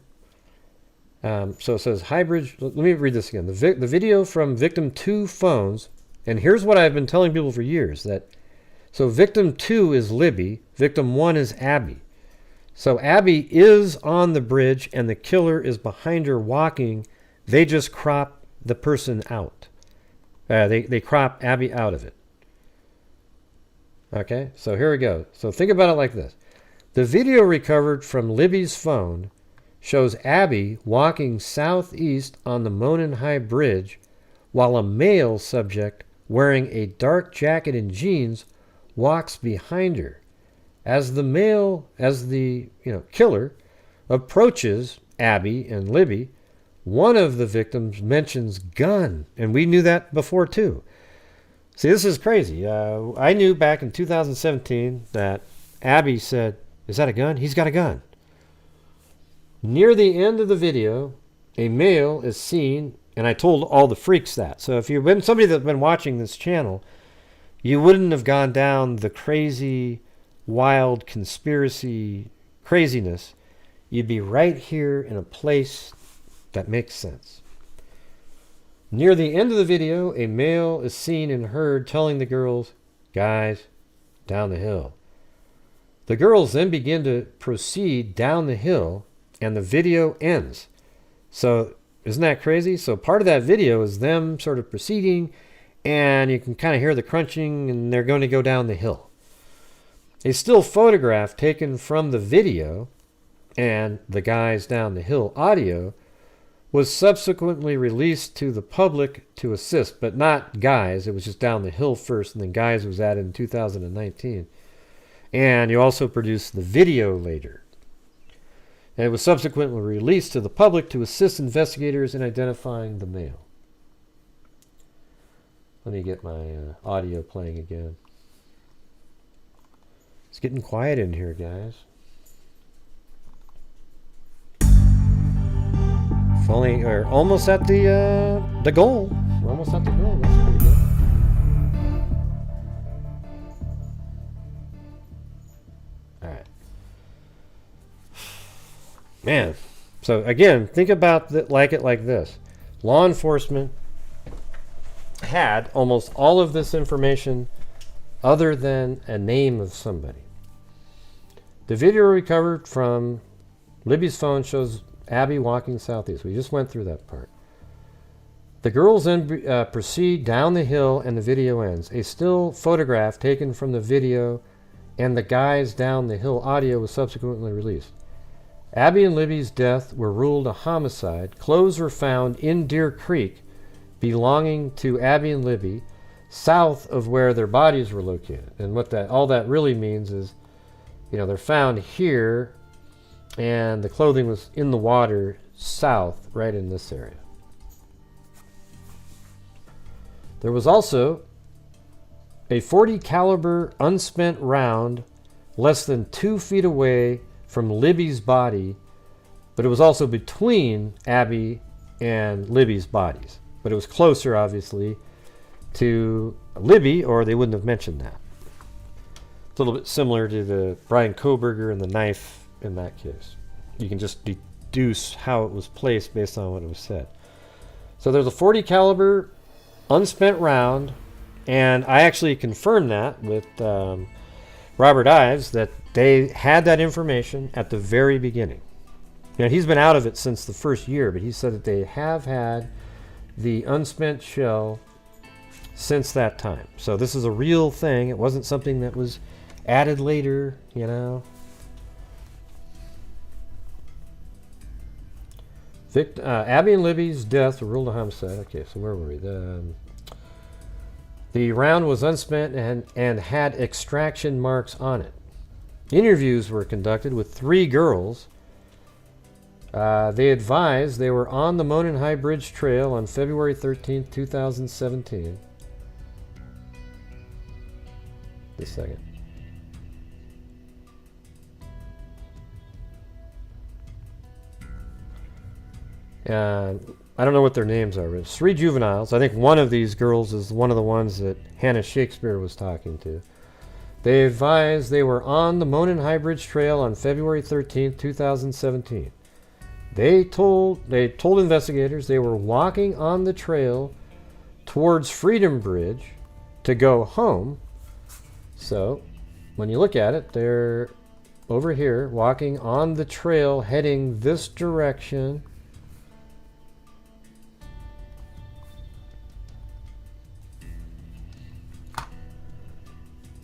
So it says High Bridge. Let me read this again. The video from victim 2 phones, and here's what I've been telling people for years, that so victim 2 is Libby, victim 1 is Abby. So Abby is on the bridge and the killer is behind her walking. They just crop the person out. They crop Abby out of it. Okay, so here we go. So think about it like this. The video recovered from Libby's phone shows Abby walking southeast on the Monon High Bridge while a male subject wearing a dark jacket and jeans walks behind her. As the killer approaches Abby and Libby, one of the victims mentions gun, and we knew that before too. See, this is crazy. I knew back in 2017 that Abby said, "Is that a gun? He's got a gun." Near the end of the video, a male is seen, and I told all the freaks that. So if you've been somebody that's been watching this channel, you wouldn't have gone down the crazy, wild conspiracy craziness. You'd be right here in a place that makes sense. Near the end of the video, a male is seen and heard telling the girls, "Guys, down the hill." The girls then begin to proceed down the hill, and the video ends. So isn't that crazy? So part of that video is them sort of proceeding, and you can kind of hear the crunching, and they're going to go down the hill. A still photograph taken from the video and the guys down the hill audio was subsequently released to the public to assist, but not guys. It was just down the hill first, and then guys was added in 2019. And you also produced the video later. And it was subsequently released to the public to assist investigators in identifying the male. Let me get my audio playing again. It's getting quiet in here, guys. Only, or almost at the goal. We're almost at the goal. That's pretty good. All right, man. So again, think about it like this. Law enforcement had almost all of this information, other than a name of somebody. The video recovered from Libby's phone shows Abby walking southeast. We just went through that part. The girls then proceed down the hill, and the video ends. A still photograph taken from the video and the guys down the hill audio was subsequently released. Abby and Libby's death were ruled a homicide. Clothes were found in Deer Creek belonging to Abby and Libby, south of where their bodies were located. And what all that really means is, they're found here, and the clothing was in the water south, right in this area. There was also a .40 caliber unspent round less than 2 feet away from Libby's body, but it was also between Abby and Libby's bodies. But it was closer, obviously, to Libby, or they wouldn't have mentioned that. It's a little bit similar to the Brian Kohberger and the knife in that case. You can just deduce how it was placed based on what it was said. So there's a .40 caliber unspent round, and I actually confirmed that with Robert Ives, that they had that information at the very beginning. He's been out of it since the first year, but he said that they have had the unspent shell since that time. So this is a real thing. It wasn't something that was added later, Abby and Libby's death were ruled a homicide. Okay, so where were we? The round was unspent and had extraction marks on it. Interviews were conducted with 3 girls. They advised they were on the Monon High Bridge Trail on February 13th, 2017. Just a second. I don't know what their names are, but it's 3 juveniles. I think one of these girls is one of the ones that Hannah Shakespeare was talking to. They advised they were on the Monon High Bridge Trail on February 13th, 2017. They told investigators they were walking on the trail towards Freedom Bridge to go home. So, when you look at it, they're over here walking on the trail heading this direction.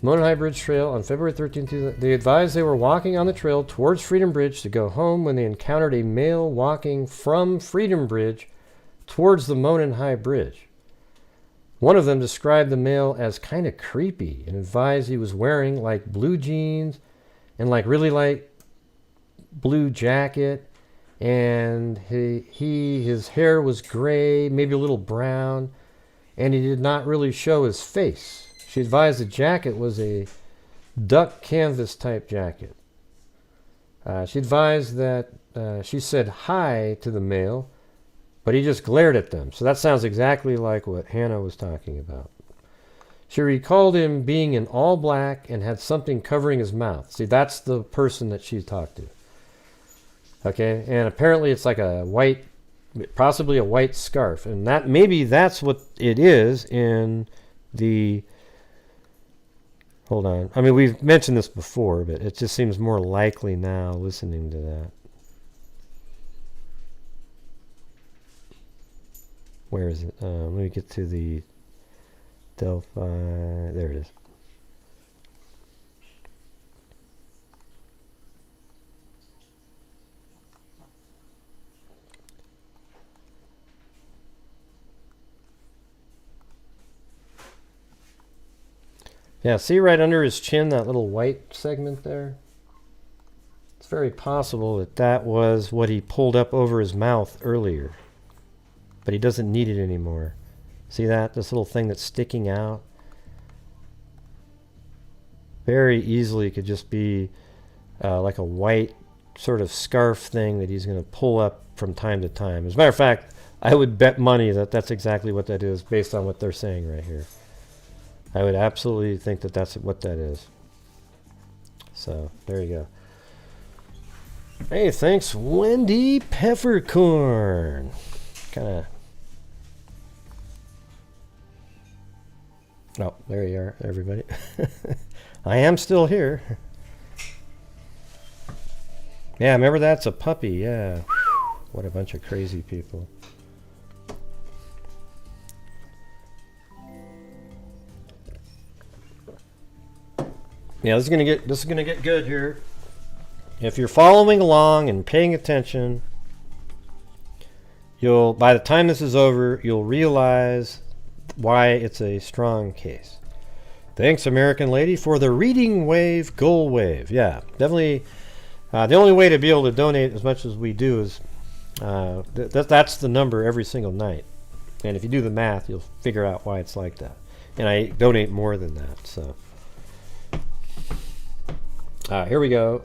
Monon High Bridge Trail on February 13th. They advised they were walking on the trail towards Freedom Bridge to go home when they encountered a male walking from Freedom Bridge towards the Monon High Bridge. One of them described the male as kind of creepy and advised he was wearing like blue jeans and like really light blue jacket, and his hair was gray, maybe a little brown, and he did not really show his face. She advised the jacket was a duck canvas type jacket. She advised that she said hi to the male, but he just glared at them. So that sounds exactly like what Hannah was talking about. She recalled him being in all black and had something covering his mouth. See, that's the person that she talked to. Okay, and apparently it's like a white, possibly a white scarf. And that maybe that's what it is in the... Hold on. I mean, we've mentioned this before, but it just seems more likely now listening to that. Where is it? Let me get to the Delphi. There it is. Yeah, see right under his chin, that little white segment there? It's very possible that that was what he pulled up over his mouth earlier. But he doesn't need it anymore. See that? This little thing that's sticking out? Very easily could just be like a white sort of scarf thing that he's going to pull up from time to time. As a matter of fact, I would bet money that that's exactly what that is based on what they're saying right here. I would absolutely think that that's what that is. So, there you go. Hey, thanks, Wendy Peppercorn. Kind of... Oh, there you are, everybody. I am still here. Yeah, remember that's a puppy, yeah. What a bunch of crazy people. Yeah, this is gonna get good here. If you're following along and paying attention, by the time this is over, you'll realize why it's a strong case. Thanks, American Lady, for the reading wave, goal wave. Yeah, definitely. The only way to be able to donate as much as we do is that's the number every single night. And if you do the math, you'll figure out why it's like that. And I donate more than that, so. Here we go.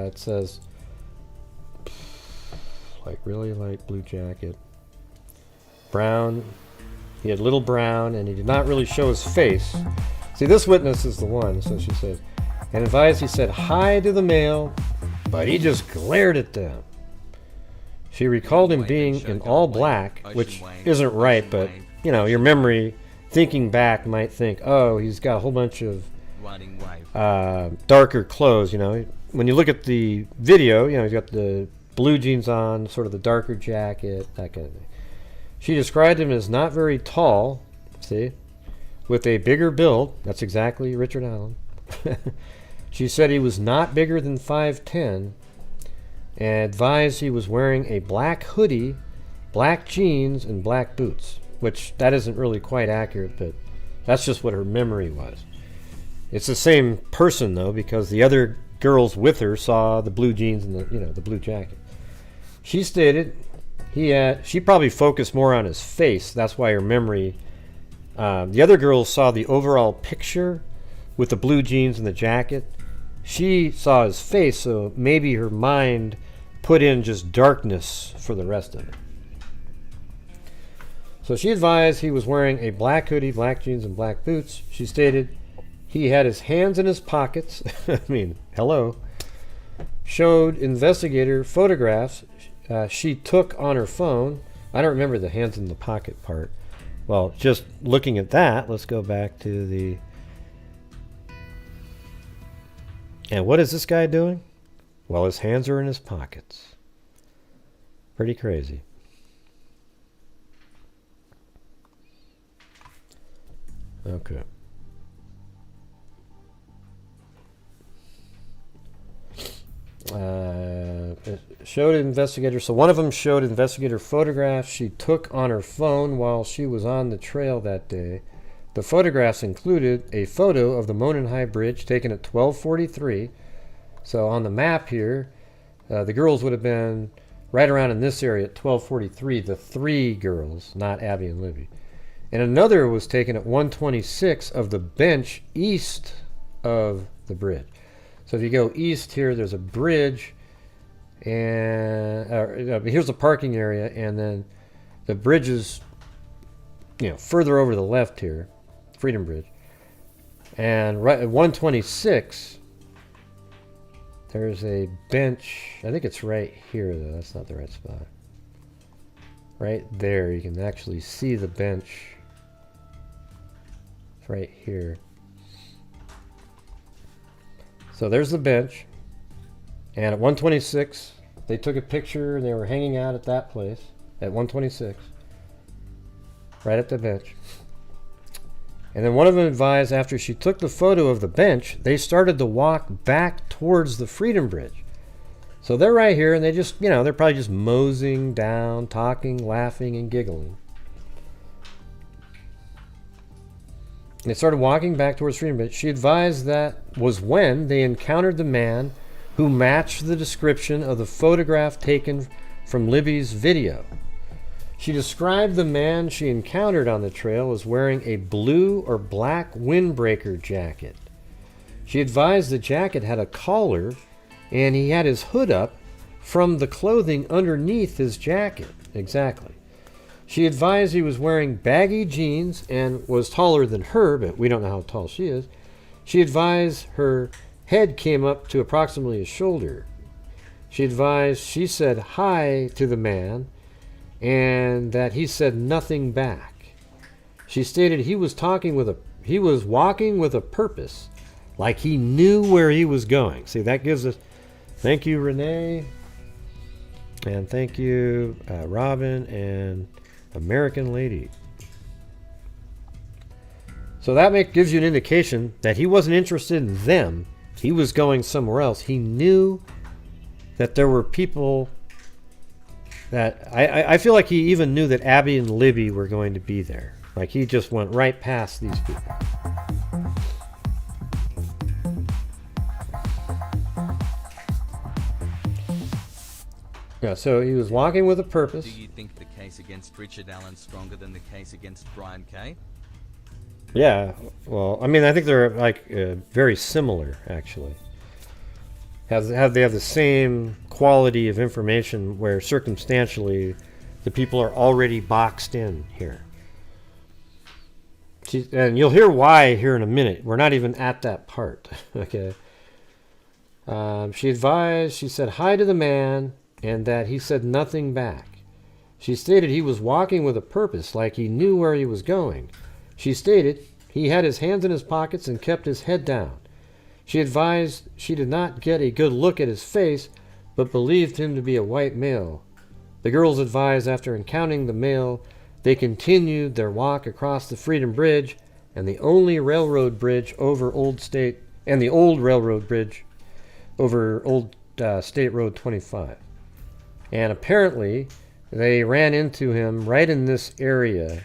It says, like really light blue jacket. Brown. He had little brown, and he did not really show his face. See, this witness is the one, so she said. And advised he said hi to the male, but he just glared at them. She recalled him being in all black, which isn't right, but, you know, your memory, thinking back, might think, oh, he's got a whole bunch of darker clothes, you know. When you look at the video, you know, he's got the blue jeans on, sort of the darker jacket, that kind of thing. She described him as not very tall, see, with a bigger build. That's exactly Richard Allen. She said he was not bigger than 5'10", and advised he was wearing a black hoodie, black jeans, and black boots, which that isn't really quite accurate, but that's just what her memory was. It's the same person, though, because the other girls with her saw the blue jeans and the blue jacket. She stated she probably focused more on his face. That's why her memory. The other girls saw the overall picture with the blue jeans and the jacket. She saw his face, so maybe her mind put in just darkness for the rest of it. So she advised he was wearing a black hoodie, black jeans, and black boots. She stated he had his hands in his pockets. I mean, hello. Showed investigator photographs she took on her phone. I don't remember the hands in the pocket part. Well, just looking at that, let's go back to the... And what is this guy doing? Well, his hands are in his pockets. Pretty crazy. Okay. It showed investigator. So one of them showed investigator photographs she took on her phone while she was on the trail that day. The photographs included a photo of the Monenhigh Bridge taken at 12:43. So on the map here, the girls would have been right around in this area at 12:43. The 3 girls, not Abby and Libby. And another was taken at 1:26 of the bench east of the bridge. So if you go east here, there's a bridge, and here's a parking area, and then the bridge is, further over to the left here, Freedom Bridge. And right at 1:26, there's a bench. I think it's right here, though. That's not the right spot. Right there, you can actually see the bench. It's right here. So there's the bench, and at 1:26, they took a picture, and they were hanging out at that place at 1:26, right at the bench. And then one of them advised after she took the photo of the bench, they started to walk back towards the Freedom Bridge. So they're right here, and they just, they're probably just moseying down, talking, laughing, and giggling. They started walking back towards Freedom Bridge. She advised that was when they encountered the man who matched the description of the photograph taken from Libby's video. She described the man she encountered on the trail as wearing a blue or black windbreaker jacket. She advised the jacket had a collar and he had his hood up from the clothing underneath his jacket. Exactly. She advised he was wearing baggy jeans and was taller than her, but we don't know how tall she is. She advised her head came up to approximately his shoulder. She advised she said hi to the man and that he said nothing back. She stated he was walking with a purpose, like he knew where he was going. See, that gives us... Thank you, Renee. And thank you, Robin and American Lady. So that gives you an indication that he wasn't interested in them. He was going somewhere else. He knew that there were people that... I feel like he even knew that Abby and Libby were going to be there. Like he just went right past these people. Yeah, so he was walking with a purpose. Do you think the case against Richard Allen's stronger than the case against Brian Kay? Yeah, well, I mean, I think they're like very similar, actually. They have the same quality of information where circumstantially the people are already boxed in here. And you'll hear why here in a minute. We're not even at that part, okay? She advised, she said hi to the man, and that he said nothing back. She stated he was walking with a purpose, like he knew where he was going. She stated he had his hands in his pockets and kept his head down. She advised she did not get a good look at his face, but believed him to be a white male. The girls advised after encountering the male, they continued their walk across the Freedom Bridge and the only railroad bridge over Old State, and the old railroad bridge over Old State Road 25. And apparently, they ran into him right in this area,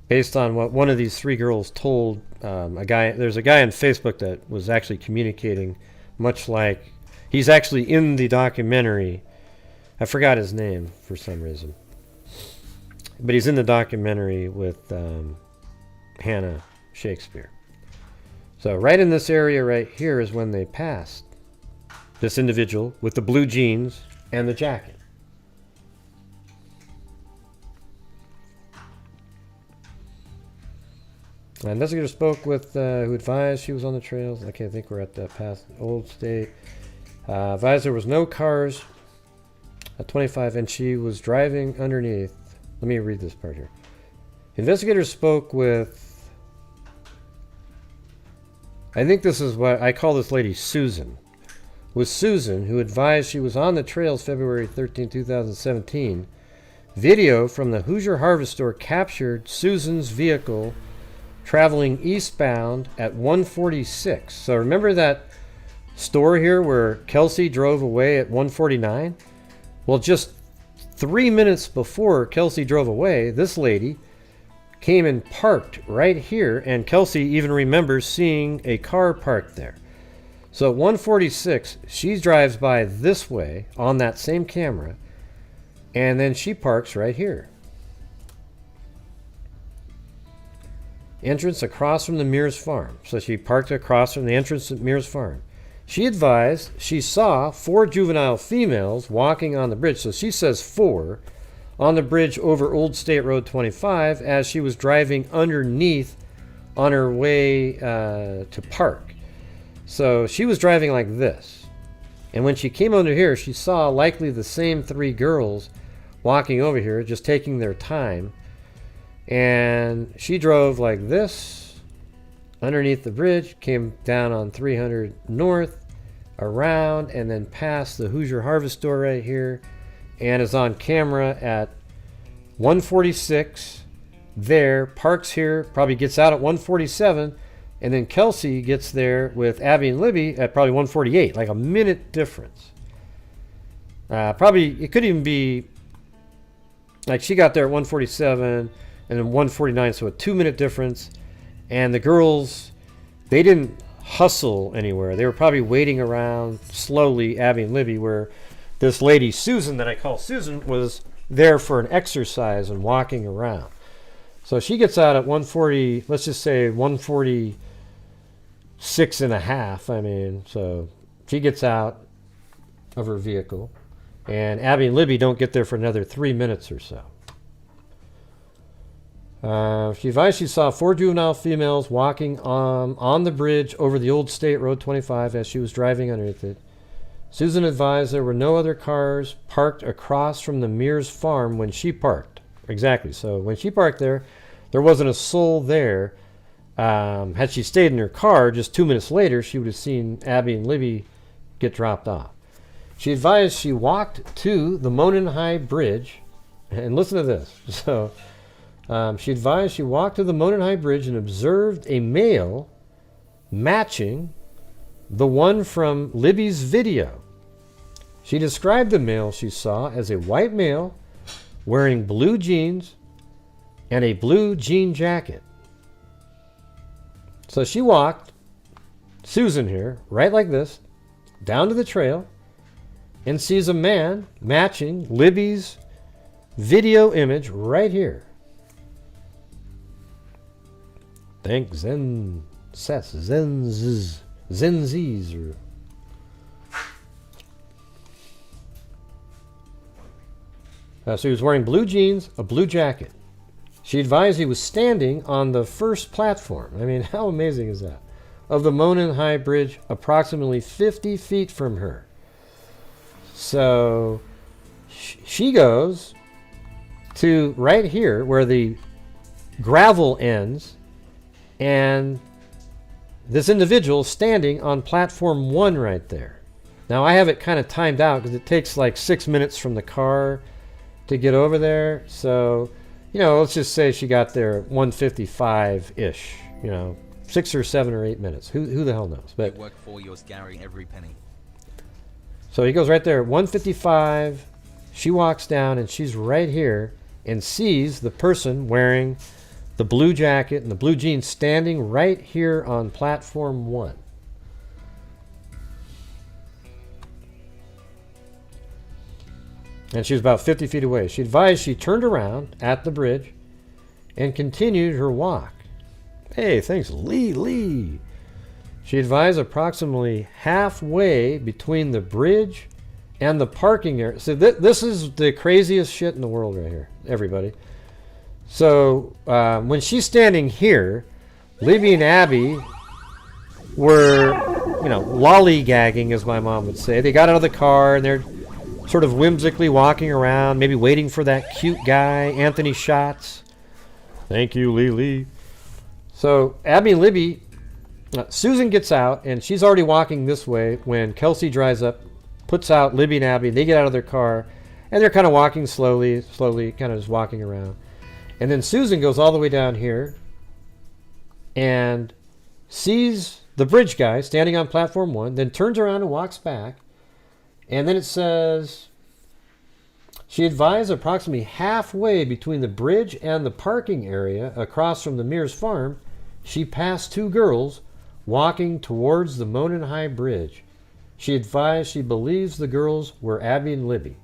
based on what one of these 3 girls told a guy. There's a guy on Facebook that was actually communicating, much like he's actually in the documentary. I forgot his name for some reason, but he's in the documentary with Hannah Shakespeare. So right in this area right here is when they passed this individual with the blue jeans and the jacket. Investigator spoke with who advised she was on the trails. Okay, I think we're at the past old state. Advised there was no cars at 25 and she was driving underneath. Let me read this part here. Investigators spoke with, I think this is what I call this lady Susan. With Susan, who advised she was on the trails February 13, 2017. Video from the Hoosier Harvest Store captured Susan's vehicle traveling eastbound at 146. So remember that store here where Kelsey drove away at 149? Well, just 3 minutes before Kelsey drove away, this lady came and parked right here, and Kelsey even remembers seeing a car parked there. So at 146, she drives by this way on that same camera, and then she parks right here. Entrance across from the Mears farm. So she parked across from the entrance at Mears farm. She advised she saw 4 juvenile females walking on the bridge. So she says 4 on the bridge over Old State Road 25 as she was driving underneath on her way to park. So she was driving like this. And when she came under here, she saw likely the same 3 girls walking over here, just taking their time. And she drove like this underneath the bridge, came down on 300 North, around, and then past the Hoosier Harvest Store right here, and is on camera at 146 there, parks here, probably gets out at 147, and then Kelsey gets there with Abby and Libby at probably 148, like a minute difference. Probably, it could even be, like she got there at 147, and then 149, so a 2-minute difference. And the girls, they didn't hustle anywhere. They were probably waiting around slowly, Abby and Libby, where this lady, Susan, that I call Susan, was there for an exercise and walking around. So she gets out at 140, let's just say 146 and a half. I mean, so she gets out of her vehicle. And Abby and Libby don't get there for another 3 minutes or so. She advised she saw 4 juvenile females walking on the bridge over the Old State Road 25 as she was driving underneath it. Susan advised there were no other cars parked across from the Mears farm when she parked. Exactly. So when she parked there, there wasn't a soul there. Had she stayed in her car, just 2 minutes later, she would have seen Abby and Libby get dropped off. She advised she walked to the Monon High Bridge, and listen to this. So she advised she walked to the Monon High Bridge and observed a male matching the one from Libby's video. She described the male she saw as a white male wearing blue jeans and a blue jean jacket. So she walked, Susan here, right like this, down to the trail and sees a man matching Libby's video image right here. Thank Zen Seth Zenzies or so he was wearing blue jeans, a blue jacket. She advised he was standing on the first platform. I mean, how amazing is that? Of the Monon High Bridge, approximately 50 feet from her. So she goes to right here where the gravel ends, and this individual standing on platform 1 right there. Now I have it kind of timed out because it takes like 6 minutes from the car to get over there. So, you know, let's just say she got there 1:55-ish, you know, 6 or 7 or 8 minutes. Who the hell knows? But work for yours, Gary, every penny. So he goes right there, 1:55. She walks down and she's right here and sees the person wearing the blue jacket and the blue jeans standing right here on platform 1. And she was about 50 feet away. She advised she turned around at the bridge and continued her walk. Hey, thanks, Lee. She advised approximately halfway between the bridge and the parking area. So this is the craziest shit in the world right here, everybody. So when she's standing here, Libby and Abby were, you know, lollygagging, as my mom would say. They got out of the car and they're sort of whimsically walking around, maybe waiting for that cute guy, Anthony Schatz. Thank you, Lily. So Abby and Libby, Susan gets out, and she's already walking this way when Kelsey drives up, puts out Libby and Abby. They get out of their car, and they're kind of walking slowly, kind of just walking around. And then Susan goes all the way down here and sees the bridge guy standing on platform 1, then turns around and walks back. And then it says, she advised approximately halfway between the bridge and the parking area across from the Mears farm, she passed 2 girls walking towards the Monon High Bridge. She advised she believes the girls were Abby and Libby.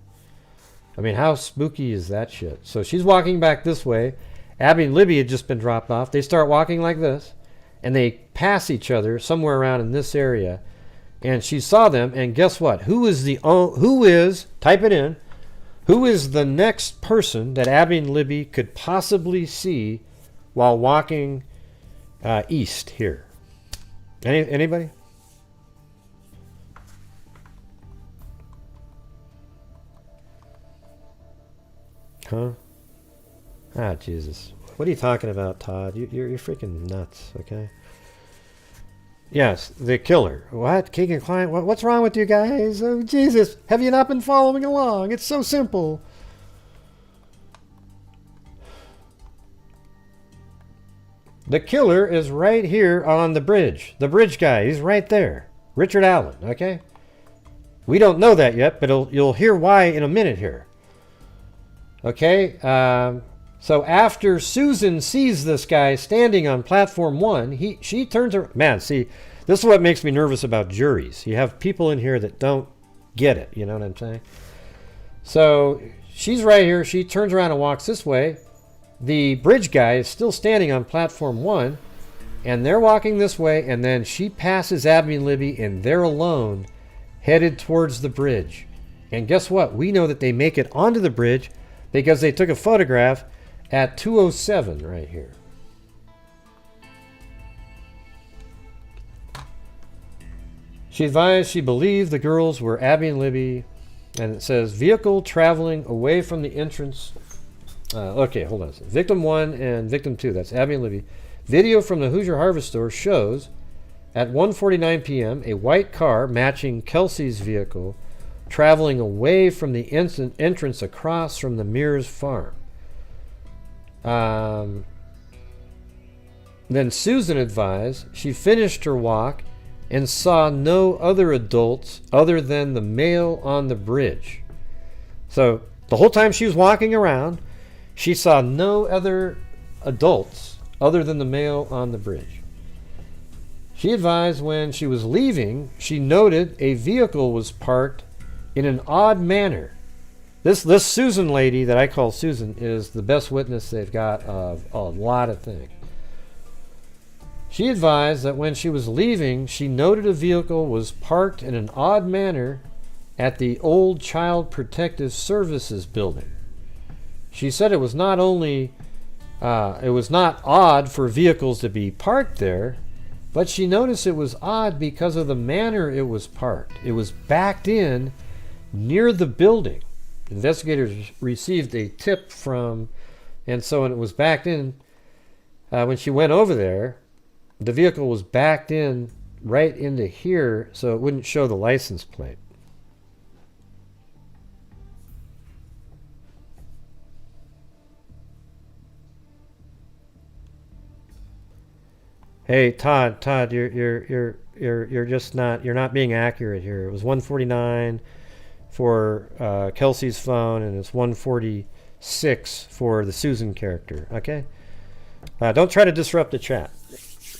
I mean, how spooky is that shit? So she's walking back this way. Abby and Libby had just been dropped off. They start walking like this, and they pass each other somewhere around in this area. And she saw them, and guess what? Who is, type it in, who is the next person that Abby and Libby could possibly see while walking east here? Anybody? Huh? Ah, Jesus. What are you talking about, Todd? You're freaking nuts, okay? Yes, the killer. What? Kegan Kline? What's wrong with you guys? Oh, Jesus. Have you not been following along? It's so simple. The killer is right here on the bridge. The bridge guy, he's right there. Richard Allen, okay? We don't know that yet, but you'll hear why in a minute here. Okay? So after Susan sees this guy standing on platform 1, she turns around. Man, see, this is what makes me nervous about juries. You have people in here that don't get it. You know what I'm saying? So she's right here. She turns around and walks this way. The bridge guy is still standing on platform 1, and they're walking this way, and then she passes Abby and Libby, and they're alone, headed towards the bridge. And guess what? We know that they make it onto the bridge because they took a photograph at 2:07 right here. She advised she believed the girls were Abby and Libby, and it says vehicle traveling away from the entrance. Okay, hold on a second. Victim 1 and Victim 2, that's Abby and Libby. Video from the Hoosier Harvest Store shows at 1:49 p.m. a white car matching Kelsey's vehicle traveling away from the entrance across from the Mears farm. Then Susan advised she finished her walk and saw no other adults other than the male on the bridge. So the whole time she was walking around, she saw no other adults other than the male on the bridge. She advised when she was leaving, she noted a vehicle was parked in an odd manner. This Susan lady that I call Susan is the best witness they've got of a lot of things. She advised that when she was leaving, she noted a vehicle was parked in an odd manner at the old Child Protective Services building. She said it was not odd for vehicles to be parked there, but she noticed it was odd because of the manner it was parked. It was backed in near the building. Investigators received a tip from, and so when it was backed in, when she went over there, the vehicle was backed in right into here so it wouldn't show the license plate. Hey Todd, you're just not, you're not being accurate here. It was 149 for Kelsey's phone, and it's 146 for the Susan character. Okay, don't try to disrupt the chat,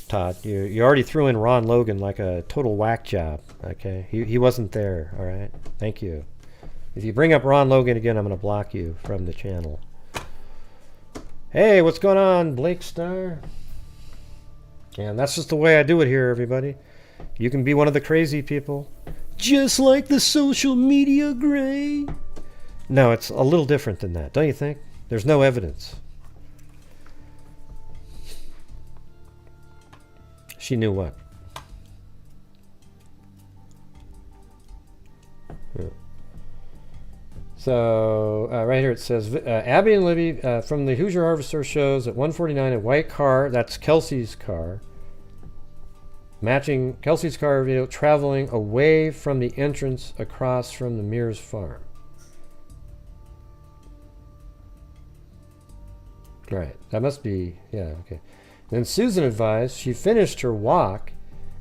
Todd. You already threw in Ron Logan like a total whack job. Okay, he wasn't there. All right, thank you. If you bring up Ron Logan again, I'm going to block you from the channel. Hey, what's going on, Blake Star? And that's just the way I do it here, everybody. You can be one of the crazy people. Just like the social media gray. No, it's a little different than that, don't you think? There's no evidence. She knew what? So right here it says Abby and Libby from the Hoosier Harvester shows at 1:49 a white car, that's Kelsey's car, matching Kelsey's car video, traveling away from the entrance across from the Mears farm. Right, that must be, yeah, okay. Then Susan advised she finished her walk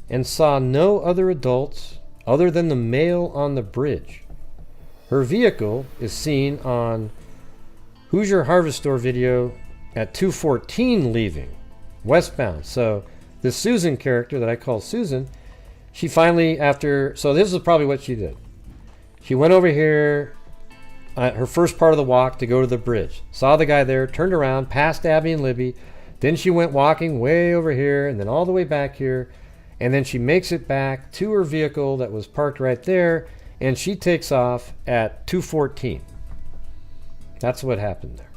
and saw no other adults other than the male on the bridge. Her vehicle is seen on Hoosier Harvester video at 2:14 leaving, westbound. So this Susan character that I call Susan, she finally, so this is probably what she did. She went over here, her first part of the walk to go to the bridge. Saw the guy there, turned around, passed Abby and Libby. Then she went walking way over here and then all the way back here. And then she makes it back to her vehicle that was parked right there. And she takes off at 2:14. That's what happened there.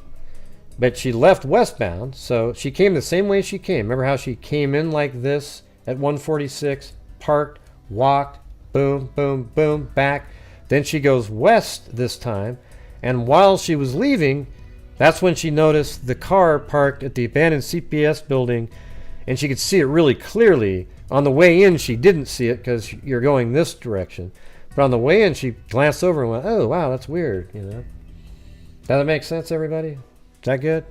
But she left westbound, so she came the same way she came. Remember how she came in like this at 1:46, parked, walked, boom, boom, boom, back. Then she goes west this time, and while she was leaving, that's when she noticed the car parked at the abandoned CPS building, and she could see it really clearly. On the way in, she didn't see it because you're going this direction. But on the way in, she glanced over and went, oh, wow, that's weird, you know. Does that make sense, everybody? Is that good?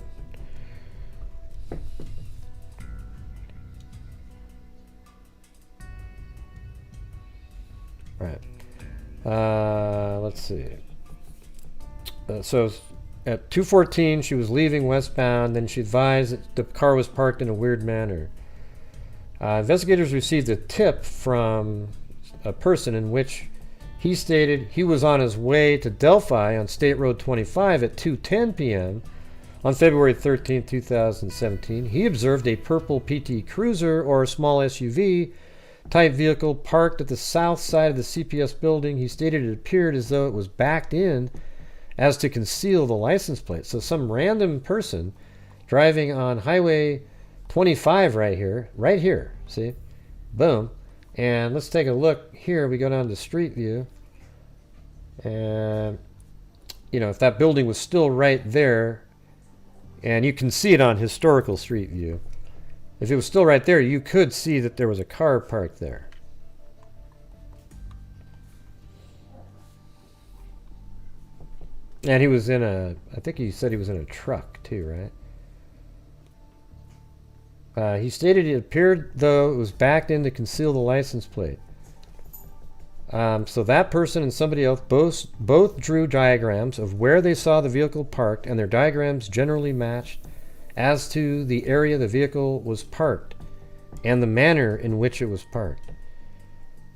All right. Let's see. So at 2:14, she was leaving westbound. Then she advised that the car was parked in a weird manner. Investigators received a tip from a person in which he stated he was on his way to Delphi on State Road 25 at 2:10 p.m. on February 13, 2017. He observed a purple PT Cruiser or a small SUV type vehicle parked at the south side of the CPS building. He stated it appeared as though it was backed in as to conceal the license plate. So some random person driving on Highway 25 right here, see? Boom. And let's take a look here. We go down to Street View. And, you know, if that building was still right there, and you can see it on historical Street View, if it was still right there, you could see that there was a car parked there. And he was in I think he said he was in a truck too, right? He stated it appeared though it was backed in to conceal the license plate. So that person and somebody else both drew diagrams of where they saw the vehicle parked, and their diagrams generally matched as to the area the vehicle was parked and the manner in which it was parked.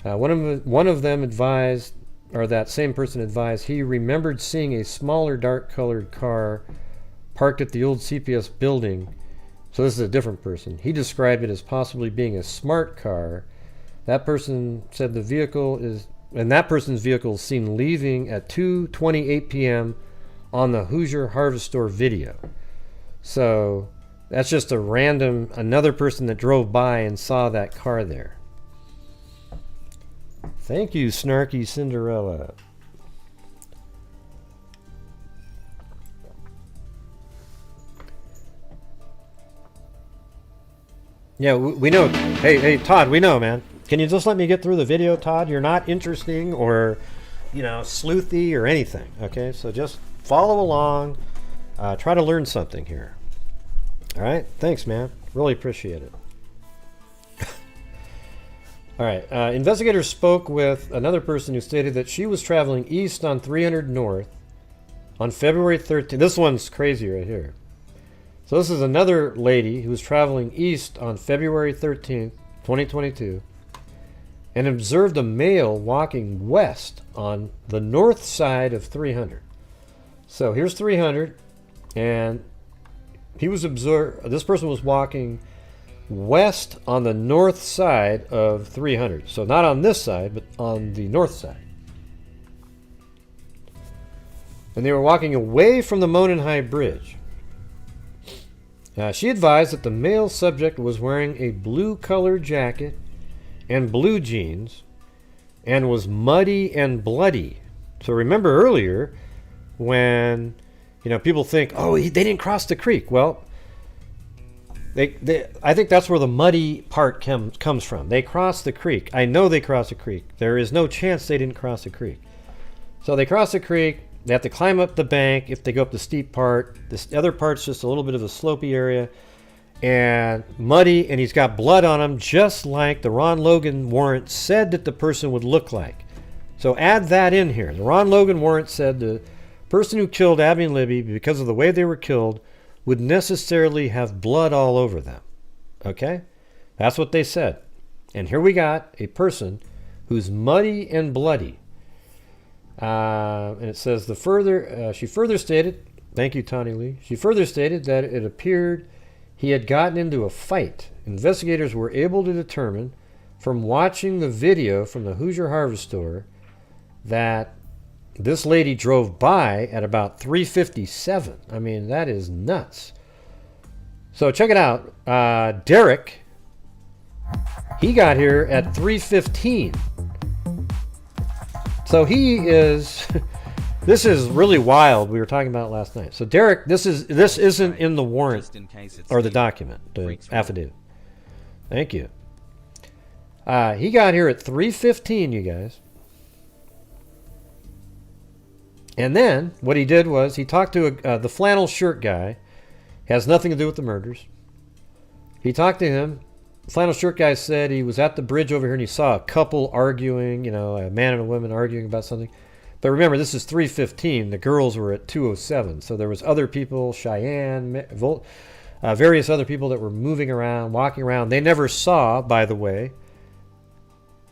One of them advised, or that same person advised, he remembered seeing a smaller dark-colored car parked at the old CPS building. So this is a different person. He described it as possibly being a smart car. That person said the vehicle is, and that person's vehicle is seen leaving at 2:28 p.m. on the Hoosier Harvester video. So that's just a random, another person that drove by and saw that car there. Thank you, Snarky Cinderella. Yeah, we know. Hey, Todd, we know, man. Can you just let me get through the video, Todd? You're not interesting or, you know, sleuthy or anything, okay? So just follow along. Try to learn something here. All right? Thanks, man. Really appreciate it. All right. Investigators spoke with another person who stated that she was traveling east on 300 North on February 13th. This one's crazy right here. So this is another lady who was traveling east on February 13th, 2022, and observed a male walking west on the north side of 300. So here's 300, and this person was walking west on the north side of 300. So not on this side, but on the north side. And they were walking away from the Monon High Bridge. She advised that the male subject was wearing a blue-colored jacket and blue jeans and was muddy and bloody. So remember earlier when, people think, they didn't cross the creek. Well, I think that's where the muddy part comes from. They crossed the creek. I know they crossed the creek. There is no chance they didn't cross the creek. So they cross the creek. They have to climb up the bank if they go up the steep part. This other part's just a little bit of a slopey area and muddy, and he's got blood on him, just like the Ron Logan warrant said that the person would look like. So add that in here. The Ron Logan warrant said the person who killed Abby and Libby, because of the way they were killed, would necessarily have blood all over them. Okay? That's what they said. And here we got a person who's muddy and bloody. And it says she further stated, thank you, Tawny Lee. She further stated that it appeared he had gotten into a fight. Investigators were able to determine from watching the video from the Hoosier Harvest Store that this lady drove by at about 3:57. I mean, that is nuts. So check it out. Derek, he got here at 3:15. So he is, this is really wild. We were talking about it last night. So Derek, this isn't in the warrant or the document, the affidavit. Thank you. He got here at 3:15, you guys. And then what he did was he talked to the flannel shirt guy. Has nothing to do with the murders. He talked to him. The flannel shirt guy said he was at the bridge over here and he saw a couple arguing, a man and a woman arguing about something. But remember, this is 3:15. The girls were at 2:07. So there was other people, Cheyenne, various other people that were moving around, walking around. They never saw, by the way,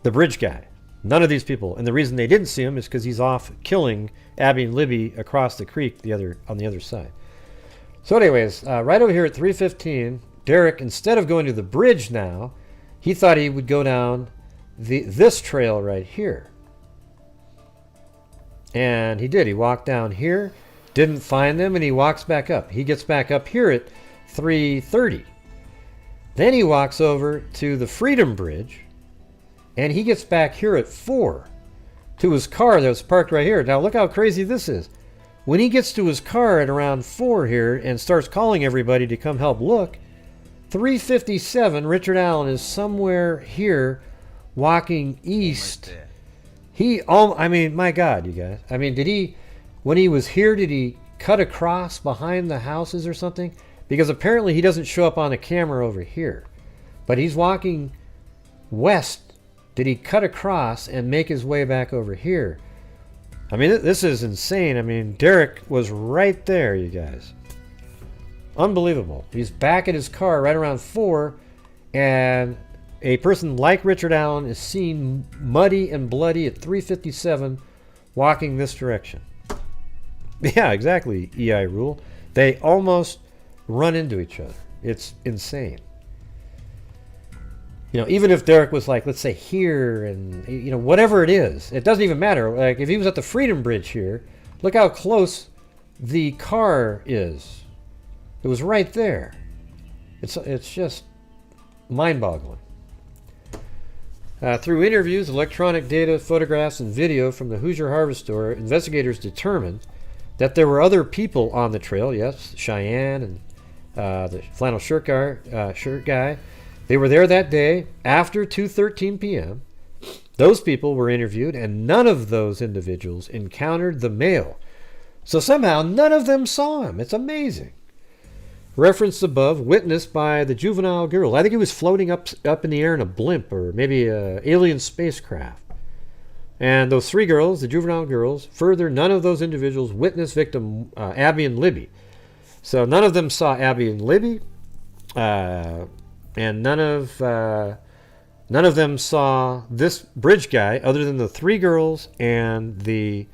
the bridge guy. None of these people. And the reason they didn't see him is because he's off killing Abby and Libby across the creek on the other side. So anyways, right over here at 3:15, Derek, instead of going to the bridge now, he thought he would go down this trail right here. And he did. He walked down here, didn't find them, and he walks back up. He gets back up here at 3:30. Then he walks over to the Freedom Bridge, and he gets back here at 4 to his car that was parked right here. Now look how crazy this is. When he gets to his car at around 4 here and starts calling everybody to come help look, 3:57, Richard Allen is somewhere here walking east. My God, you guys. I mean, when he was here, did he cut across behind the houses or something? Because apparently he doesn't show up on the camera over here. But he's walking west. Did he cut across and make his way back over here? I mean, this is insane. I mean, Derek was right there, you guys. Unbelievable. He's back at his car right around 4, and a person like Richard Allen is seen muddy and bloody at 3:57 walking this direction. Yeah, exactly, EI Rule. They almost run into each other. It's insane. Even if Derek was like, let's say here and, whatever it is, it doesn't even matter. Like if he was at the Freedom Bridge here, look how close the car is. It was right there. It's just mind-boggling. Through interviews, electronic data, photographs, and video from the Hoosier Harvest Store, investigators determined that there were other people on the trail. Yes, Cheyenne and the flannel shirt guy. They were there that day after 2:13 p.m. Those people were interviewed, and none of those individuals encountered the male. So somehow none of them saw him. It's amazing. Referenced above, witnessed by the juvenile girl. I think he was floating up in the air in a blimp or maybe an alien spacecraft. And those 3 girls, the juvenile girls, further, none of those individuals witnessed victim Abby and Libby. So none of them saw Abby and Libby, and none of them saw this bridge guy other than the 3 girls and the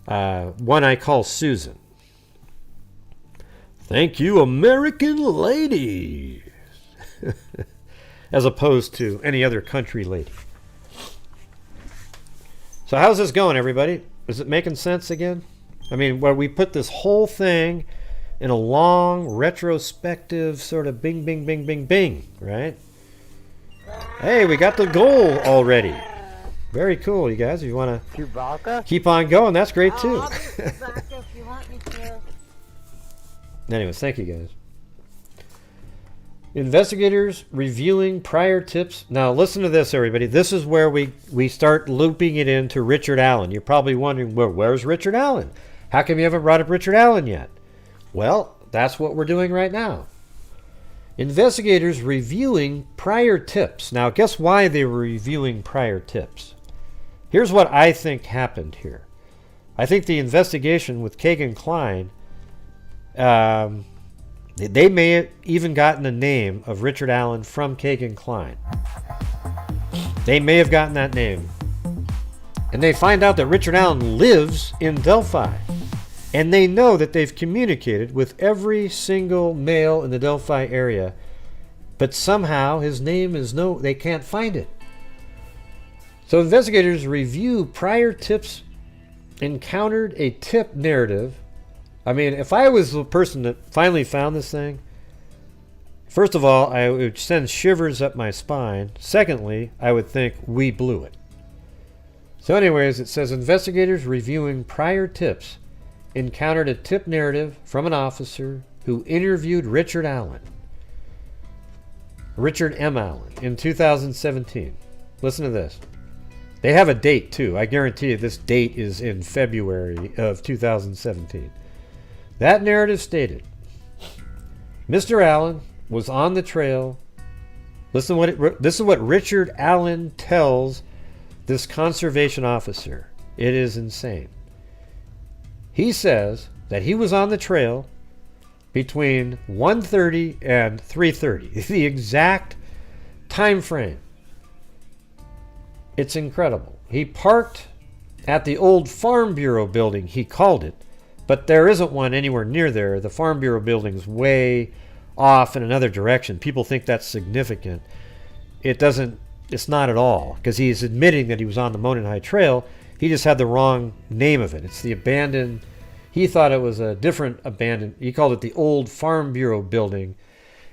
one I call Susan. Thank you, American lady. As opposed to any other country lady. So how's this going, everybody? Is it making sense again? I mean, where we put this whole thing in a long retrospective sort of bing, bing, bing, bing, bing, right? Hey, we got the goal already. Very cool, you guys. If you want to Chewbacca? keep on going, that's great too. I'll be Chewbacca if you want me to. Anyways, thank you guys. Investigators reviewing prior tips. Now listen to this, everybody. This is where we start looping it into Richard Allen. You're probably wondering, well, where's Richard Allen? How come you haven't brought up Richard Allen yet? Well, that's what we're doing right now. Investigators reviewing prior tips. Now, guess why they were reviewing prior tips? Here's what I think happened here. I think the investigation with Kegan Kline, they may have even gotten the name of Richard Allen from Kegan Kline. They may have gotten that name. And they find out that Richard Allen lives in Delphi. And they know that they've communicated with every single male in the Delphi area. But somehow his name is they can't find it. So investigators review prior tips, encountered a tip narrative. I mean, if I was the person that finally found this thing, first of all, I would send shivers up my spine. Secondly, I would think we blew it. So anyways, it says investigators reviewing prior tips encountered a tip narrative from an officer who interviewed Richard M. Allen, in 2017. Listen to this. They have a date, too. I guarantee you this date is in February of 2017. That narrative stated, Mr. Allen was on the trail. Listen this is what Richard Allen tells this conservation officer. It is insane. He says that he was on the trail between 1:30 and 3:30. The exact time frame. It's incredible. He parked at the old Farm Bureau building, he called it, but there isn't one anywhere near there. The Farm Bureau building's way off in another direction. People think that's significant. It's not at all, because he's admitting that he was on the Monon High Trail. He just had the wrong name of it. It's the abandoned, he thought it was a different abandoned, he called it the old Farm Bureau building,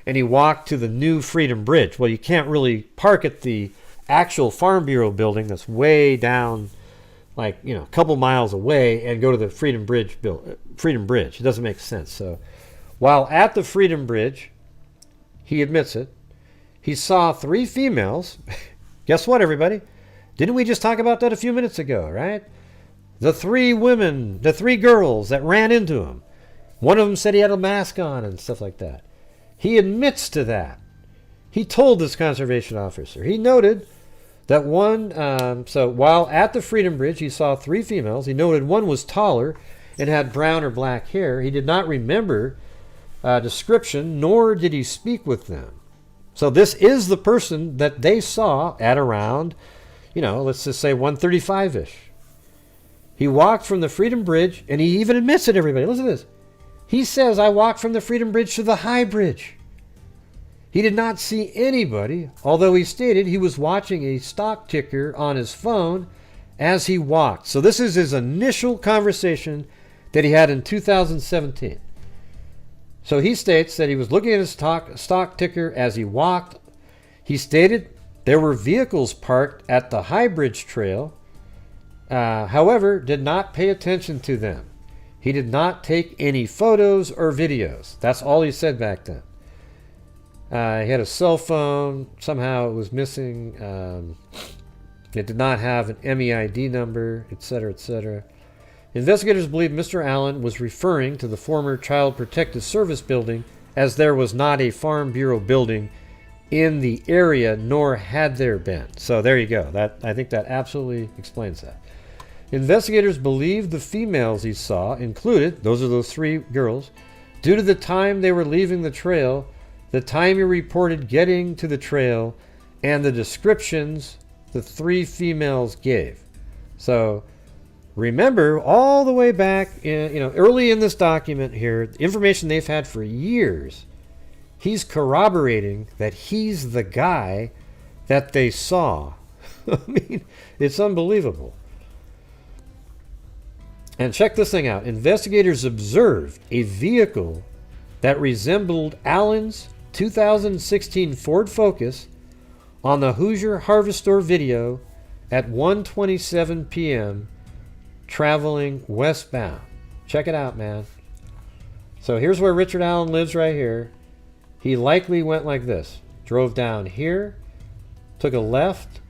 and he walked to the new Freedom Bridge. Well, you can't really park at the actual Farm Bureau building that's way down, like, a couple miles away, and go to the Freedom Bridge. It doesn't make sense. So while at the Freedom Bridge, he admits it, he saw 3 females. Guess what, everybody? Didn't we just talk about that a few minutes ago, right? The 3 women, the 3 girls that ran into him. One of them said he had a mask on and stuff like that. He admits to that. He told this conservation officer. He noted that one, so while at the Freedom Bridge, he saw 3 females. He noted one was taller and had brown or black hair. He did not remember description, nor did he speak with them. So this is the person that they saw at around, let's just say 1:35-ish. He walked from the Freedom Bridge, and he even admits it, everybody. Listen to this. He says, I walked from the Freedom Bridge to the High Bridge. He did not see anybody, although he stated he was watching a stock ticker on his phone as he walked. So this is his initial conversation that he had in 2017. So he states that he was looking at his stock ticker as he walked. He stated there were vehicles parked at the High Bridge Trail, however, did not pay attention to them. He did not take any photos or videos. That's all he said back then. He had a cell phone. Somehow it was missing. It did not have an MEID number, etc., etc. Investigators believe Mr. Allen was referring to the former Child Protective Service building, as there was not a Farm Bureau building in the area, nor had there been. So there you go. I think that absolutely explains that. Investigators believe the females he saw included, those are those 3 girls, due to the time they were leaving the trail, the time he reported getting to the trail, and the descriptions the 3 females gave. So remember, all the way back, early in this document here, information they've had for years, he's corroborating that he's the guy that they saw. I mean, it's unbelievable. And check this thing out. Investigators observed a vehicle that resembled Allen's 2016 Ford Focus on the Hoosier Harvestor video at 1:27 p.m. traveling westbound. Check it out, man. So here's where Richard Allen lives right here. He likely went like this. Drove down here, took a left,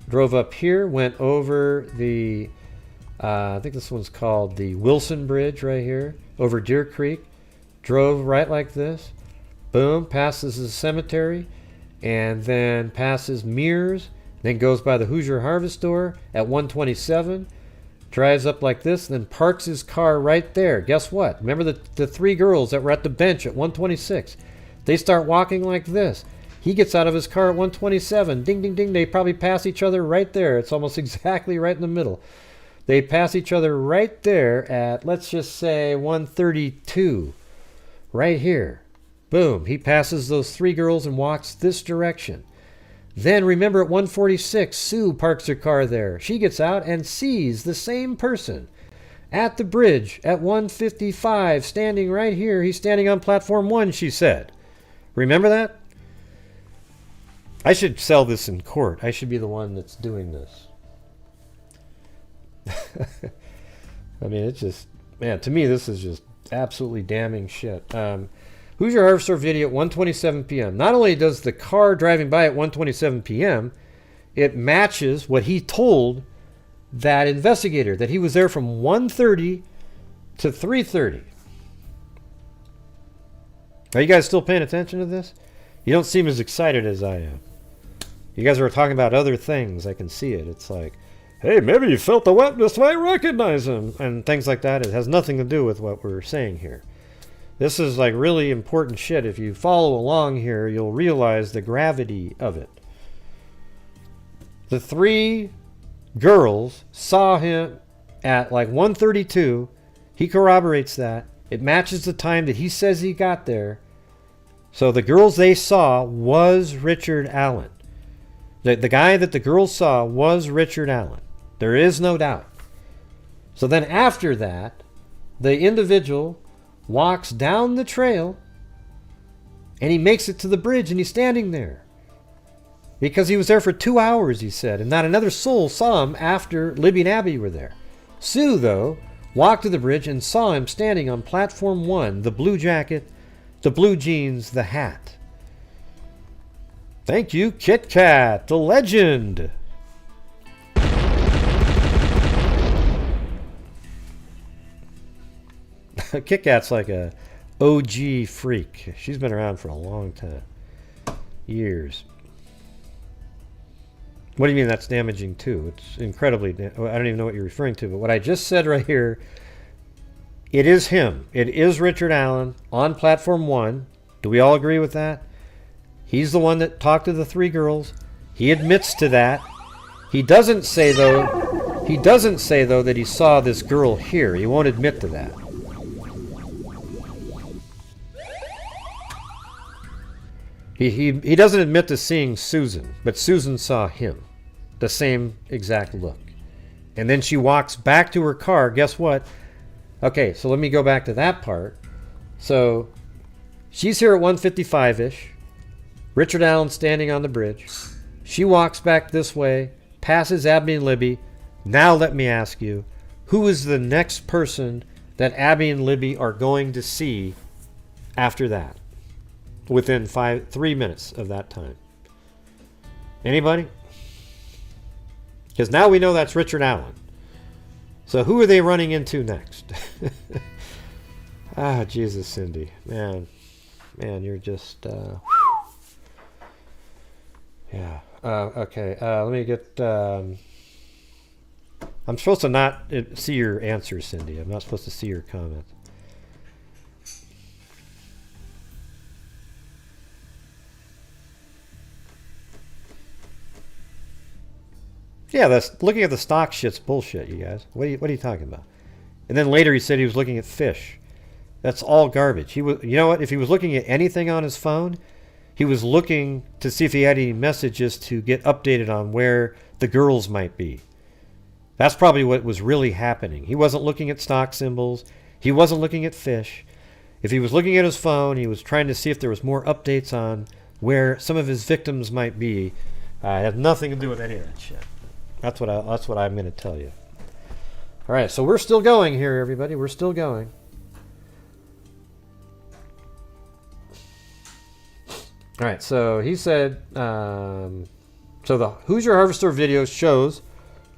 drove up here, went over the, I think this one's called the Wilson Bridge right here, over Deer Creek, drove right like this, boom, passes the cemetery, and then passes Mears, then goes by the Hoosier Harvestor at 127, drives up like this, then parks his car right there. Guess what? Remember the three girls that were at the bench at 126? They start walking like this. He gets out of his car at 127. Ding, ding, ding. They probably pass each other right there. It's almost exactly right in the middle. They pass each other right there at, let's just say, 132. Right here. Boom. He passes those three girls and walks this direction. Then remember at 146, Sue parks her car there. She gets out and sees the same person at the bridge at 155, standing right here. He's standing on platform 1, she said. Remember that? I should sell this in court. I should be the one that's doing this. I mean, it's just, man, to me, this is just absolutely damning shit. Hoosier Harvestor video at 1:27 p.m. Not only does the car driving by at 1:27 p.m., it matches what he told that investigator, that he was there from 1:30 to 3:30. Are you guys still paying attention to this? You don't seem as excited as I am. You guys are talking about other things. I can see it. It's like, hey, maybe you felt the wetness might recognize him, and things like that. It has nothing to do with what we're saying here. This is like really important shit. If you follow along here, you'll realize the gravity of it. The three girls saw him at like 1:32. He corroborates that. It matches the time that he says he got there. So the girls they saw was Richard Allen. The guy that the girls saw was Richard Allen. There is no doubt. So then after that, the individual walks down the trail and he makes it to the bridge and he's standing there. Because he was there for 2 hours, he said, and not another soul saw him after Libby and Abby were there. Sue, though, walked to the bridge and saw him standing on platform 1, the blue jacket, the blue jeans, the hat. Thank you, Kit Kat, the legend. Kit Kat's like a OG freak. She's been around for a long time. Years. What do you mean that's damaging too? It's incredibly, I don't even know what you're referring to, but what I just said right here, it is him. It is Richard Allen on platform 1. Do we all agree with that? He's the one that talked to the three girls. He admits to that. He doesn't say though that he saw this girl here. He won't admit to that. He doesn't admit to seeing Susan, but Susan saw him. The same exact look. And then she walks back to her car. Guess what? Okay, so let me go back to that part. So she's here at 1:55-ish. Richard Allen standing on the bridge. She walks back this way, passes Abby and Libby. Now let me ask you, who is the next person that Abby and Libby are going to see after that? Within 3 minutes of that time. Anybody? Because now we know that's Richard Allen. So who are they running into next? Ah, Jesus, Cindy. Man, you're just... Yeah. Okay. Let me get... I'm supposed to not see your answers, Cindy. I'm not supposed to see your comments. Yeah, that's looking at the stock shit's bullshit, you guys. What are you talking about? And then later he said he was looking at fish. That's all garbage. You know what? If he was looking at anything on his phone, he was looking to see if he had any messages to get updated on where the girls might be. That's probably what was really happening. He wasn't looking at stock symbols. He wasn't looking at fish. If he was looking at his phone, he was trying to see if there was more updates on where some of his victims might be. It has nothing to do with any of that shit. That's what I'm going to tell you. All right, so we're still going here, everybody. We're still going. All right, so he said, so the Hoosier Harvester video shows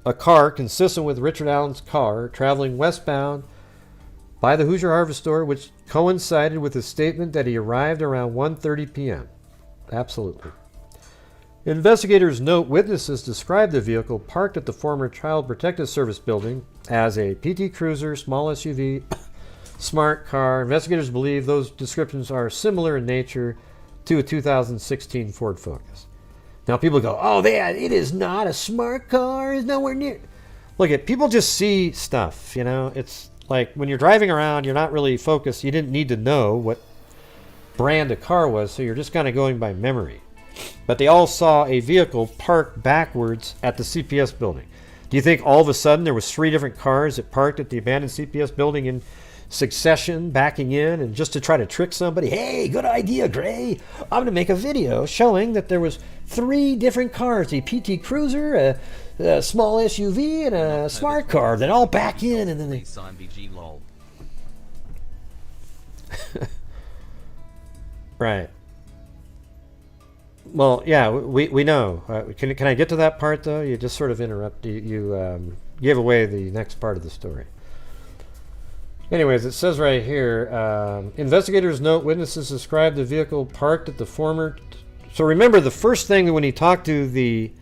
a car consistent with Richard Allen's car traveling westbound by the Hoosier Harvester, which coincided with his statement that he arrived around 1:30 p.m. Absolutely. Investigators note witnesses described the vehicle parked at the former Child Protective Service building as a PT Cruiser, small SUV, smart car. Investigators believe those descriptions are similar in nature to a 2016 Ford Focus. Now people go, oh, it is not a smart car. It's nowhere near. Look, people just see stuff, you know. It's like when you're driving around, you're not really focused. You didn't need to know what brand a car was, so you're just kind of going by memory. But they all saw a vehicle parked backwards at the CPS building. Do you think all of a sudden there was 3 different cars that parked at the abandoned CPS building in succession, backing in, and just to try to trick somebody? Hey, good idea, Gray. I'm going to make a video showing that there was 3 different cars, a PT Cruiser, a small SUV, and a smart car that all back in, and then they... Right. Well, yeah, we know. Can I get to that part, though? You just sort of interrupt. You gave away the next part of the story. Anyways, it says right here, investigators note witnesses described the vehicle parked at the former... So remember, the first thing when he talked to the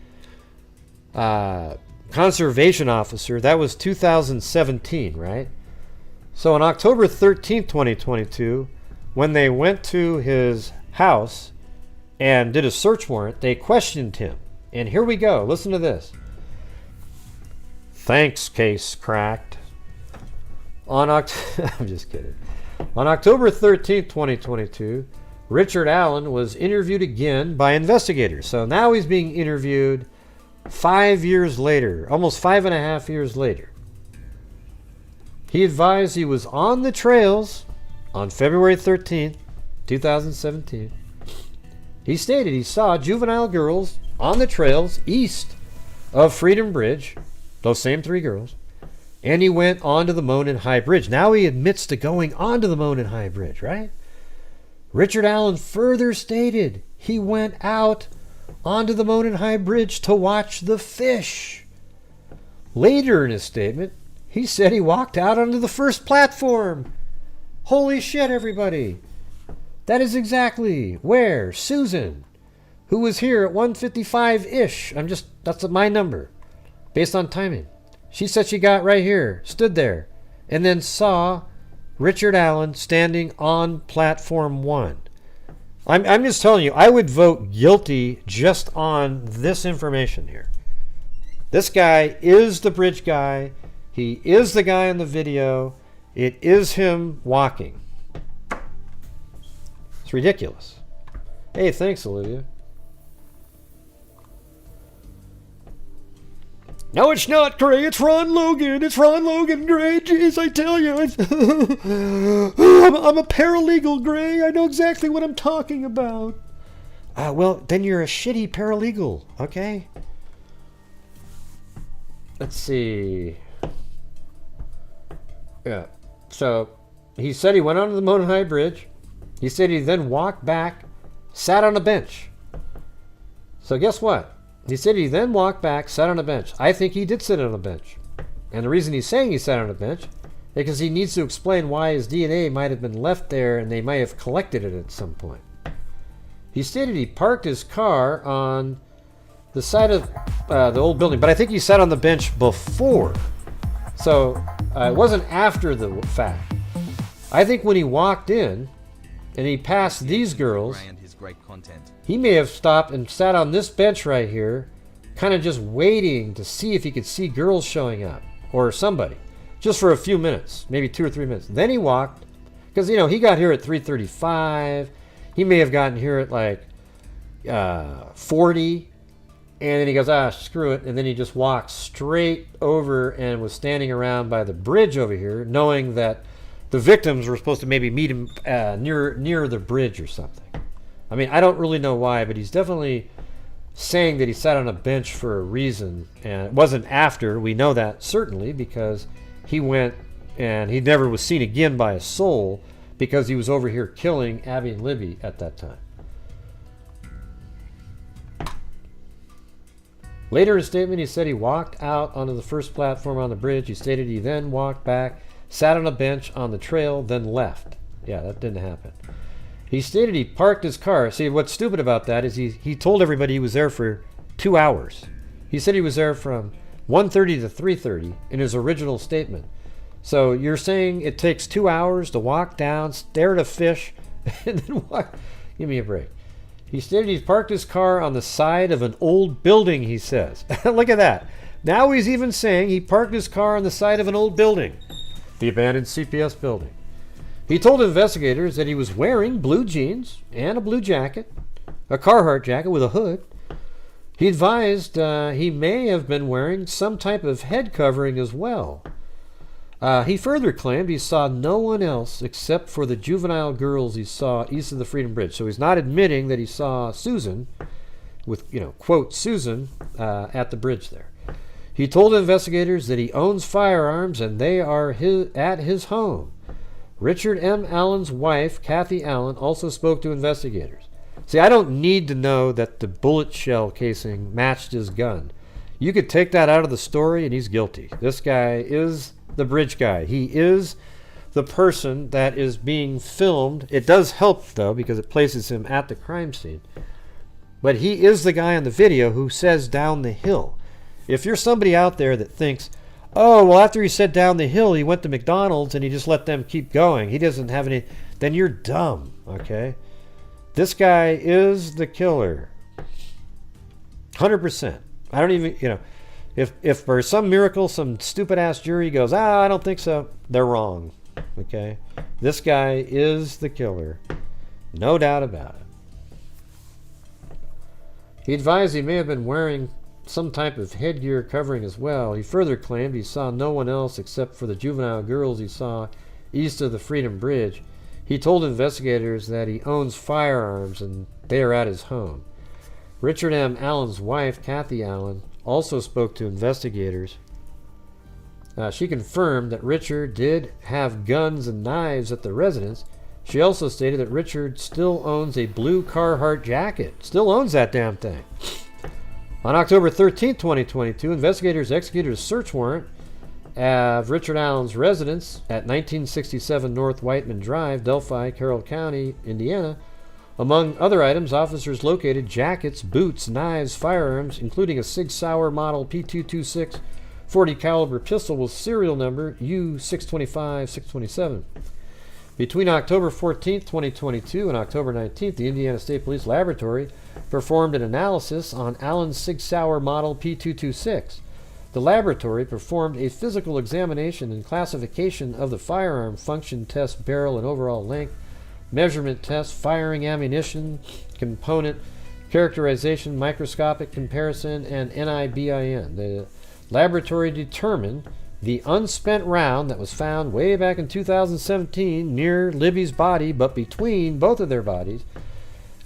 conservation officer, that was 2017, right? So on October 13th, 2022, when they went to his house and did a search warrant, they questioned him. And here we go. Listen to this. Thanks, case cracked. I'm just kidding. On October 13th, 2022, Richard Allen was interviewed again by investigators. So now he's being interviewed 5 years later, almost 5.5 years later. He advised he was on the trails on February 13th, 2017. He stated he saw juvenile girls on the trails east of Freedom Bridge, those same 3 girls, and he went onto the Monon High Bridge. Now he admits to going onto the Monon High Bridge, right? Richard Allen further stated he went out onto the Monon High Bridge to watch the fish. Later in his statement, he said he walked out onto the first platform. Holy shit, everybody. That is exactly where Susan, who was here at 1:55-ish, that's my number, based on timing. She said she got right here, stood there, and then saw Richard Allen standing on platform 1. I'm just telling you, I would vote guilty just on this information here. This guy is the bridge guy. He is the guy in the video. It is him walking. It's ridiculous. Hey, thanks, Olivia. No, it's not, Gray. It's Ron Logan. It's Ron Logan, Gray. Jeez, I tell you. I'm a paralegal, Gray. I know exactly what I'm talking about. Well, then you're a shitty paralegal, okay? Let's see. Yeah. So, he said he went onto the Monon High Bridge. He said he then walked back, sat on a bench. So guess what? He said he then walked back, sat on a bench. I think he did sit on a bench. And the reason he's saying he sat on a bench is because he needs to explain why his DNA might have been left there and they might have collected it at some point. He stated he parked his car on the side of the old building, but I think he sat on the bench before. So it wasn't after the fact. I think when he walked in and he passed these girls, he may have stopped and sat on this bench right here, kind of just waiting to see if he could see girls showing up or somebody, just for a few minutes, maybe 2 or 3 minutes. Then he walked, because he got here at 3:35. He may have gotten here at like 40, and then he goes, screw it, and then he just walked straight over and was standing around by the bridge over here, knowing that the victims were supposed to maybe meet him near the bridge or something. I mean, I don't really know why, but he's definitely saying that he sat on a bench for a reason, and it wasn't after. We know that certainly because he went and he never was seen again by a soul because he was over here killing Abby and Libby at that time. Later in his statement, he said he walked out onto the first platform on the bridge. He stated he then walked back, sat on a bench on the trail, then left. Yeah, that didn't happen. He stated he parked his car. See, what's stupid about that is he told everybody he was there for 2 hours. He said he was there from 1:30 to 3:30 in his original statement. So you're saying it takes 2 hours to walk down, stare at a fish, and then walk? Give me a break. He stated he's parked his car on the side of an old building, he says. Look at that. Now he's even saying he parked his car on the side of an old building, the abandoned CPS building. He told investigators that he was wearing blue jeans and a blue jacket, a Carhartt jacket with a hood. He advised he may have been wearing some type of head covering as well. He further claimed he saw no one else except for the juvenile girls he saw east of the Freedom Bridge. So he's not admitting that he saw Susan, with, quote, Susan, at the bridge there. He told investigators that he owns firearms and they are at his home. Richard M. Allen's wife, Kathy Allen, also spoke to investigators. See, I don't need to know that the bullet shell casing matched his gun. You could take that out of the story and he's guilty. This guy is the bridge guy. He is the person that is being filmed. It does help, though, because it places him at the crime scene. But he is the guy on the video who says down the hill. If you're somebody out there that thinks, oh, well, after he said down the hill, he went to McDonald's and he just let them keep going, he doesn't have any, then you're dumb, okay? This guy is the killer. 100%. I don't even, if for some miracle some stupid-ass jury goes, I don't think so, they're wrong, okay? This guy is the killer. No doubt about it. He advised he may have been wearing some type of headgear covering as well. He further claimed he saw no one else except for the juvenile girls he saw east of the Freedom Bridge. He told investigators that he owns firearms and they are at his home. Richard M. Allen's wife, Kathy Allen, also spoke to investigators. She confirmed that Richard did have guns and knives at the residence. She also stated that Richard still owns a blue Carhartt jacket. Still owns that damn thing. On October 13, 2022, investigators executed a search warrant of Richard Allen's residence at 1967 North Whiteman Drive, Delphi, Carroll County, Indiana. Among other items, officers located jackets, boots, knives, firearms, including a Sig Sauer model P226 .40 caliber pistol with serial number U625-627. Between October 14, 2022 and October 19, the Indiana State Police Laboratory performed an analysis on Allen's Sig Sauer model P226. The laboratory performed a physical examination and classification of the firearm, function test, barrel and overall length, measurement test, firing ammunition, component, characterization, microscopic comparison, and NIBIN. The laboratory determined the unspent round that was found way back in 2017 near Libby's body, but between both of their bodies,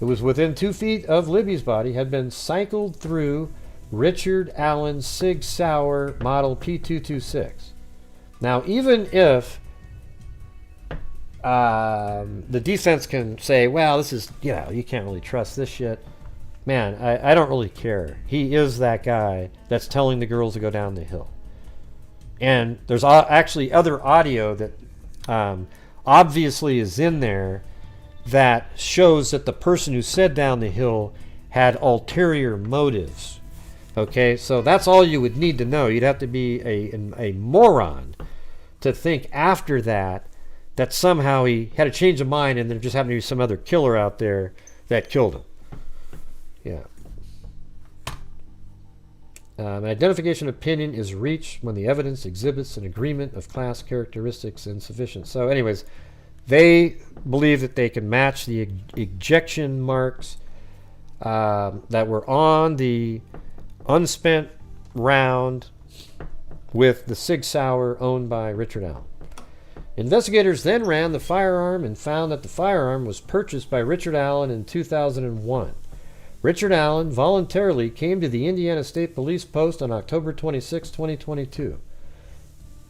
it was within 2 feet of Libby's body, had been cycled through Richard Allen's Sig Sauer model P226. Now, even if the defense can say, well, this is, you can't really trust this shit. Man, I don't really care. He is that guy that's telling the girls to go down the hill. And there's actually other audio that obviously is in there that shows that the person who said down the hill had ulterior motives. Okay, so that's all you would need to know. You'd have to be a moron to think after that somehow he had a change of mind and there just happened to be some other killer out there that killed him. Yeah. An identification opinion is reached when the evidence exhibits an agreement of class characteristics insufficient. So anyways, they believe that they can match the ejection marks that were on the unspent round with the Sig Sauer owned by Richard Allen. Investigators then ran the firearm and found that the firearm was purchased by Richard Allen in 2001. Richard Allen voluntarily came to the Indiana State Police Post on October 26, 2022.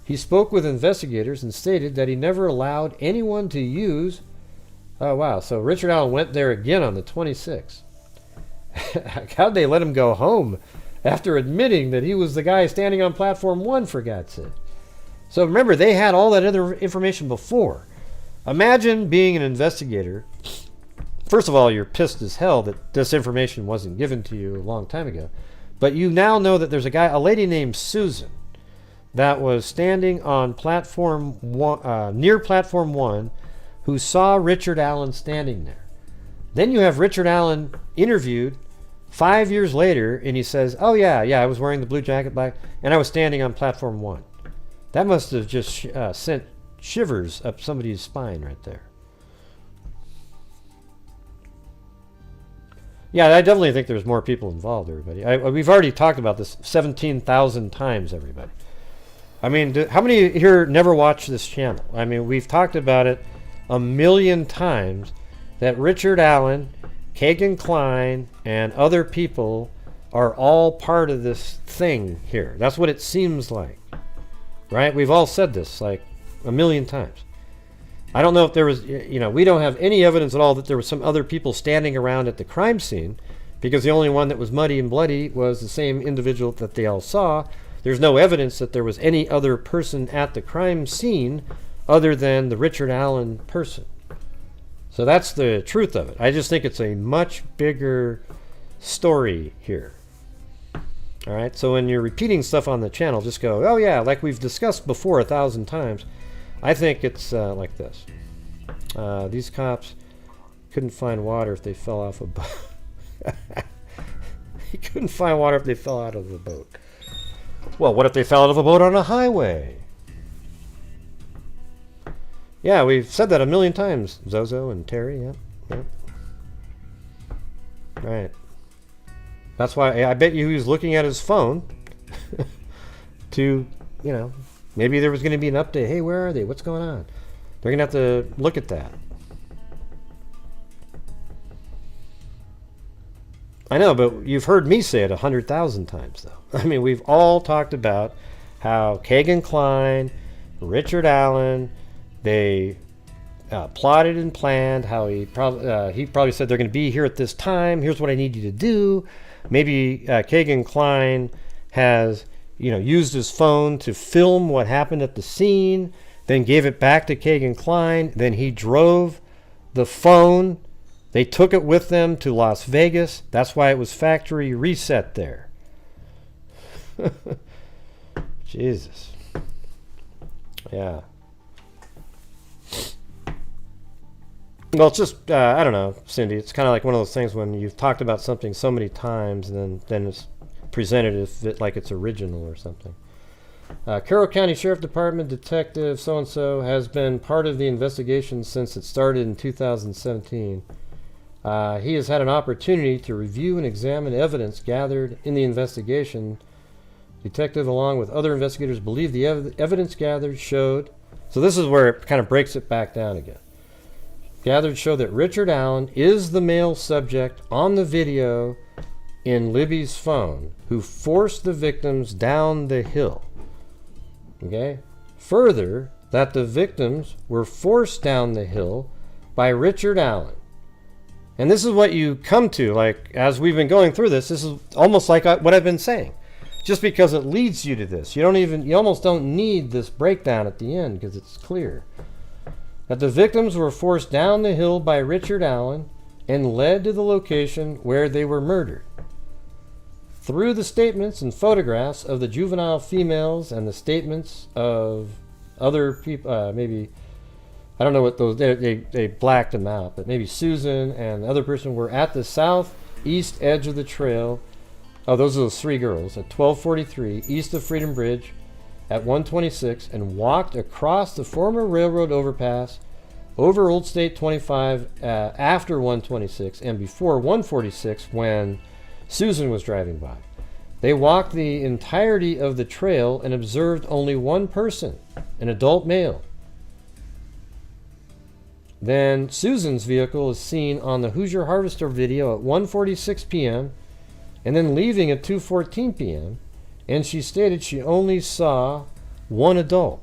He spoke with investigators and stated that he never allowed anyone to use... Oh, wow. So Richard Allen went there again on the 26th. How'd they let him go home after admitting that he was the guy standing on platform 1, for God's sake? So remember, they had all that other information before. Imagine being an investigator. First of all, you're pissed as hell that this information wasn't given to you a long time ago. But you now know that there's a lady named Susan, that was standing on platform 1, near platform 1, who saw Richard Allen standing there. Then you have Richard Allen interviewed 5 years later, and he says, oh yeah, I was wearing the blue jacket, black, and I was standing on platform 1. That must have just sent shivers up somebody's spine right there. Yeah, I definitely think there's more people involved, everybody. We've already talked about this 17,000 times, everybody. I mean, how many here never watch this channel? I mean, we've talked about it a million times that Richard Allen, Kegan Kline, and other people are all part of this thing here. That's what it seems like. Right? We've all said this like a million times. I don't know if there was, we don't have any evidence at all that there was some other people standing around at the crime scene, because the only one that was muddy and bloody was the same individual that they all saw. There's no evidence that there was any other person at the crime scene other than the Richard Allen person. So that's the truth of it. I just think it's a much bigger story here. All right, so when you're repeating stuff on the channel, just go, oh yeah, like we've discussed before 1,000 times. I think it's like this. These cops couldn't find water if they fell off a boat. He couldn't find water if they fell out of the boat. Well, what if they fell out of a boat on a highway? Yeah, we've said that a million times, Zozo and Terry. Yep. Right. That's why I bet you he was looking at his phone to, maybe there was going to be an update. Hey, where are they? What's going on? They're going to have to look at that. I know, but you've heard me say it 100,000 times, though. I mean, we've all talked about how Kegan Kline, Richard Allen, they plotted and planned, how he probably said they're going to be here at this time. Here's what I need you to do. Maybe Kegan Kline has, used his phone to film what happened at the scene, then gave it back to Kegan Kline. Then he drove the phone. They took it with them to Las Vegas. That's why it was factory reset there. Jesus. Yeah. Well, it's just, I don't know, Cindy. It's kind of like one of those things when you've talked about something so many times, and then it's presented like it's original or something. Carroll County Sheriff Department Detective so-and-so has been part of the investigation since it started in 2017. He has had an opportunity to review and examine evidence gathered in the investigation. Detective, along with other investigators, believe the evidence gathered showed... So this is where it kind of breaks it back down again. Gathered show that Richard Allen is the male subject on the video in Libby's phone who forced the victims down the hill. Okay? Further, that the victims were forced down the hill by Richard Allen. And this is what you come to, like, as we've been going through this is almost like what I've been saying. Just because it leads you to this. You almost don't need this breakdown at the end because it's clear. That the victims were forced down the hill by Richard Allen and led to the location where they were murdered. Through the statements and photographs of the juvenile females and the statements of other people, maybe, I don't know what those, they blacked them out, but maybe Susan and the other person were at the southeast edge of the trail. Oh, those are those three girls at 1243 east of Freedom Bridge at 126 and walked across the former railroad overpass over Old State 25 after 126 and before 146 when Susan was driving by. They walked the entirety of the trail and observed only one person, an adult male. Then Susan's vehicle is seen on the Hoosier Harvester video at 1:46 p.m. and then leaving at 2:14 p.m. And she stated she only saw one adult.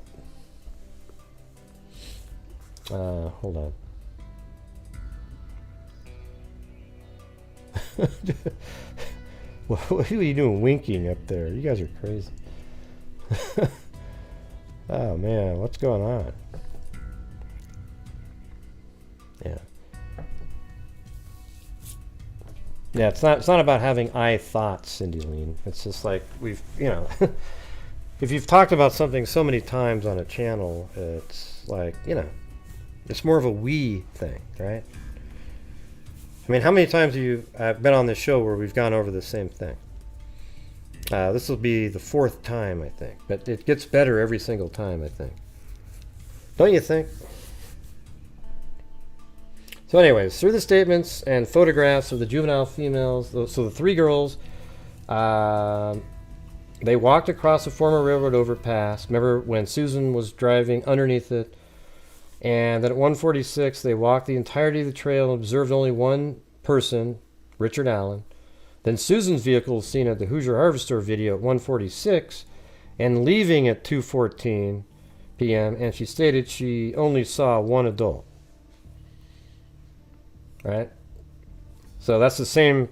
Hold on. What are you doing winking up there? You guys are crazy. Oh man, what's going on? Yeah. Yeah, it's not about having I thoughts, Cindy Lean. It's just like we've, if you've talked about something so many times on a channel, it's like, it's more of a we thing, right? I mean, how many times have you been on this show where we've gone over the same thing? This will be the 4th time, I think. But it gets better every single time, I think. Don't you think? So anyways, through the statements and photographs of the juvenile females, so the 3 girls, they walked across a former railroad overpass. Remember when Susan was driving underneath it? And then at 1:46, they walked the entirety of the trail and observed only one person, Richard Allen. Then Susan's vehicle was seen at the Hoosier Harvester video at 1:46 and leaving at 2:14 p.m. And she stated she only saw one adult. Right? So that's the same.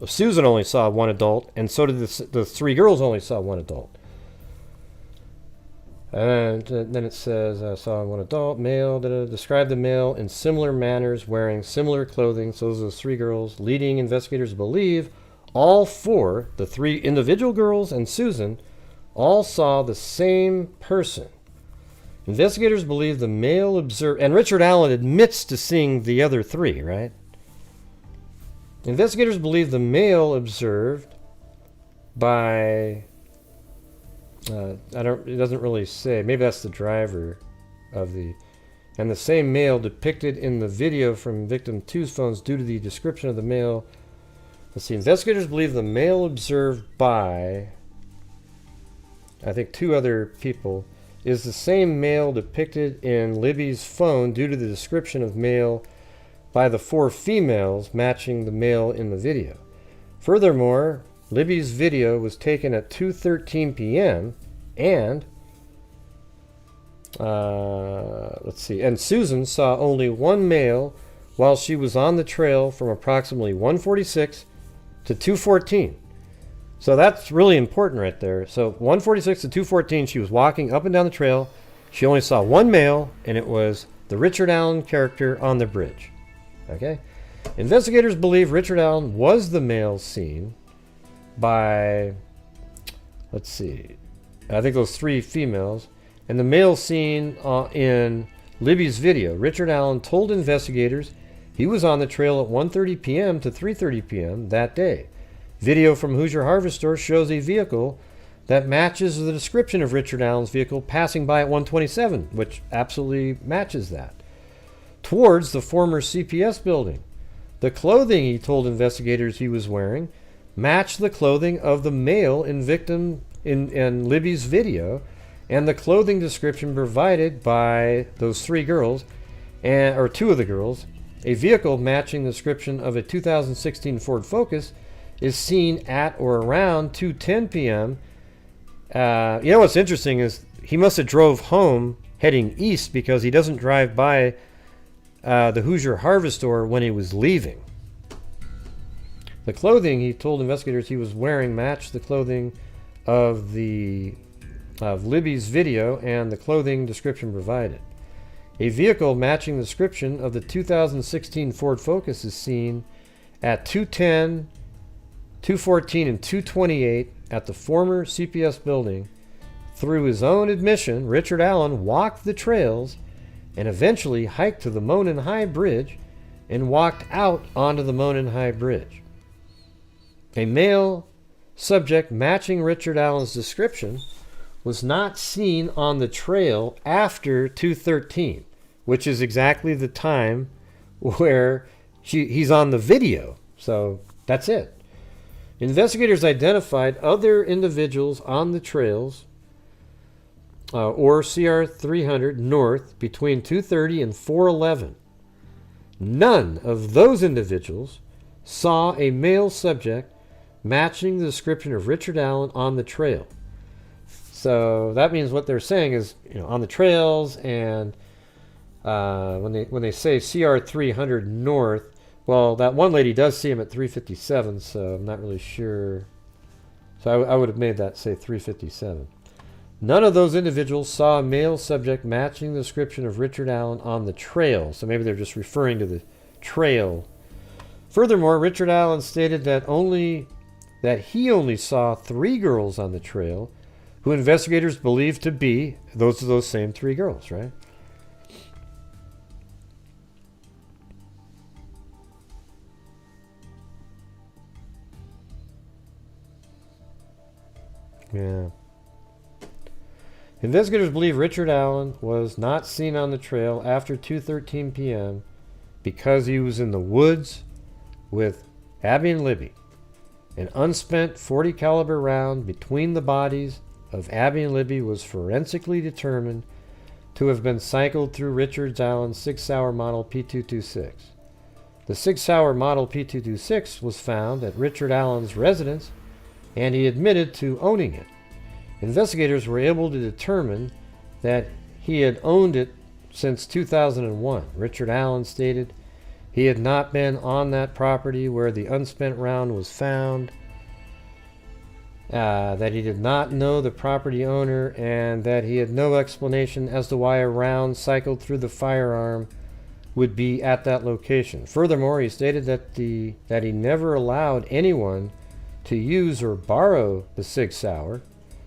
Susan only saw one adult, and so did the 3 girls only saw one adult. And then it says, I saw one adult, male, described the male in similar manners, wearing similar clothing. So those are the 3 girls. Leading investigators believe all 4, the 3 individual girls and Susan, all saw the same person. Investigators believe the male observed, and Richard Allen admits to seeing the other 3, right? Investigators believe the male observed by... it doesn't really say. Maybe that's the driver of the... And the same male depicted in the video from victim 2's phones due to the description of the male. Let's see. Investigators believe the male observed by, I think, 2 other people, is the same male depicted in Libby's phone due to the description of male by the 4 females matching the male in the video. Furthermore, Libby's video was taken at 2:13 p.m. and let's see, and Susan saw only one male while she was on the trail from approximately 1:46 to 2:14. So that's really important right there. So 1:46 to 2:14, she was walking up and down the trail. She only saw one male, and it was the Richard Allen character on the bridge. Okay? Investigators believe Richard Allen was the male seen by, let's see, I think those 3 females, and the male seen in Libby's video. Richard Allen told investigators he was on the trail at 1:30 p.m. to 3:30 p.m. that day. Video from Hoosier Harvester shows a vehicle that matches the description of Richard Allen's vehicle passing by at 1:27, which absolutely matches that, towards the former CPS building. The clothing he told investigators he was wearing matched the clothing of the male in victim in Libby's video, and the clothing description provided by those 3 girls, or 2 of the girls. A vehicle matching the description of a 2016 Ford Focus is seen at or around 2:10 p.m. You know what's interesting is he must have drove home heading east, because he doesn't drive by the Hoosier Harvester when he was leaving. The clothing he told investigators he was wearing matched the clothing of Libby's video and the clothing description provided. A vehicle matching the description of the 2016 Ford Focus is seen at 2:10, 2:14, and 2:28 at the former CPS building. Through his own admission, Richard Allen walked the trails and eventually hiked to the Monon High Bridge and walked out onto the Monon High Bridge. A male subject matching Richard Allen's description was not seen on the trail after 2:13, which is exactly the time where he's on the video. So that's it. Investigators identified other individuals on the trails or CR 300 north between 2:30 and 4:11. None of those individuals saw a male subject matching the description of Richard Allen on the trail. So that means what they're saying is, on the trails, and when they say CR 300 north, well, that one lady does see him at 357, so I'm not really sure. So I would have made that say 357. None of those individuals saw a male subject matching the description of Richard Allen on the trail. So maybe they're just referring to the trail. Furthermore, Richard Allen stated that he only saw 3 girls on the trail, who investigators believe to be those same 3 girls, right? Yeah. Investigators believe Richard Allen was not seen on the trail after 2:13 p.m. because he was in the woods with Abby and Libby. An unspent .40 caliber round between the bodies of Abby and Libby was forensically determined to have been cycled through Richard Allen's 6-hour model P226. The 6-hour model P226 was found at Richard Allen's residence, and he admitted to owning it. Investigators were able to determine that he had owned it since 2001. Richard Allen stated he had not been on that property where the unspent round was found, that he did not know the property owner, and that he had no explanation as to why a round cycled through the firearm would be at that location. Furthermore, he stated that he never allowed anyone to use or borrow the 6-hour.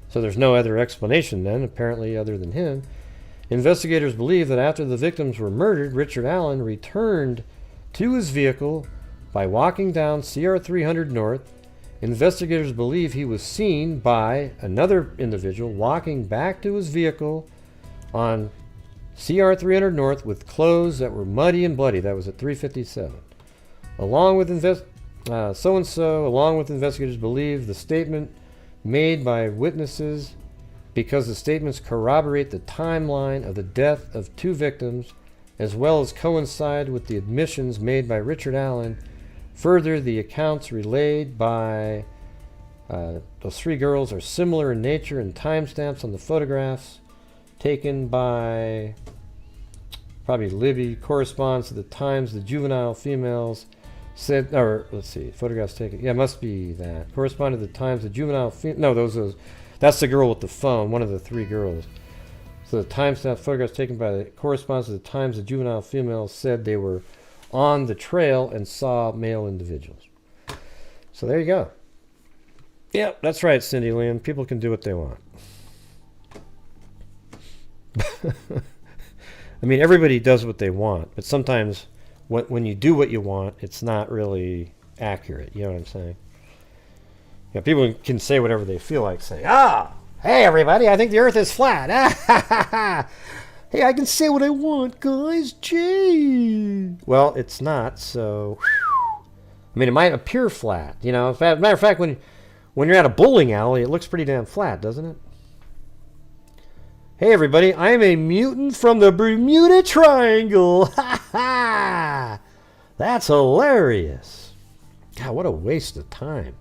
So there's no other explanation then, apparently, other than him. Investigators believe that after the victims were murdered, Richard Allen returned to his vehicle by walking down CR 300 North. Investigators believe he was seen by another individual walking back to his vehicle on CR 300 North with clothes that were muddy and bloody. That was at 357. Along with investigators believe the statement made by witnesses, because the statements corroborate the timeline of the death of 2 victims, as well as coincide with the admissions made by Richard Allen. Further, the accounts relayed by those 3 girls are similar in nature, and timestamps on the photographs taken by probably Libby corresponds to the times the juvenile females said, or let's see, photographs taken. Yeah, must be that. Correspond to the times the juvenile that's the girl with the phone, one of the 3 girls. So the timestamp photographs taken corresponds to the times the juvenile females said they were on the trail and saw male individuals. So there you go. Yeah, that's right, Cindy Lynn. People can do what they want. I mean, everybody does what they want, but sometimes when you do what you want, it's not really accurate. You know what I'm saying? Yeah, people can say whatever they feel like saying. Hey everybody, I think the Earth is flat. Hey, I can say what I want, guys. Gee. Well, it's not. So, I mean, it might appear flat. As a matter of fact, when you're at a bowling alley, it looks pretty damn flat, doesn't it? Hey everybody, I'm a mutant from the Bermuda Triangle. Ha ha! That's hilarious. God, what a waste of time.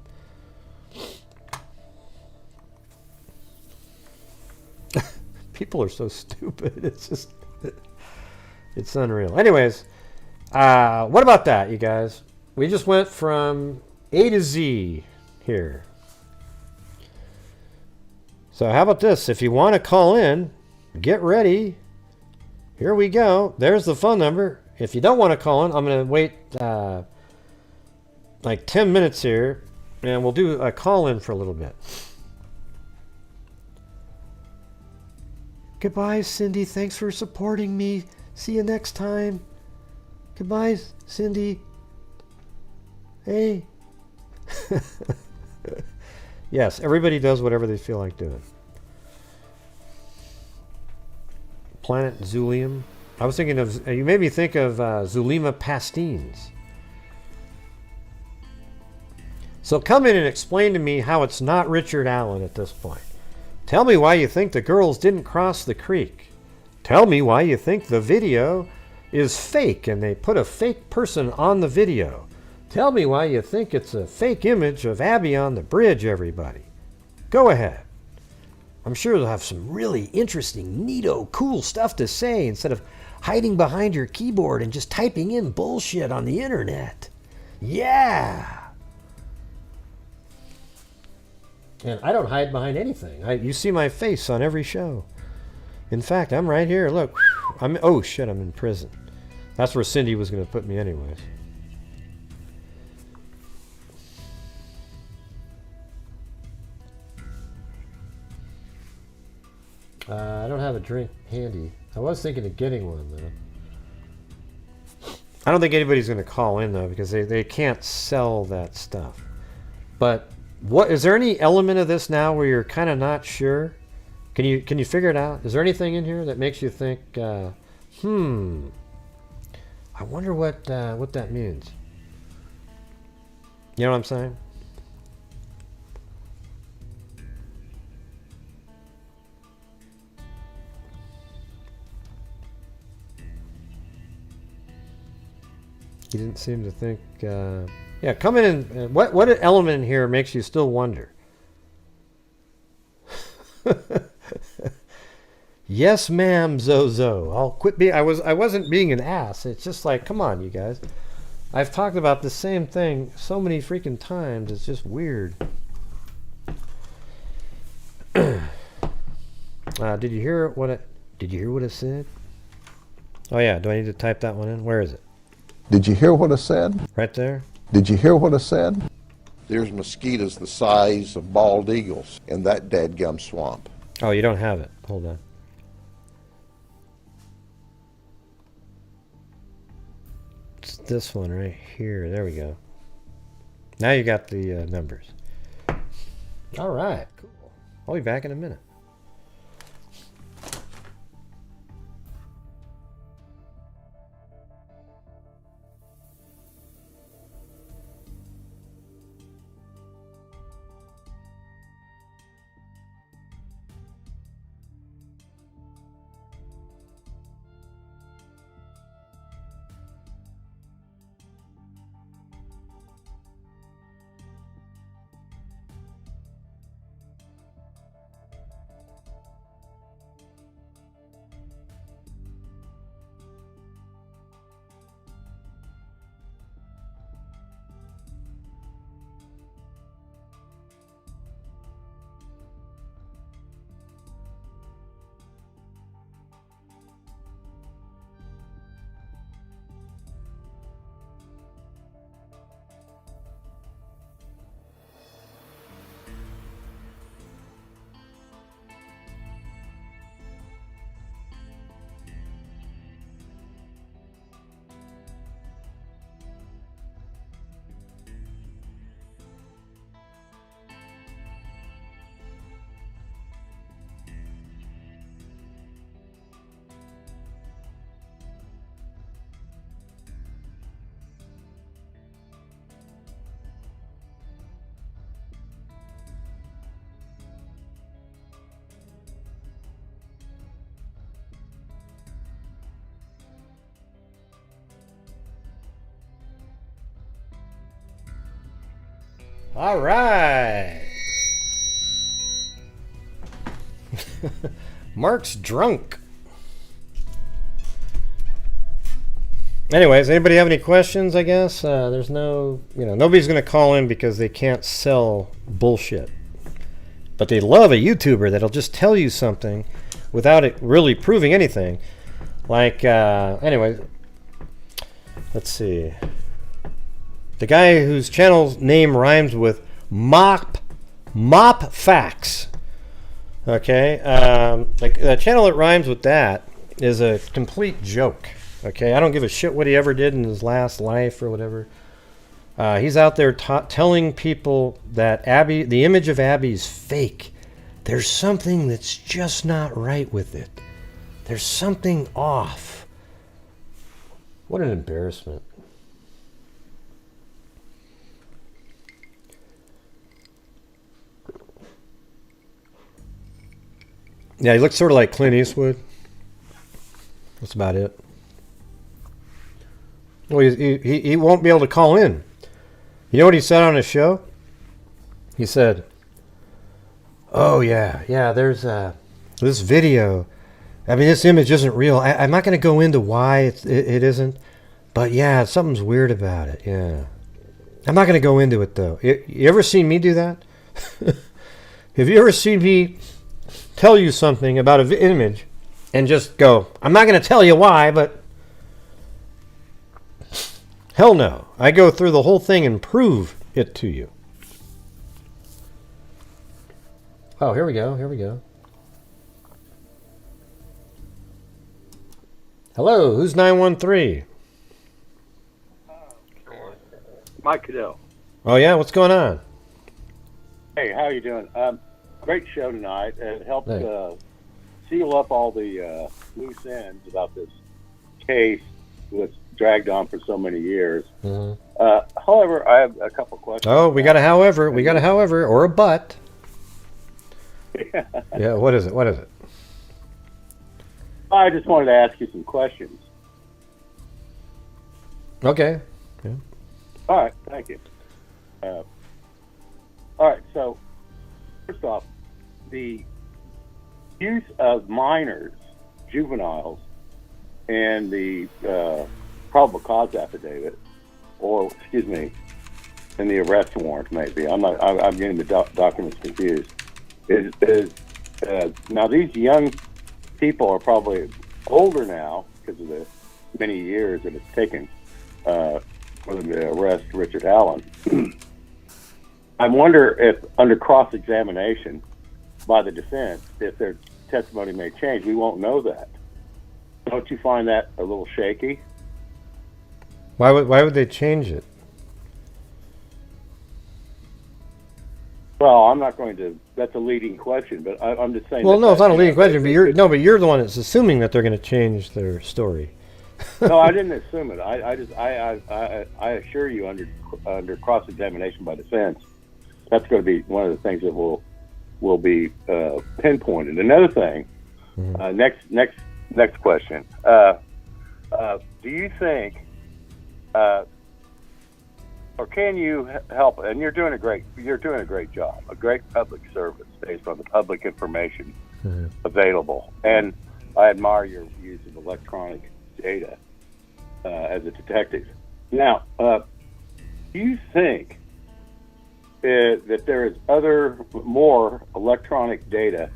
People are so stupid. It's unreal. Anyways, what about that, you guys? We just went from A to Z here. So how about this? If you want to call in, get ready. Here we go. There's the phone number. If you don't want to call in, I'm going to wait like 10 minutes here, and we'll do a call in for a little bit. Goodbye, Cindy. Thanks for supporting me. See you next time. Goodbye, Cindy. Hey. Yes, everybody does whatever they feel like doing. Planet Zulium. I was thinking of, you made me think of Zulima Pastines. So come in and explain to me how it's not Richard Allen at this point. Tell me why you think the girls didn't cross the creek. Tell me why you think the video is fake and they put a fake person on the video. Tell me why you think it's a fake image of Abby on the bridge, everybody. Go ahead. I'm sure they'll have some really interesting, neato, cool stuff to say instead of hiding behind your keyboard and just typing in bullshit on the internet. Yeah. And I don't hide behind anything. You see my face on every show. In fact, I'm right here. Look. Oh shit, I'm in prison. That's where Cindy was going to put me anyways. I don't have a drink handy. I was thinking of getting one though. I don't think anybody's going to call in though because they can't sell that stuff. But what is there any element of this now where you're kind of not sure? Can you figure it out? Is there anything in here that makes you think, I wonder what that means? You know what I'm saying? You didn't seem to think. Yeah, come in and what element in here makes you still wonder? Yes, ma'am, Zozo. I'll quit being. I wasn't being an ass. It's just like, come on, you guys. I've talked about the same thing so many freaking times. It's just weird. Did you hear what it said? Oh yeah. Do I need to type that one in? Where is it? Did you hear what I said? Right there. Did you hear what I said? There's mosquitoes the size of bald eagles in that dadgum swamp. Oh, you don't have it. Hold on. It's this one right here. There we go. Now you got the numbers. All right. Cool. I'll be back in a minute. All right. Mark's drunk. Anyways, anybody have any questions, I guess? There's no, nobody's going to call in because they can't sell bullshit. But they love a YouTuber that'll just tell you something without it really proving anything. Like, anyway, let's see. The guy whose channel's name rhymes with Mop Facts. Okay, the channel that rhymes with that is a complete joke. Okay, I don't give a shit what he ever did in his last life or whatever. He's out there telling people that the image of Abby's fake. There's something that's just not right with it. There's something off. What an embarrassment. Yeah, he looks sort of like Clint Eastwood. That's about it. Well, he won't be able to call in. You know what he said on his show? He said, "Oh yeah, there's this video. I mean, this image isn't real. I'm not going to go into why it isn't, but yeah, something's weird about it. Yeah, I'm not going to go into it though. You ever seen me do that? Have you ever seen me tell you something about an image and just go, I'm not going to tell you why, but hell no. I go through the whole thing and prove it to you." Oh, here we go. Hello, who's 913? Mike Cadell. Oh yeah, what's going on? Hey, how you doing? Great show tonight. It helped Hey. seal up all the loose ends about this case that's dragged on for so many years. Mhm. However, I have a couple questions. Oh, we got a however, or a but. Yeah, what is it? I just wanted to ask you some questions. Okay. Yeah. All right, thank you. All right, so first off, the use of minors, juveniles, and the probable cause affidavit, or excuse me, and the arrest warrant, maybe. I'm getting the documents confused. Now these young people are probably older now because of the many years that it's taken for them to arrest Richard Allen. I wonder if, under cross-examination by the defense, if their testimony may change. We won't know that. Don't you find that a little shaky? Why would they change it? Well, I'm not going to. That's a leading question, but I'm just saying. Well, no, it's not a leading question. But you're the one that's assuming that they're going to change their story. No, I didn't assume it. I assure you, under cross-examination by defense, that's going to be one of the things that will be pinpointed. Another thing. Next question. Do you think, or can you help? And you're doing a great job, a great public service based on the public information available. And I admire your use of electronic data as a detective. Now, do you think that there is more electronic data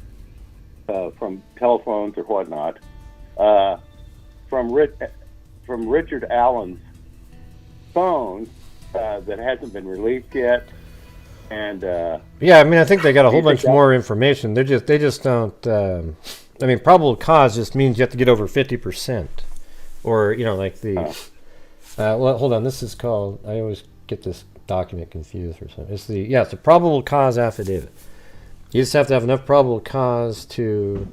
from telephones or whatnot from Richard Allen's phone that hasn't been released yet? And yeah, I mean, I think they got a whole bunch more information. They just don't. I mean, probable cause just means you have to get over 50%, or like the. Well, hold on. This is called. I always get this document confused or something. It's the probable cause affidavit. You just have to have enough probable cause to.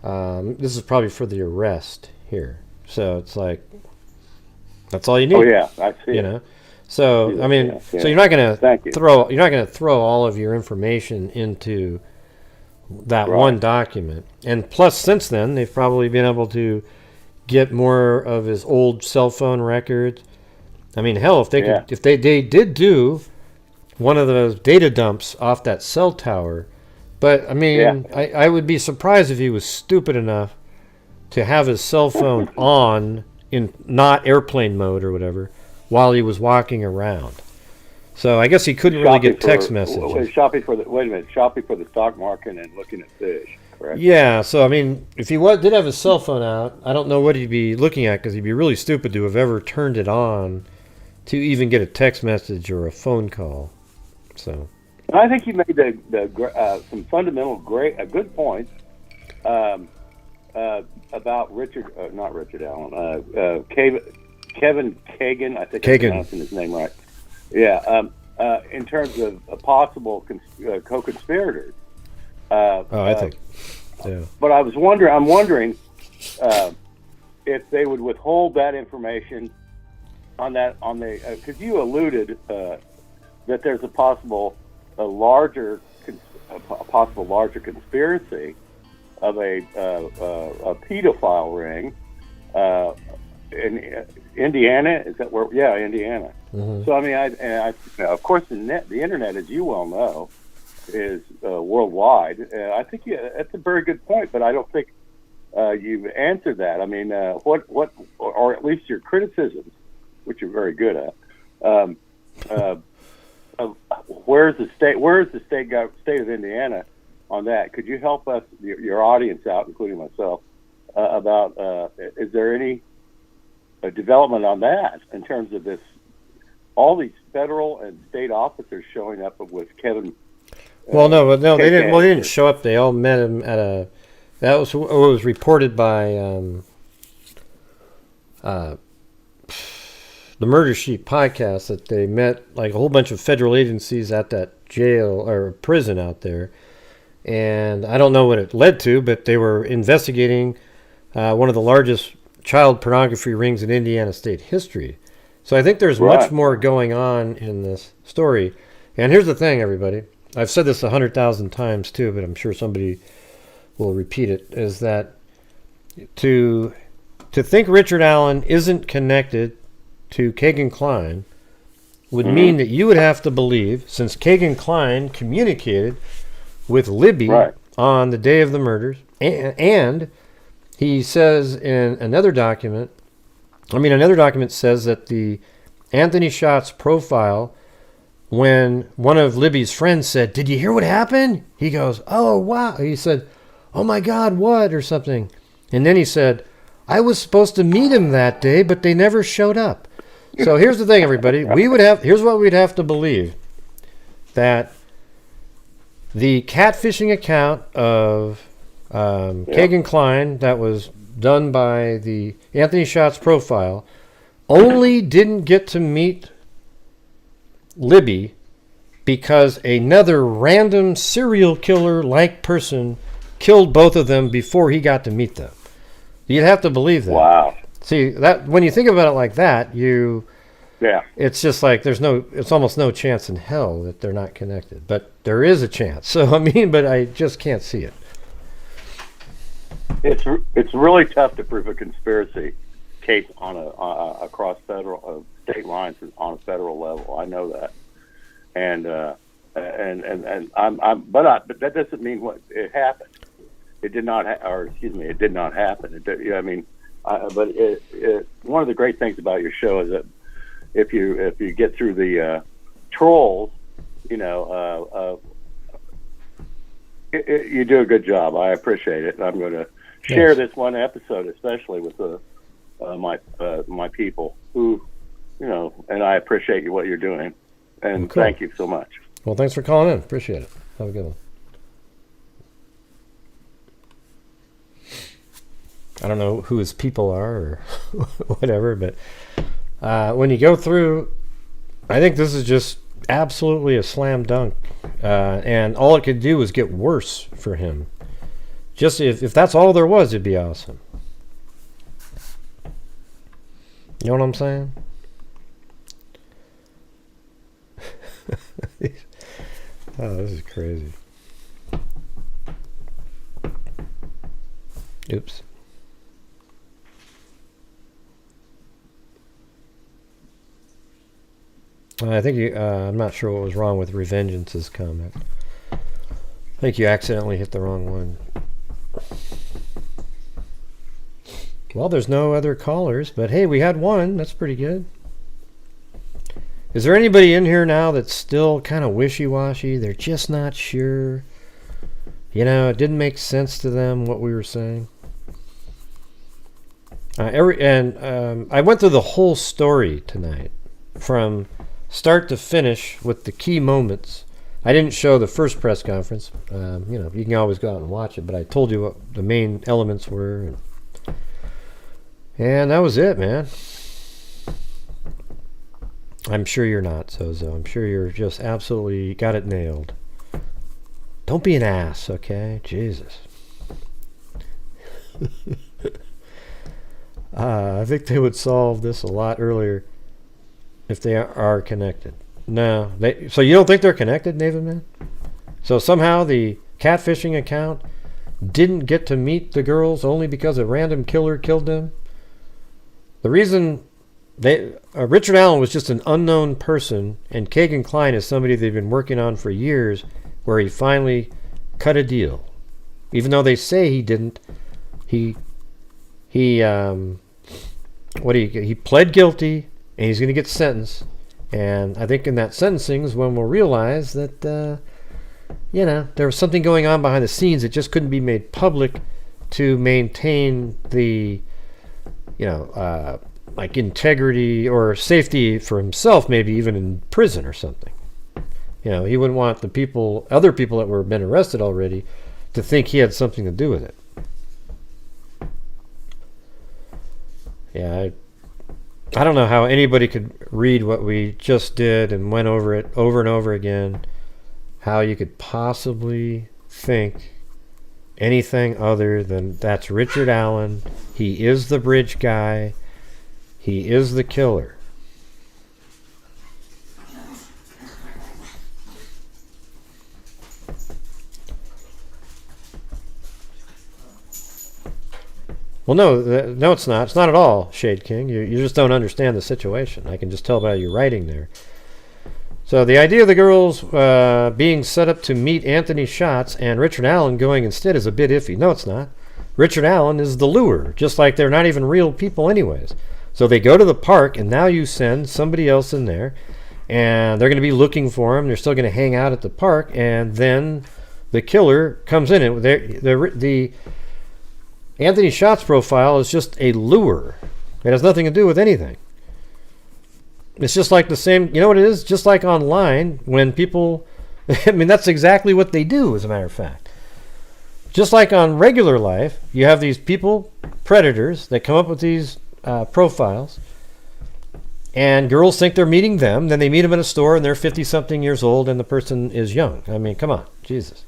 This is probably for the arrest here, so it's like. That's all you need. Oh yeah, I see. So I mean, so you're not going to throw all of your information into that one document. And plus, since then, they've probably been able to get more of his old cell phone records. I mean, hell, if they did do one of those data dumps off that cell tower, but I mean, I would be surprised if he was stupid enough to have his cell phone on in not airplane mode or whatever while he was walking around. So I guess he couldn't really get text messages. Shopping for the stock market and looking at fish, correct? Yeah, so I mean, if he did have his cell phone out, I don't know what he'd be looking at, because he'd be really stupid to have ever turned it on to even get a text message or a phone call. So I think you made some fundamental good points about not Richard Allen, Kegan. I think I'm pronouncing his name right. Yeah, in terms of possible co-conspirators. I think. Yeah. But I'm wondering if they would withhold that information because you alluded that there's a possible larger conspiracy of a pedophile ring in Indiana. Is that where? Yeah, Indiana. Mm-hmm. So I mean, of course, the internet, as you well know, is worldwide. I think that's a very good point, but I don't think you've answered that. I mean, what, or at least your criticisms, which you're very good at. Where's the state of Indiana on that? Could you help us, your audience out, including myself, about is there any development on that in terms of this? All these federal and state officers showing up with Kevin. They didn't. Well, they didn't show up. They all met him at a. That was what was reported by the Murder Sheet podcast, that they met like a whole bunch of federal agencies at that jail or prison out there, and I don't know what it led to, but they were investigating one of the largest child pornography rings in Indiana state history. So I think there's much more going on in this story. And here's the thing, everybody. I've said this 100,000 times too, but I'm sure somebody will repeat it, is that to think Richard Allen isn't connected to Kegan Kline would mean that you would have to believe, since Kegan Kline communicated with Libby on the day of the murders, and he says in another document says that the Anthony Schatz profile, when one of Libby's friends said, "Did you hear what happened?" He goes, "Oh, wow." He said, "Oh my God, what?" or something. And then he said, "I was supposed to meet him that day, but they never showed up." So here's the thing, everybody. Here's what we'd have to believe. That the catfishing account of Kegan Kline that was done by the Anthony Schatz profile only didn't get to meet Libby because another random serial killer-like person killed both of them before he got to meet them. You'd have to believe that. Wow. See, that when you think about it like that, it's just like it's almost no chance in hell that they're not connected. But there is a chance. So, I mean, but I just can't see it. It's really tough to prove a conspiracy case on across federal state lines on a federal level. I know that, and but that doesn't mean what it happened. It did not, it did not happen. One of the great things about your show is that if you get through the trolls, you do a good job. I appreciate it. I'm going to share this one episode, especially with my people who, and I appreciate what you're doing, and cool. Thank you so much. Well, thanks for calling in. Appreciate it. Have a good one. I don't know who his people are or whatever, but when you go through, I think this is just absolutely a slam dunk, and all it could do was get worse for him. Just if that's all there was, it'd be awesome. You know what I'm saying? Oh, this is crazy. Oops. I think I'm not sure what was wrong with Revengeance's comment. I think you accidentally hit the wrong one. Well, there's no other callers, but hey, we had one. That's pretty good. Is there anybody in here now that's still kind of wishy-washy? They're just not sure. It didn't make sense to them what we were saying. I went through the whole story tonight from start to finish with the key moments. I didn't show the first press conference. You can always go out and watch it, but I told you what the main elements were. And that was it, man. I'm sure you're not, Zozo. I'm sure you're just absolutely got it nailed. Don't be an ass, okay? Jesus. I think they would solve this a lot earlier if they are connected. No. So you don't think they're connected, Nathan, man? So somehow the catfishing account didn't get to meet the girls only because a random killer killed them? The reason Richard Allen was just an unknown person, and Kegan Kline is somebody they've been working on for years, where he finally cut a deal. Even though they say he didn't, he pled guilty, and he's going to get sentenced. And I think in that sentencing is when we'll realize that, there was something going on behind the scenes that just couldn't be made public to maintain the, like integrity or safety for himself, maybe even in prison or something. He wouldn't want the other people that were been arrested already, to think he had something to do with it. Yeah, I don't know how anybody could read what we just did and went over it over and over again, how you could possibly think anything other than that's Richard Allen. He is the bridge guy. He is the killer. Well, no, it's not. It's not at all, Shade King. You just don't understand the situation. I can just tell by your writing there. So the idea of the girls being set up to meet Anthony Schatz and Richard Allen going instead is a bit iffy. No, it's not. Richard Allen is the lure, just like they're not even real people anyways. So they go to the park, and now you send somebody else in there, and they're going to be looking for him. They're still going to hang out at the park, and then the killer comes in. And the Anthony Schatz profile is just a lure. It has nothing to do with anything. It's just like the same, you know what it is? Just like online, when people, that's exactly what they do, as a matter of fact. Just like on regular life, you have these people, predators, that come up with these profiles, and girls think they're meeting them. Then they meet them in a store, and they're 50-something years old, and the person is young. Come on, Jesus.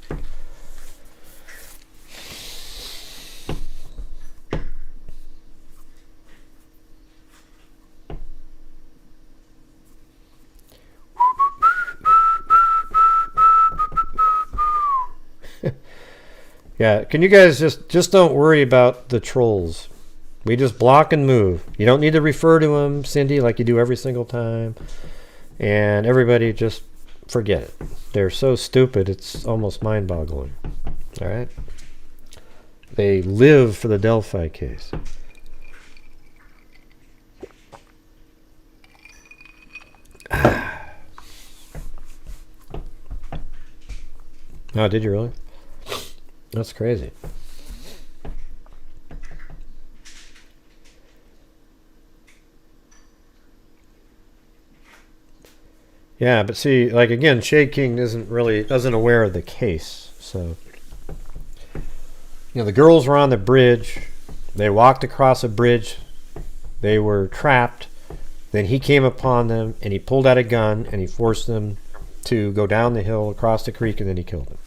Yeah, can you guys just don't worry about the trolls. We just block and move. You don't need to refer to them, Cindy, like you do every single time. And everybody just forget it. They're so stupid, it's almost mind-boggling. All right? They live for the Delphi case. Oh, did you really? That's crazy. Yeah, but see, like again, Shade King isn't aware of the case. So, the girls were on the bridge. They walked across a bridge. They were trapped. Then he came upon them, and he pulled out a gun, and he forced them to go down the hill, across the creek, and then he killed them.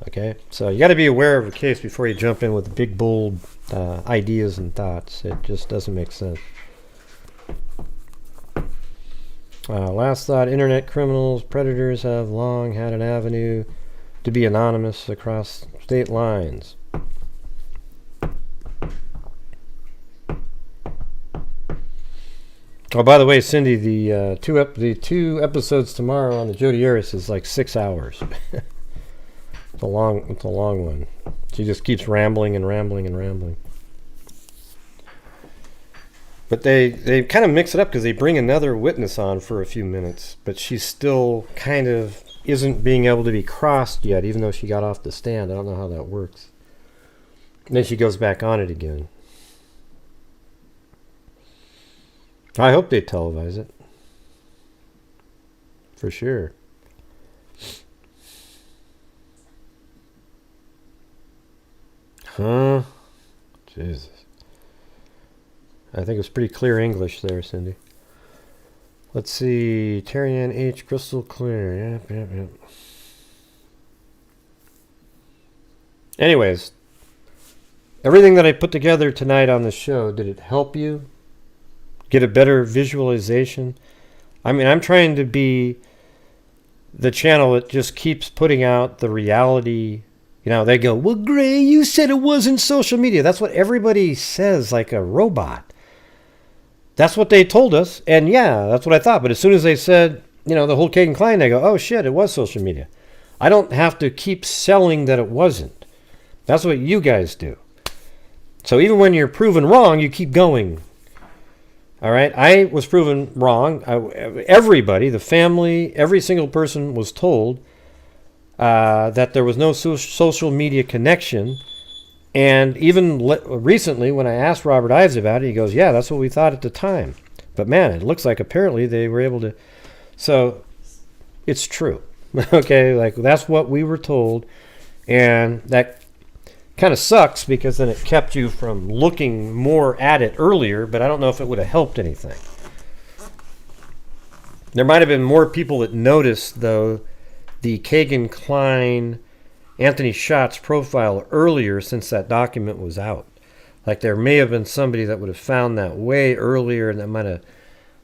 Okay, so you got to be aware of the case before you jump in with big, bold ideas and thoughts. It just doesn't make sense. Last thought, internet criminals, predators have long had an avenue to be anonymous across state lines. Oh, by the way, Cindy, the two episodes tomorrow on the Jodi Arias is like 6 hours. It's a long one. She just keeps rambling and rambling and rambling. But they kind of mix it up because they bring another witness on for a few minutes, but she still kind of isn't being able to be crossed yet, even though she got off the stand. I don't know how that works. And then she goes back on it again. I hope they televise it. For sure. Huh? Jesus. I think it's pretty clear English there, Cindy. Let's see. Terry Ann H. Crystal clear. Yep. Anyways, everything that I put together tonight on the show, did it help you get a better visualization? I'm trying to be the channel that just keeps putting out the reality. They go, well, Gray, you said it wasn't social media. That's what everybody says, like a robot. That's what they told us, and yeah, that's what I thought. But as soon as they said, the whole Kegan Kline, they go, oh shit, it was social media. I don't have to keep selling that it wasn't. That's what you guys do. So even when you're proven wrong, you keep going. All right? I was proven wrong. Everybody, the family, every single person was told that there was no social media connection. And even recently, when I asked Robert Ives about it, he goes, yeah, that's what we thought at the time. But man, it looks like apparently they were able to. So it's true. Okay, like that's what we were told. And that kind of sucks because then it kept you from looking more at it earlier, but I don't know if it would have helped anything. There might have been more people that noticed, though, the Kegan Kline Anthony Schatz profile earlier since that document was out. Like there may have been somebody that would have found that way earlier, and that might have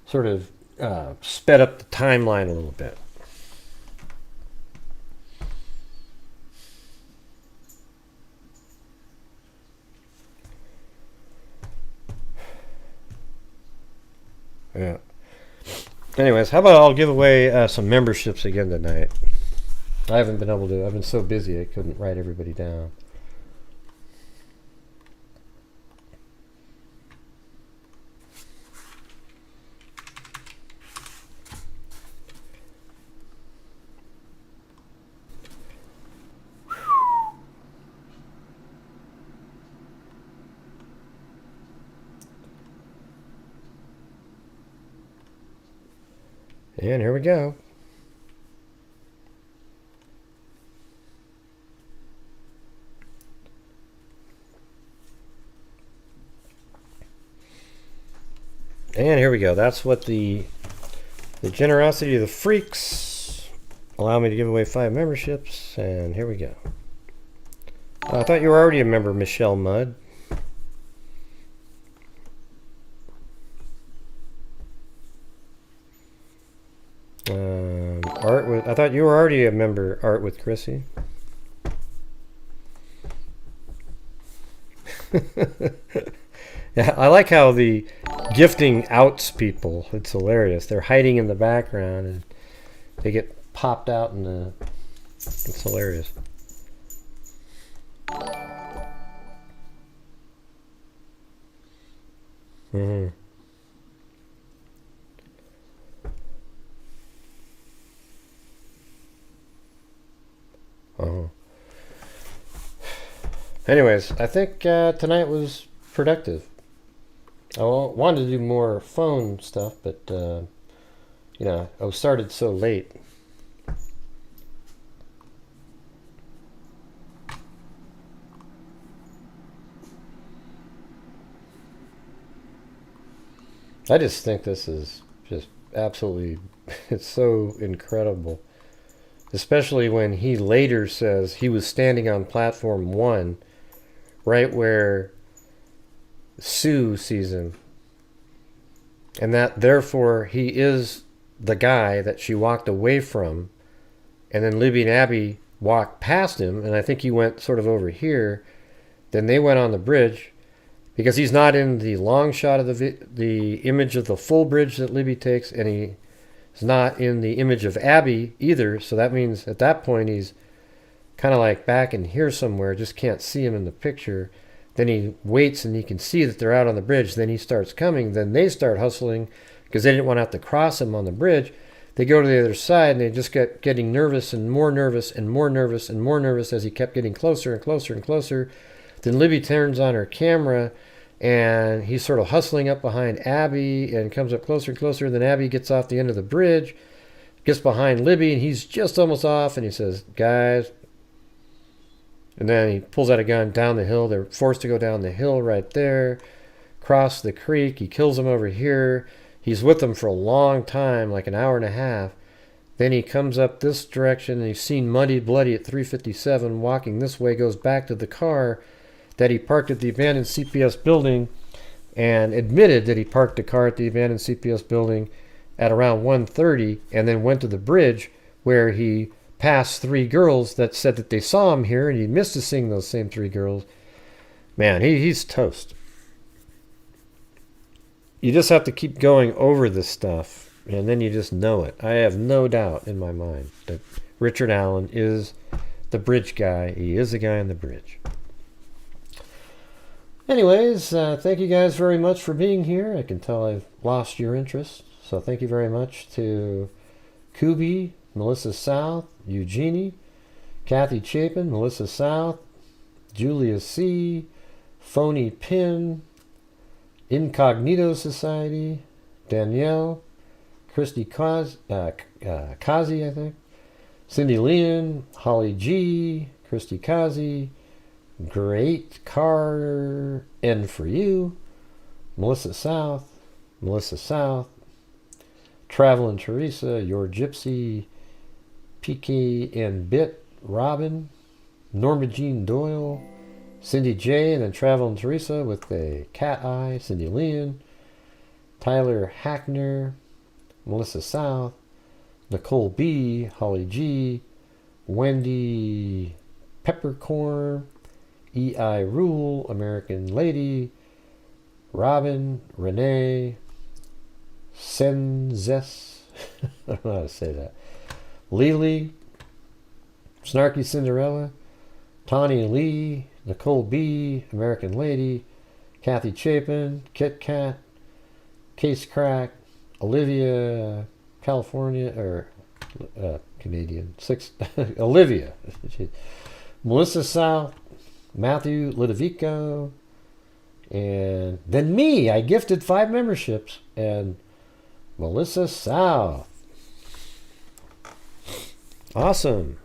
sort of sped up the timeline a little bit. Yeah. Anyways, how about I'll give away some memberships again tonight. I haven't been able to. I've been so busy I couldn't write everybody down. And here we go. And here we go. That's what the generosity of the freaks allow me to give away 5 memberships. And here we go. I thought you were already a member, Michelle Mudd. I thought you were already a member, Art with Chrissy. Yeah, I like how the gifting outs people. It's hilarious. They're hiding in the background and they get popped out in the. It's hilarious. Mm-hmm. Oh. Anyways, I think tonight was productive. I wanted to do more phone stuff, but I started so late. I just think this is just absolutely, it's so incredible. Especially when he later says he was standing on platform 1, right where Sue sees him. And that therefore he is the guy that she walked away from. And then Libby and Abby walked past him, and I think he went sort of over here. Then they went on the bridge, because he's not in the long shot of the image of the full bridge that Libby takes, and he is not in the image of Abby either. So that means at that point he's kind of like back in here somewhere, just can't see him in the picture. Then he waits and he can see that they're out on the bridge. Then he starts coming. Then they start hustling because they didn't want to have to cross him on the bridge. They go to the other side and they just get getting nervous and more nervous and more nervous and more nervous as he kept getting closer and closer and closer. Then Libby turns on her camera and he's sort of hustling up behind Abby and comes up closer and closer. Then Abby gets off the end of the bridge, gets behind Libby, and he's just almost off, and he says, guys. And then he pulls out a gun down the hill. They're forced to go down the hill right there, cross the creek. He kills them over here. He's with them for a long time, like an hour and a half. Then he comes up this direction, and he's seen Muddy Bloody at 357 walking this way, goes back to the car that he parked at the abandoned CPS building, and admitted that he parked the car at the abandoned CPS building at around 1:30, and then went to the bridge where he passed 3 girls that said that they saw him here, and he missed seeing those same 3 girls. Man, he's toast. you just have to keep going over this stuff, and then you just know it. I have no doubt in my mind that Richard Allen is the bridge guy. He is the guy on the bridge. Anyways, thank you guys very much for being here. I can tell I've lost your interest. So thank you very much to Kubi, Melissa South, Eugenie, Kathy Chapin, Melissa South, Julia C., Phony Pin, Incognito Society, Danielle, Christy Kazi, I think, Cindy Leon, Holly G., Christy Kazi, Great Carter, N for You, Melissa South, Travelin' Teresa, Your Gypsy, PK and Bit, Robin, Norma Jean Doyle, Cindy J, and then Travelin' Teresa with a cat eye, Cindy Leon, Tyler Hackner, Melissa South, Nicole B, Holly G, Wendy Peppercorn, EI Rule, American Lady, Robin, Renee, Senzes, I don't know how to say that, Lily, Snarky Cinderella, Tawny Lee, Nicole B, American Lady, Kathy Chapin, Kit Kat, Case Crack, Olivia, California, or Canadian, Olivia, Melissa South, Matthew Ludovico, and then me. I gifted 5 memberships, and Melissa South. Awesome.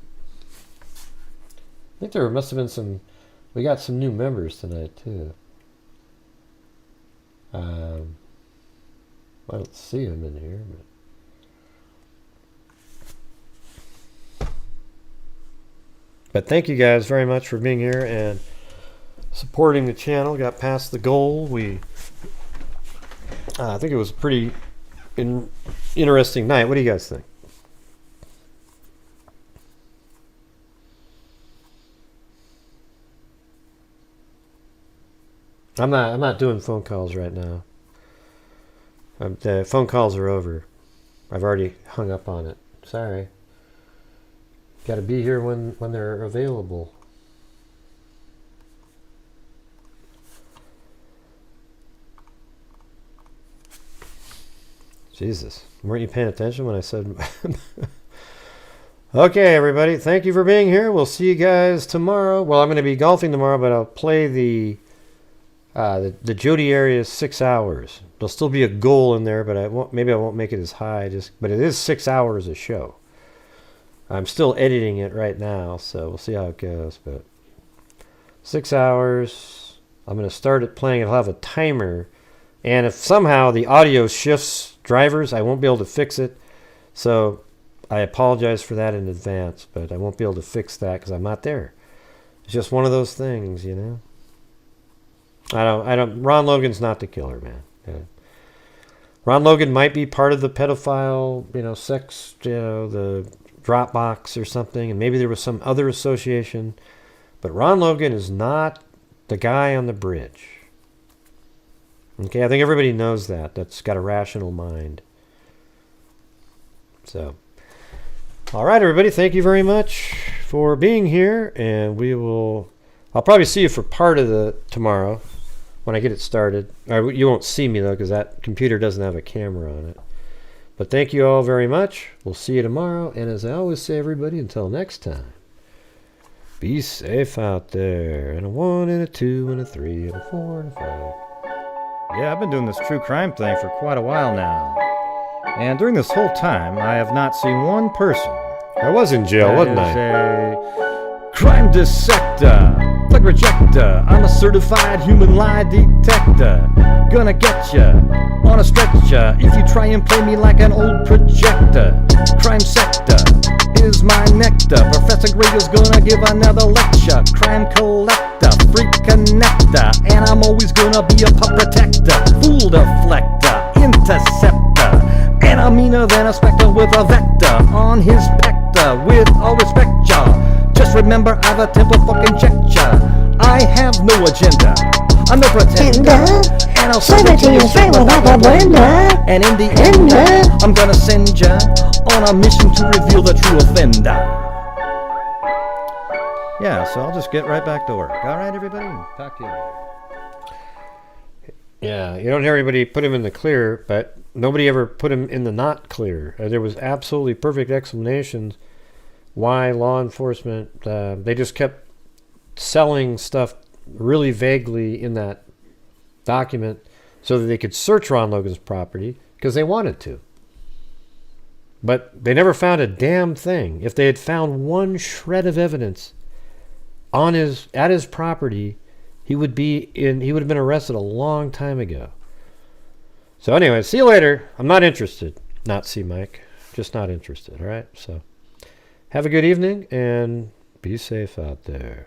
I think there must have been some, we got some new members tonight too. I don't see them in here, but thank you guys very much for being here and supporting the channel. Got past the goal. I think it was a pretty interesting night. What do you guys think? I'm not doing phone calls right now. The phone calls are over. I've already hung up on it. Sorry. Got to be here when they're available. Jesus, weren't you paying attention when I said? Okay, everybody, thank you for being here. We'll see you guys tomorrow. Well, I'm going to be golfing tomorrow, but I'll play the Jody area 6 hours. There'll still be a goal in there, but maybe I won't make it as high. But it is 6 hours a show. I'm still editing it right now, so we'll see how it goes. But 6 hours. I'm going to start it playing. It'll have a timer, and if somehow the audio shifts drivers, I won't be able to fix it. So I apologize for that in advance, but I won't be able to fix that because I'm not there. It's just one of those things, you know. I don't. Ron Logan's not the killer, man. Yeah. Ron Logan might be part of the pedophile, sex, the Dropbox or something, and maybe there was some other association, but Ron Logan is not the guy on the bridge. Okay, I think everybody knows that. That's got a rational mind. So, all right, everybody, thank you very much for being here, and I'll probably see you for part of the tomorrow when I get it started. You won't see me, though, because that computer doesn't have a camera on it. But thank you all very much. We'll see you tomorrow. And as I always say, everybody, until next time, be safe out there. And a 1 and a 2 and a 3 and a 4 and a 5. Yeah, I've been doing this true crime thing for quite a while now. And during this whole time, I have not seen one person. I was in jail, wasn't I? A crime dissector, plug rejector. I'm a certified human lie detector. Gonna get ya on a stretcher if you try and play me like an old projector. Crime sector is my nectar. Professor Grego's gonna give another lecture. Crime collector, freak connector, and I'm always gonna be a pup protector. Fool deflector, interceptor, and I'm meaner than a specter with a vector on his pector. With all respect, y'all, just Just remember I've a temple fucking checked ya. I have no agenda, I'm no pretender, and I'll serve it to you straight without the blender. And in the end, I'm gonna send ya on a mission to reveal the true offender. Yeah, so I'll just get right back to work. All right, everybody? Talk to you later. Yeah, you don't hear anybody put him in the clear, but nobody ever put him in the not clear. There was absolutely perfect explanations why law enforcement, they just kept selling stuff really vaguely in that document so that they could search Ron Logan's property because they wanted to. But they never found a damn thing. If they had found one shred of evidence at his property, he would have been arrested a long time ago. So anyway, see you later. I'm not interested. Not see Mike. Just not interested. All right. So have a good evening and be safe out there.